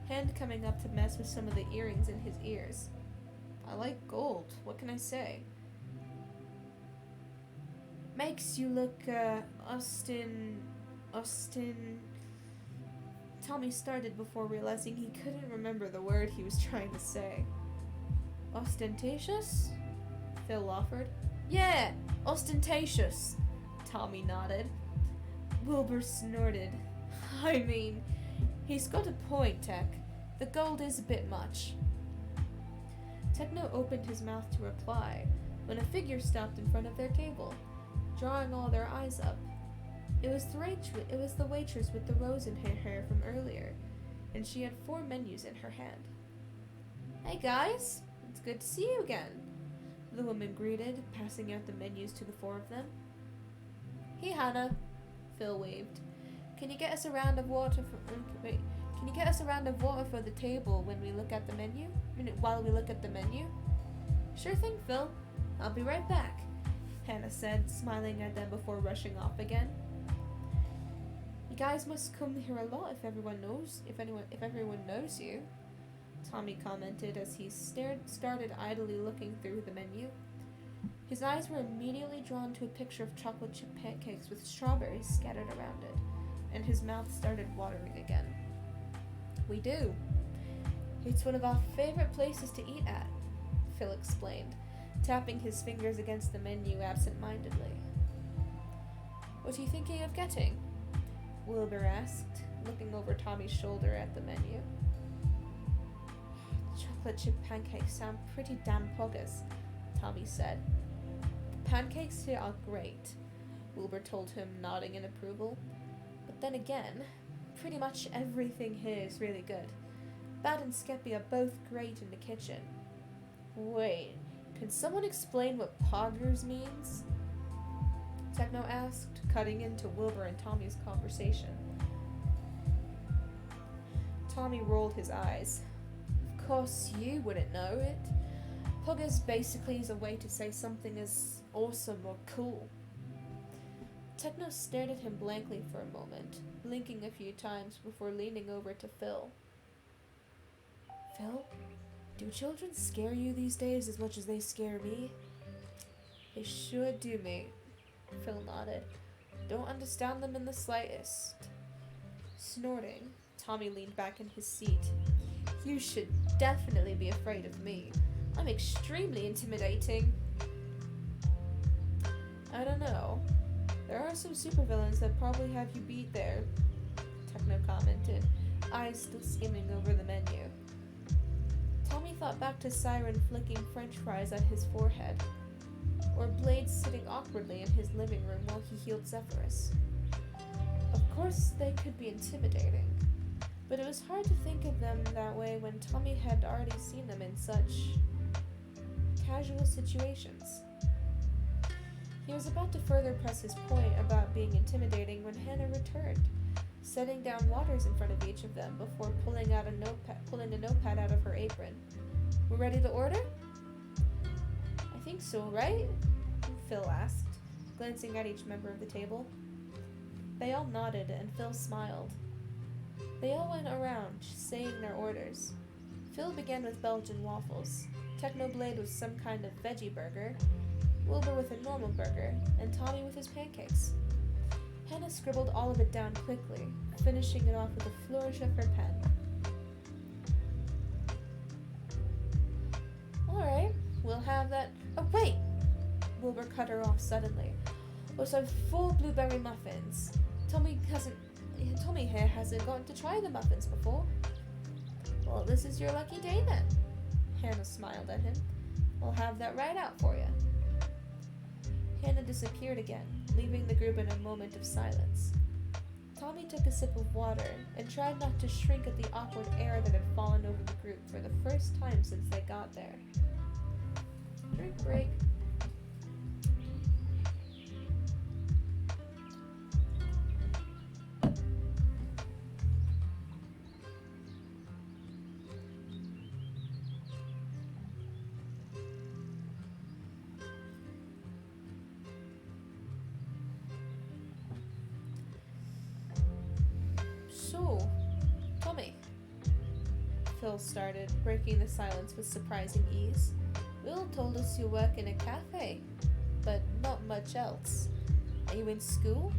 hand coming up to mess with some of the earrings in his ears. I like gold, what can I say? Makes you look, Austin... Tommy started before realizing he couldn't remember the word he was trying to say. Ostentatious? Phil offered. Yeah, ostentatious, Tommy nodded. Wilbur snorted. I mean, he's got a point, Tech. The gold is a bit much. Techno opened his mouth to reply when a figure stopped in front of their table, drawing all their eyes up. It was the waitress with the rose in her hair from earlier, and she had 4 menus in her hand. Hey guys, it's good to see you again, the woman greeted, passing out the menus to the 4 of them. Hey Hannah, Phil waved. Can you get us a round of water for the table when we look at the menu? While we look at the menu? Sure thing, Phil. I'll be right back, Hannah said, smiling at them before rushing off again. You guys must come here a lot if everyone knows you, Tommy commented as he started idly looking through the menu. His eyes were immediately drawn to a picture of chocolate chip pancakes with strawberries scattered around it, and his mouth started watering again. We do. It's one of our favorite places to eat at, Phil explained, tapping his fingers against the menu absent-mindedly. What are you thinking of getting? Wilbur asked, looking over Tommy's shoulder at the menu. Chocolate chip pancakes sound pretty damn poggers, Tommy said. The pancakes here are great, Wilbur told him, nodding in approval. But then again, pretty much everything here is really good. Bad and Skeppy are both great in the kitchen. Wait, can someone explain what poggers means? Techno asked, cutting into Wilbur and Tommy's conversation. Tommy rolled his eyes. Of course you wouldn't know it. Poggers basically is a way to say something is awesome or cool. Techno stared at him blankly for a moment, blinking a few times before leaning over to Phil. Phil, do children scare you these days as much as they scare me? They sure do, mate. Phil nodded. Don't understand them in the slightest. Snorting, Tommy leaned back in his seat. You should definitely be afraid of me. I'm extremely intimidating. I don't know. There are some supervillains that probably have you beat there, Techno commented, eyes still skimming over the menu. Tommy thought back to Siren flicking french fries at his forehead, or Blade sitting awkwardly in his living room while he healed Zephyrus. Of course, they could be intimidating, but it was hard to think of them that way when Tommy had already seen them in such casual situations. He was about to further press his point about being intimidating when Hannah returned, setting down waters in front of each of them before pulling a notepad out of her apron. We're ready to order? I think so, right? Phil asked, glancing at each member of the table. They all nodded, and Phil smiled. They all went around, saying their orders. Phil began with Belgian waffles, Technoblade with some kind of veggie burger, Wilbur with a normal burger, and Tommy with his pancakes. Hannah scribbled all of it down quickly, finishing it off with a flourish of her pen. Alright, we'll have that. Oh, wait! Wilbur cut her off suddenly. Also, 4 blueberry muffins. Tommy here hasn't gotten to try the muffins before. Well, this is your lucky day then. Hannah smiled at him. I'll have that right out for you. Hannah disappeared again, leaving the group in a moment of silence. Tommy took a sip of water and tried not to shrink at the awkward air that had fallen over the group for the first time since they got there. Drink break. So, Tommy, Phil started, breaking the silence with surprising ease. Will told us you work in a cafe, but not much else. Are you in school?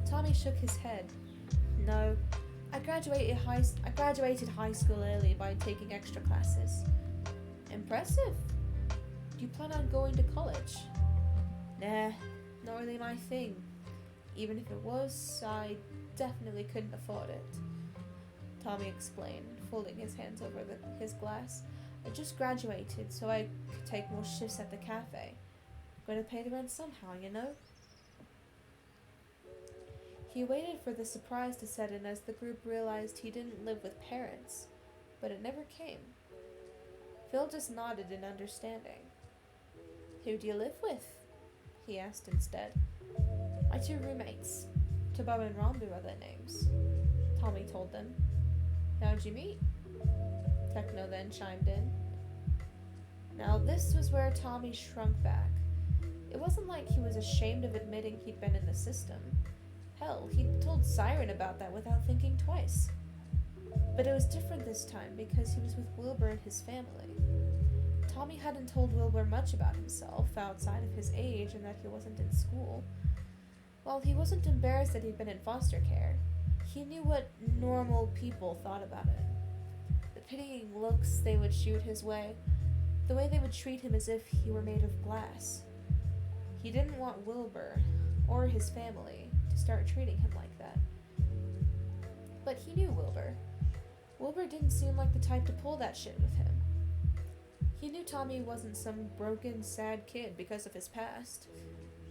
Tommy shook his head. No, I graduated high school early by taking extra classes. Impressive. Do you plan on going to college? Nah, not really my thing. Even if it was, I definitely couldn't afford it. Tommy explained, folding his hands over his glass. I just graduated, so I could take more shifts at the cafe. Gotta pay the rent somehow, you know? He waited for the surprise to set in as the group realized he didn't live with parents, but it never came. Phil just nodded in understanding. Who do you live with? He asked instead. My 2 roommates. Tabo and Rambu are their names, Tommy told them. How'd you meet? Techno then chimed in. Now this was where Tommy shrunk back. It wasn't like he was ashamed of admitting he'd been in the system. Hell, he'd told Siren about that without thinking twice. But it was different this time because he was with Wilbur and his family. Tommy hadn't told Wilbur much about himself outside of his age and that he wasn't in school. While he wasn't embarrassed that he'd been in foster care, he knew what normal people thought about it. The pitying looks they would shoot his way, the way they would treat him as if he were made of glass. He didn't want Wilbur, or his family, to start treating him like that. But he knew Wilbur. Wilbur didn't seem like the type to pull that shit with him. He knew Tommy wasn't some broken, sad kid because of his past.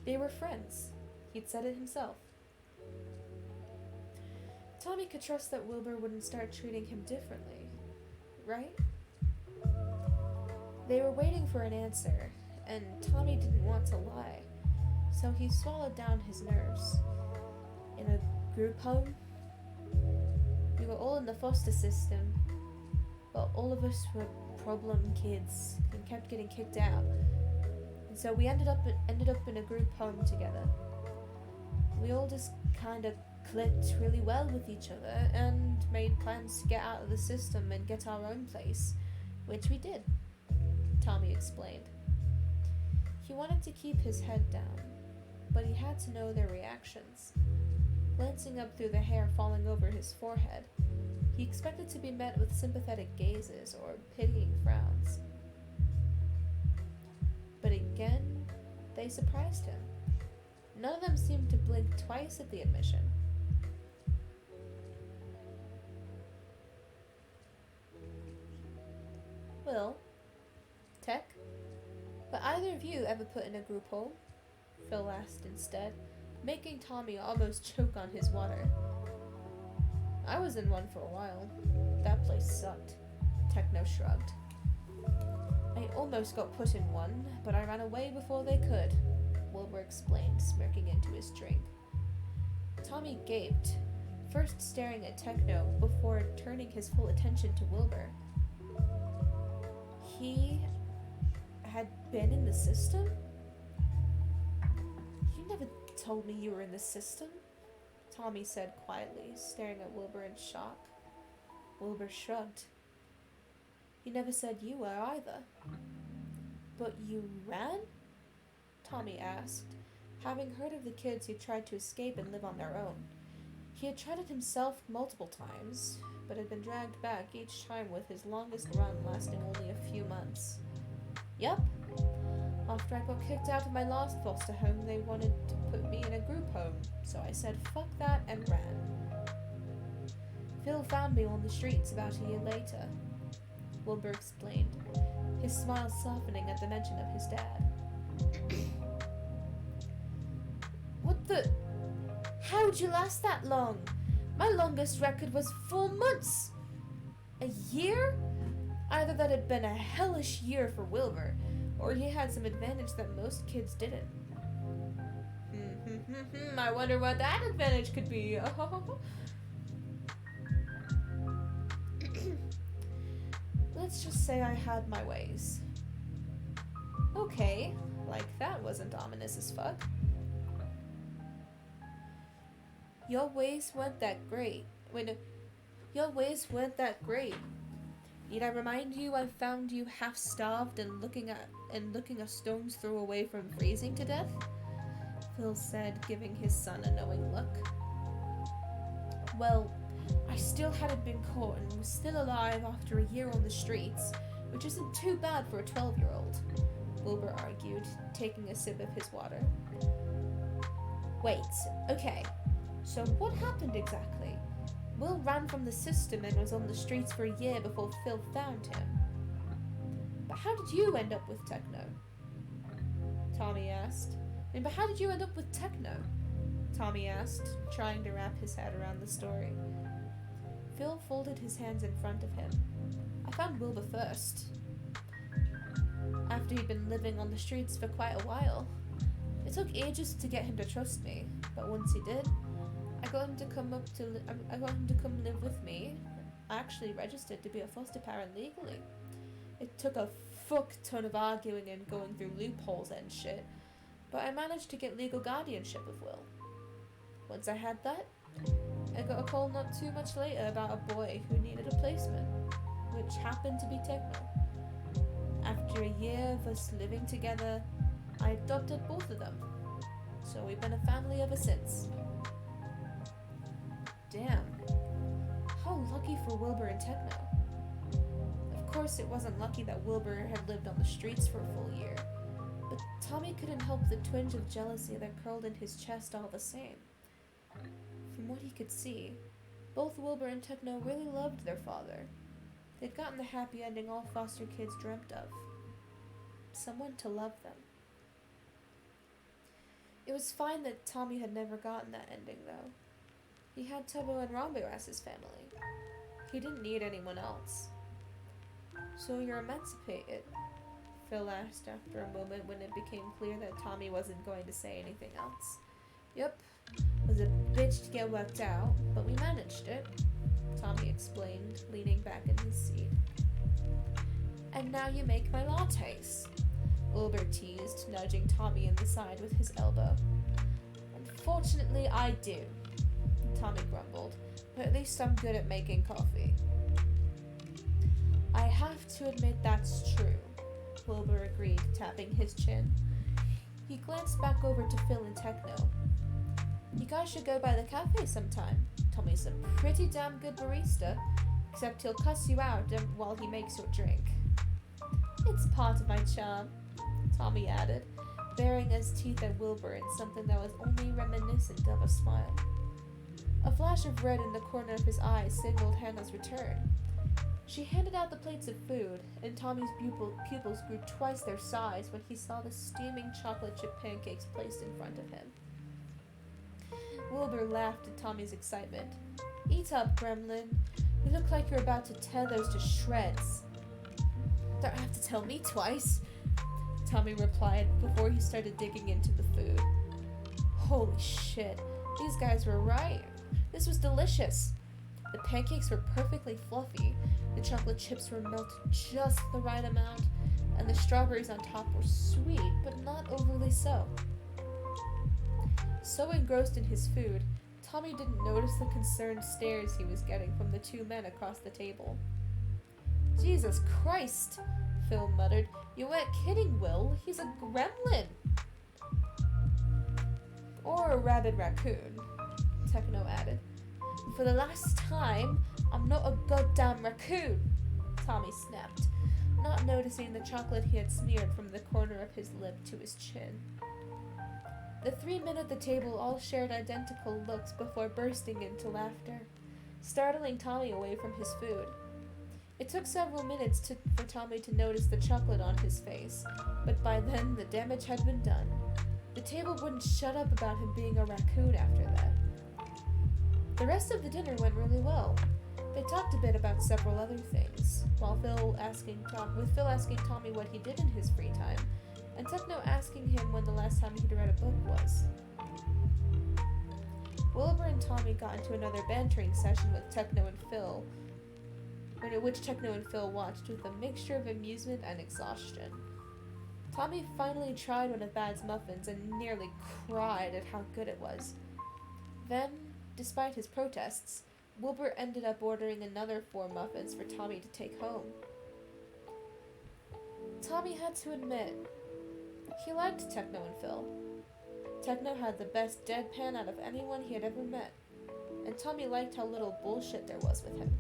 They were friends. He'd said it himself. Tommy could trust that Wilbur wouldn't start treating him differently, right? They were waiting for an answer, and Tommy didn't want to lie, so he swallowed down his nerves. In a group home, we were all in the foster system, but all of us were problem kids and kept getting kicked out, and so we ended up in a group home together. We all just kind of clicked really well with each other and made plans to get out of the system and get our own place, which we did, Tommy explained. He wanted to keep his head down, but he had to know their reactions. Glancing up through the hair falling over his forehead, he expected to be met with sympathetic gazes or pitying frowns. But again, they surprised him. None of them seemed to blink twice at the admission. Will, Tech, but either of you ever put in a group home? Phil asked instead, making Tommy almost choke on his water. I was in one for a while. That place sucked. Techno shrugged. I almost got put in one, but I ran away before they could, Wilbur explained, smirking into his drink. Tommy gaped, first staring at Techno before turning his full attention to Wilbur. He had been in the system? You never told me you were in the system, Tommy said quietly, staring at Wilbur in shock. Wilbur shrugged. You never said you were either. But you ran? Tommy asked, having heard of the kids who tried to escape and live on their own. He had tried it himself multiple times, but had been dragged back each time with his longest run lasting only a few months. Yup. After I got kicked out of my last foster home, they wanted to put me in a group home, so I said fuck that and ran. Phil found me on the streets about a year later, Wilbur explained, his smile softening at the mention of his dad. What the? How'd you last that long? My longest record was 4 months. A year? Either that had been a hellish year for Wilbur, or he had some advantage that most kids didn't. I wonder what that advantage could be. Let's just say I had my ways. Okay, like that wasn't ominous as fuck. Your ways weren't that great. Your ways weren't that great. Need I remind you I found you half starved and looking a stone's throw away from freezing to death? Phil said, giving his son a knowing look. Well, I still hadn't been caught and was still alive after a year on the streets, which isn't too bad for a 12-year-old, Wilbur argued, taking a sip of his water. Wait, okay, so what happened exactly? Will ran from the system and was on the streets for a year before Phil found him. But how did you end up with Techno? Tommy asked. But how did you end up with Techno? Tommy asked, trying to wrap his head around the story. Phil folded his hands in front of him. I found Wilbur first, after he'd been living on the streets for quite a while. It took ages to get him to trust me, but once he did, I got him to come live with me. I actually registered to be a foster parent legally. It took a fuck ton of arguing and going through loopholes and shit, but I managed to get legal guardianship of Will. Once I had that, I got a call not too much later about a boy who needed a placement, which happened to be Techno. After a year of us living together, I adopted both of them, so we've been a family ever since. Damn. How lucky for Wilbur and Techno. Of course, it wasn't lucky that Wilbur had lived on the streets for a full year, but Tommy couldn't help the twinge of jealousy that curled in his chest all the same. From what he could see, both Wilbur and Techno really loved their father. They'd gotten the happy ending all foster kids dreamt of. Someone to love them. It was fine that Tommy had never gotten that ending, though. He had Tubbo and Rombo as his family. He didn't need anyone else. So you're emancipated? Phil asked after a moment when it became clear that Tommy wasn't going to say anything else. Yep. Was a bitch to get worked out, but we managed it, Tommy explained, leaning back in his seat. And now you make my lattes, Wilbur teased, nudging Tommy in the side with his elbow. Unfortunately, I do, Tommy grumbled, but at least I'm good at making coffee. I have to admit that's true, Wilbur agreed, tapping his chin. He glanced back over to Phil and Techno. You guys should go by the cafe sometime. Tommy's a pretty damn good barista, except he'll cuss you out while he makes your drink. It's part of my charm, Tommy added, baring his teeth at Wilbur in something that was only reminiscent of a smile. A flash of red in the corner of his eye signaled Hannah's return. She handed out the plates of food, and Tommy's pupils grew twice their size when he saw the steaming chocolate chip pancakes placed in front of him. Wilbur laughed at Tommy's excitement. Eat up, gremlin. You look like you're about to tear those to shreds. Don't have to tell me twice, Tommy replied before he started digging into the food. Holy shit, these guys were right. This was delicious. The pancakes were perfectly fluffy, the chocolate chips were melted just the right amount, and the strawberries on top were sweet, but not overly so. So engrossed in his food, Tommy didn't notice the concerned stares he was getting from the two men across the table. Jesus Christ, Phil muttered. You weren't kidding, Will. He's a gremlin. Or a rabid raccoon, Techno added. For the last time, I'm not a goddamn raccoon, Tommy snapped, not noticing the chocolate he had smeared from the corner of his lip to his chin. The three men at the table all shared identical looks before bursting into laughter, startling Tommy away from his food. It took several minutes for Tommy to notice the chocolate on his face, but by then the damage had been done. The table wouldn't shut up about him being a raccoon after that. The rest of the dinner went really well. They talked a bit about several other things, with Phil asking Tommy what he did in his free time, and Techno asking him when the last time he'd read a book was. Wilbur and Tommy got into another bantering session with Techno and Phil, which Techno and Phil watched with a mixture of amusement and exhaustion. Tommy finally tried one of Bad's muffins and nearly cried at how good it was. Then, despite his protests, Wilbur ended up ordering another 4 muffins for Tommy to take home. Tommy had to admit, he liked Techno and Phil. Techno had the best deadpan out of anyone he had ever met, and Tommy liked how little bullshit there was with him.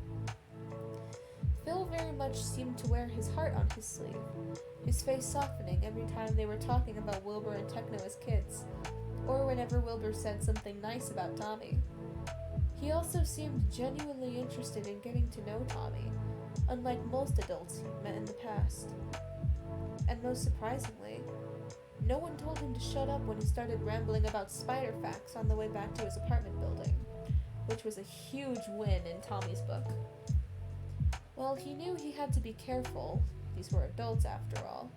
Phil very much seemed to wear his heart on his sleeve, his face softening every time they were talking about Wilbur and Techno as kids, or whenever Wilbur said something nice about Tommy. He also seemed genuinely interested in getting to know Tommy, unlike most adults he'd met in the past. And most surprisingly, no one told him to shut up when he started rambling about spider facts on the way back to his apartment building, which was a huge win in Tommy's book. Well, he knew he had to be careful. These were adults after all.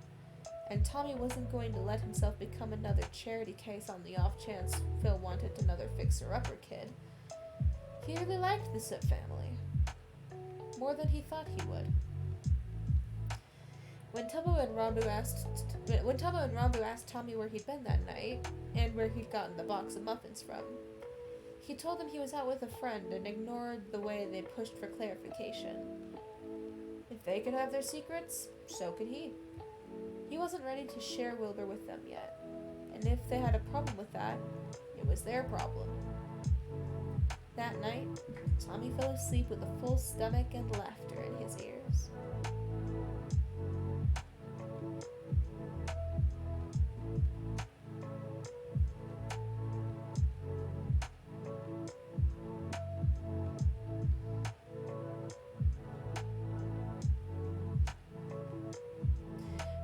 And Tommy wasn't going to let himself become another charity case on the off chance Phil wanted another fixer-upper kid. He really liked the Sip family. More than he thought he would. When Tubbo and Rambu asked Tommy where he'd been that night, and where he'd gotten the box of muffins from, he told them he was out with a friend and ignored the way they pushed for clarification. If they could have their secrets, so could he. He wasn't ready to share Wilbur with them yet, and if they had a problem with that, it was their problem. That night, Tommy fell asleep with a full stomach and laughter in his ears.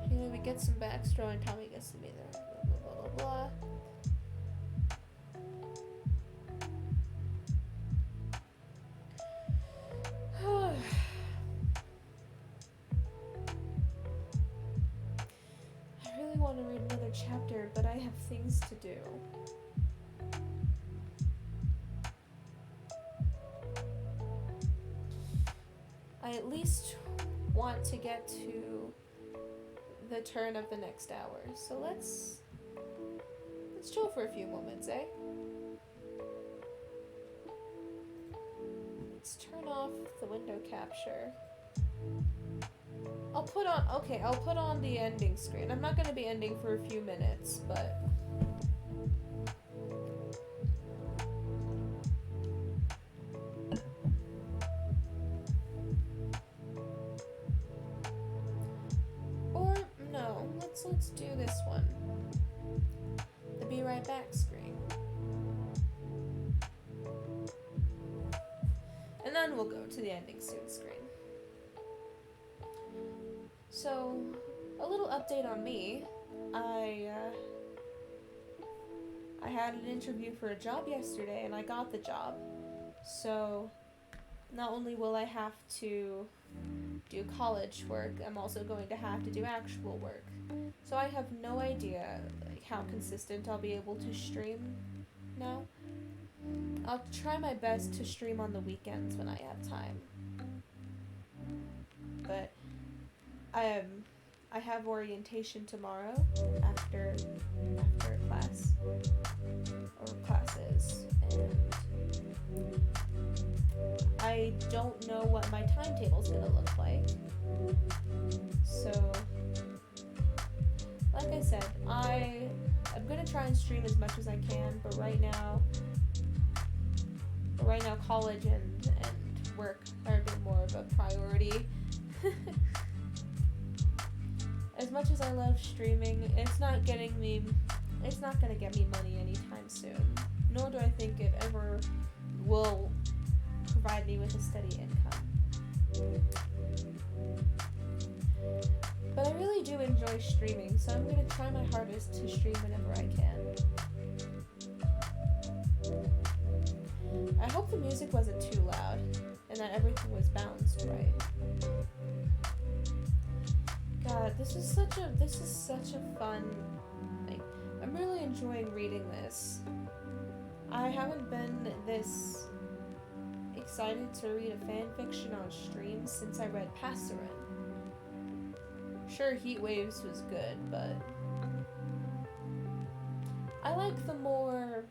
Anyway, we get some backstory and Tommy gets to be there. Blah, blah, blah, blah, blah. I really want to read another chapter, but I have things to do. I at least want to get to the turn of the next hour, so let's chill for a few moments, eh? Let's turn off the window capture. I'll put on the ending screen. I'm not gonna be ending for a few minutes, but... Or, no, let's do this one. The Be Right Back screen. And then we'll go to the ending soon screen. So, a little update on me. I had an interview for a job yesterday and I got the job. So, not only will I have to do college work, I'm also going to have to do actual work. So I have no idea how consistent I'll be able to stream now. I'll try my best to stream on the weekends when I have time. But I have orientation tomorrow after class or classes, and I don't know what my timetable's gonna look like. So, like I said, I'm gonna try and stream as much as I can, but right now college and work are a bit more of a priority. As much as I love streaming, it's not gonna get me money anytime soon. Nor do I think it ever will provide me with a steady income. But I really do enjoy streaming, so I'm gonna try my hardest to stream whenever I can. I hope the music wasn't too loud, and that everything was balanced right. God, this is such a fun, I'm really enjoying reading this. I haven't been this excited to read a fan fiction on stream since I read Passerin. Sure, Heat Waves was good, but I like the more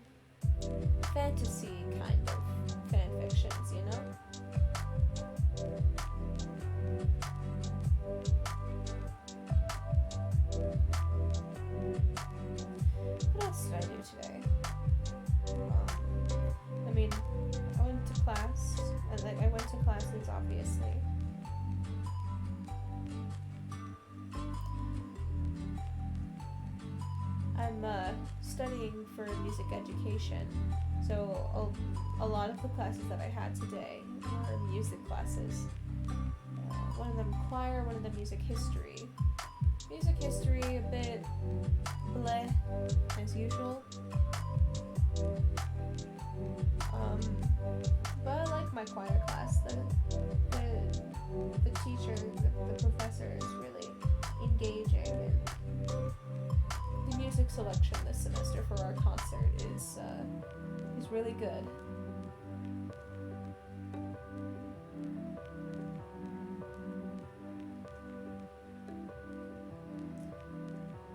fantasy kind of fan fictions, you know? What else did I do today? I went to class, and I went to classes, obviously. I'm studying for music education, so a lot of the classes that I had today were music classes. One of them choir, one of them music history. Music history, a bit bleh, as usual. But I like my choir class. The teacher, the professor is really engaging, and the music selection this semester for our concert is really good.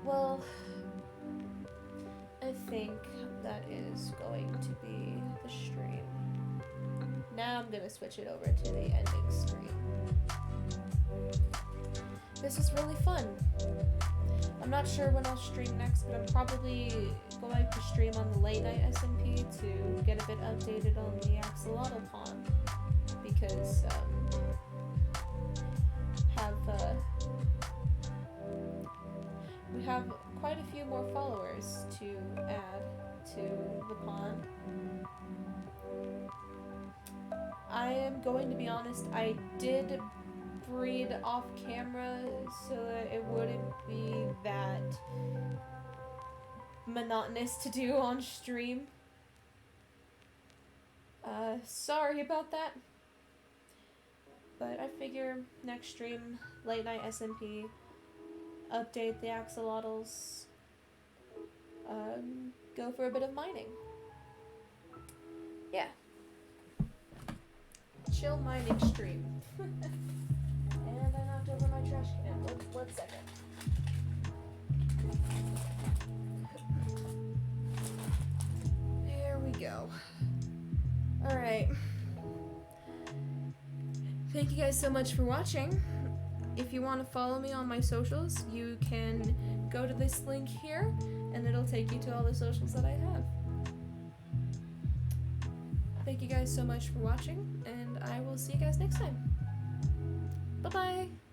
Well, I think that is going to be the stream. Now I'm gonna switch it over to the ending screen. This is really fun. I'm not sure when I'll stream next, but I'm probably going to stream on the late night SMP to get a bit updated on the axolotl pond, because we have quite a few more followers to add to the pond. I am going to be honest, I did breed off camera so that it wouldn't be that monotonous to do on stream. Sorry about that. But I figure next stream, late night SMP, update the axolotls, go for a bit of mining. Yeah. Chill mining stream. And I knocked over my trash can. One second. There we go. Alright. Thank you guys so much for watching. if you want to follow me on my socials, you can go to this link here, and it'll take you to all the socials that I have. Thank you guys so much for watching, and I will see you guys next time. Bye-bye!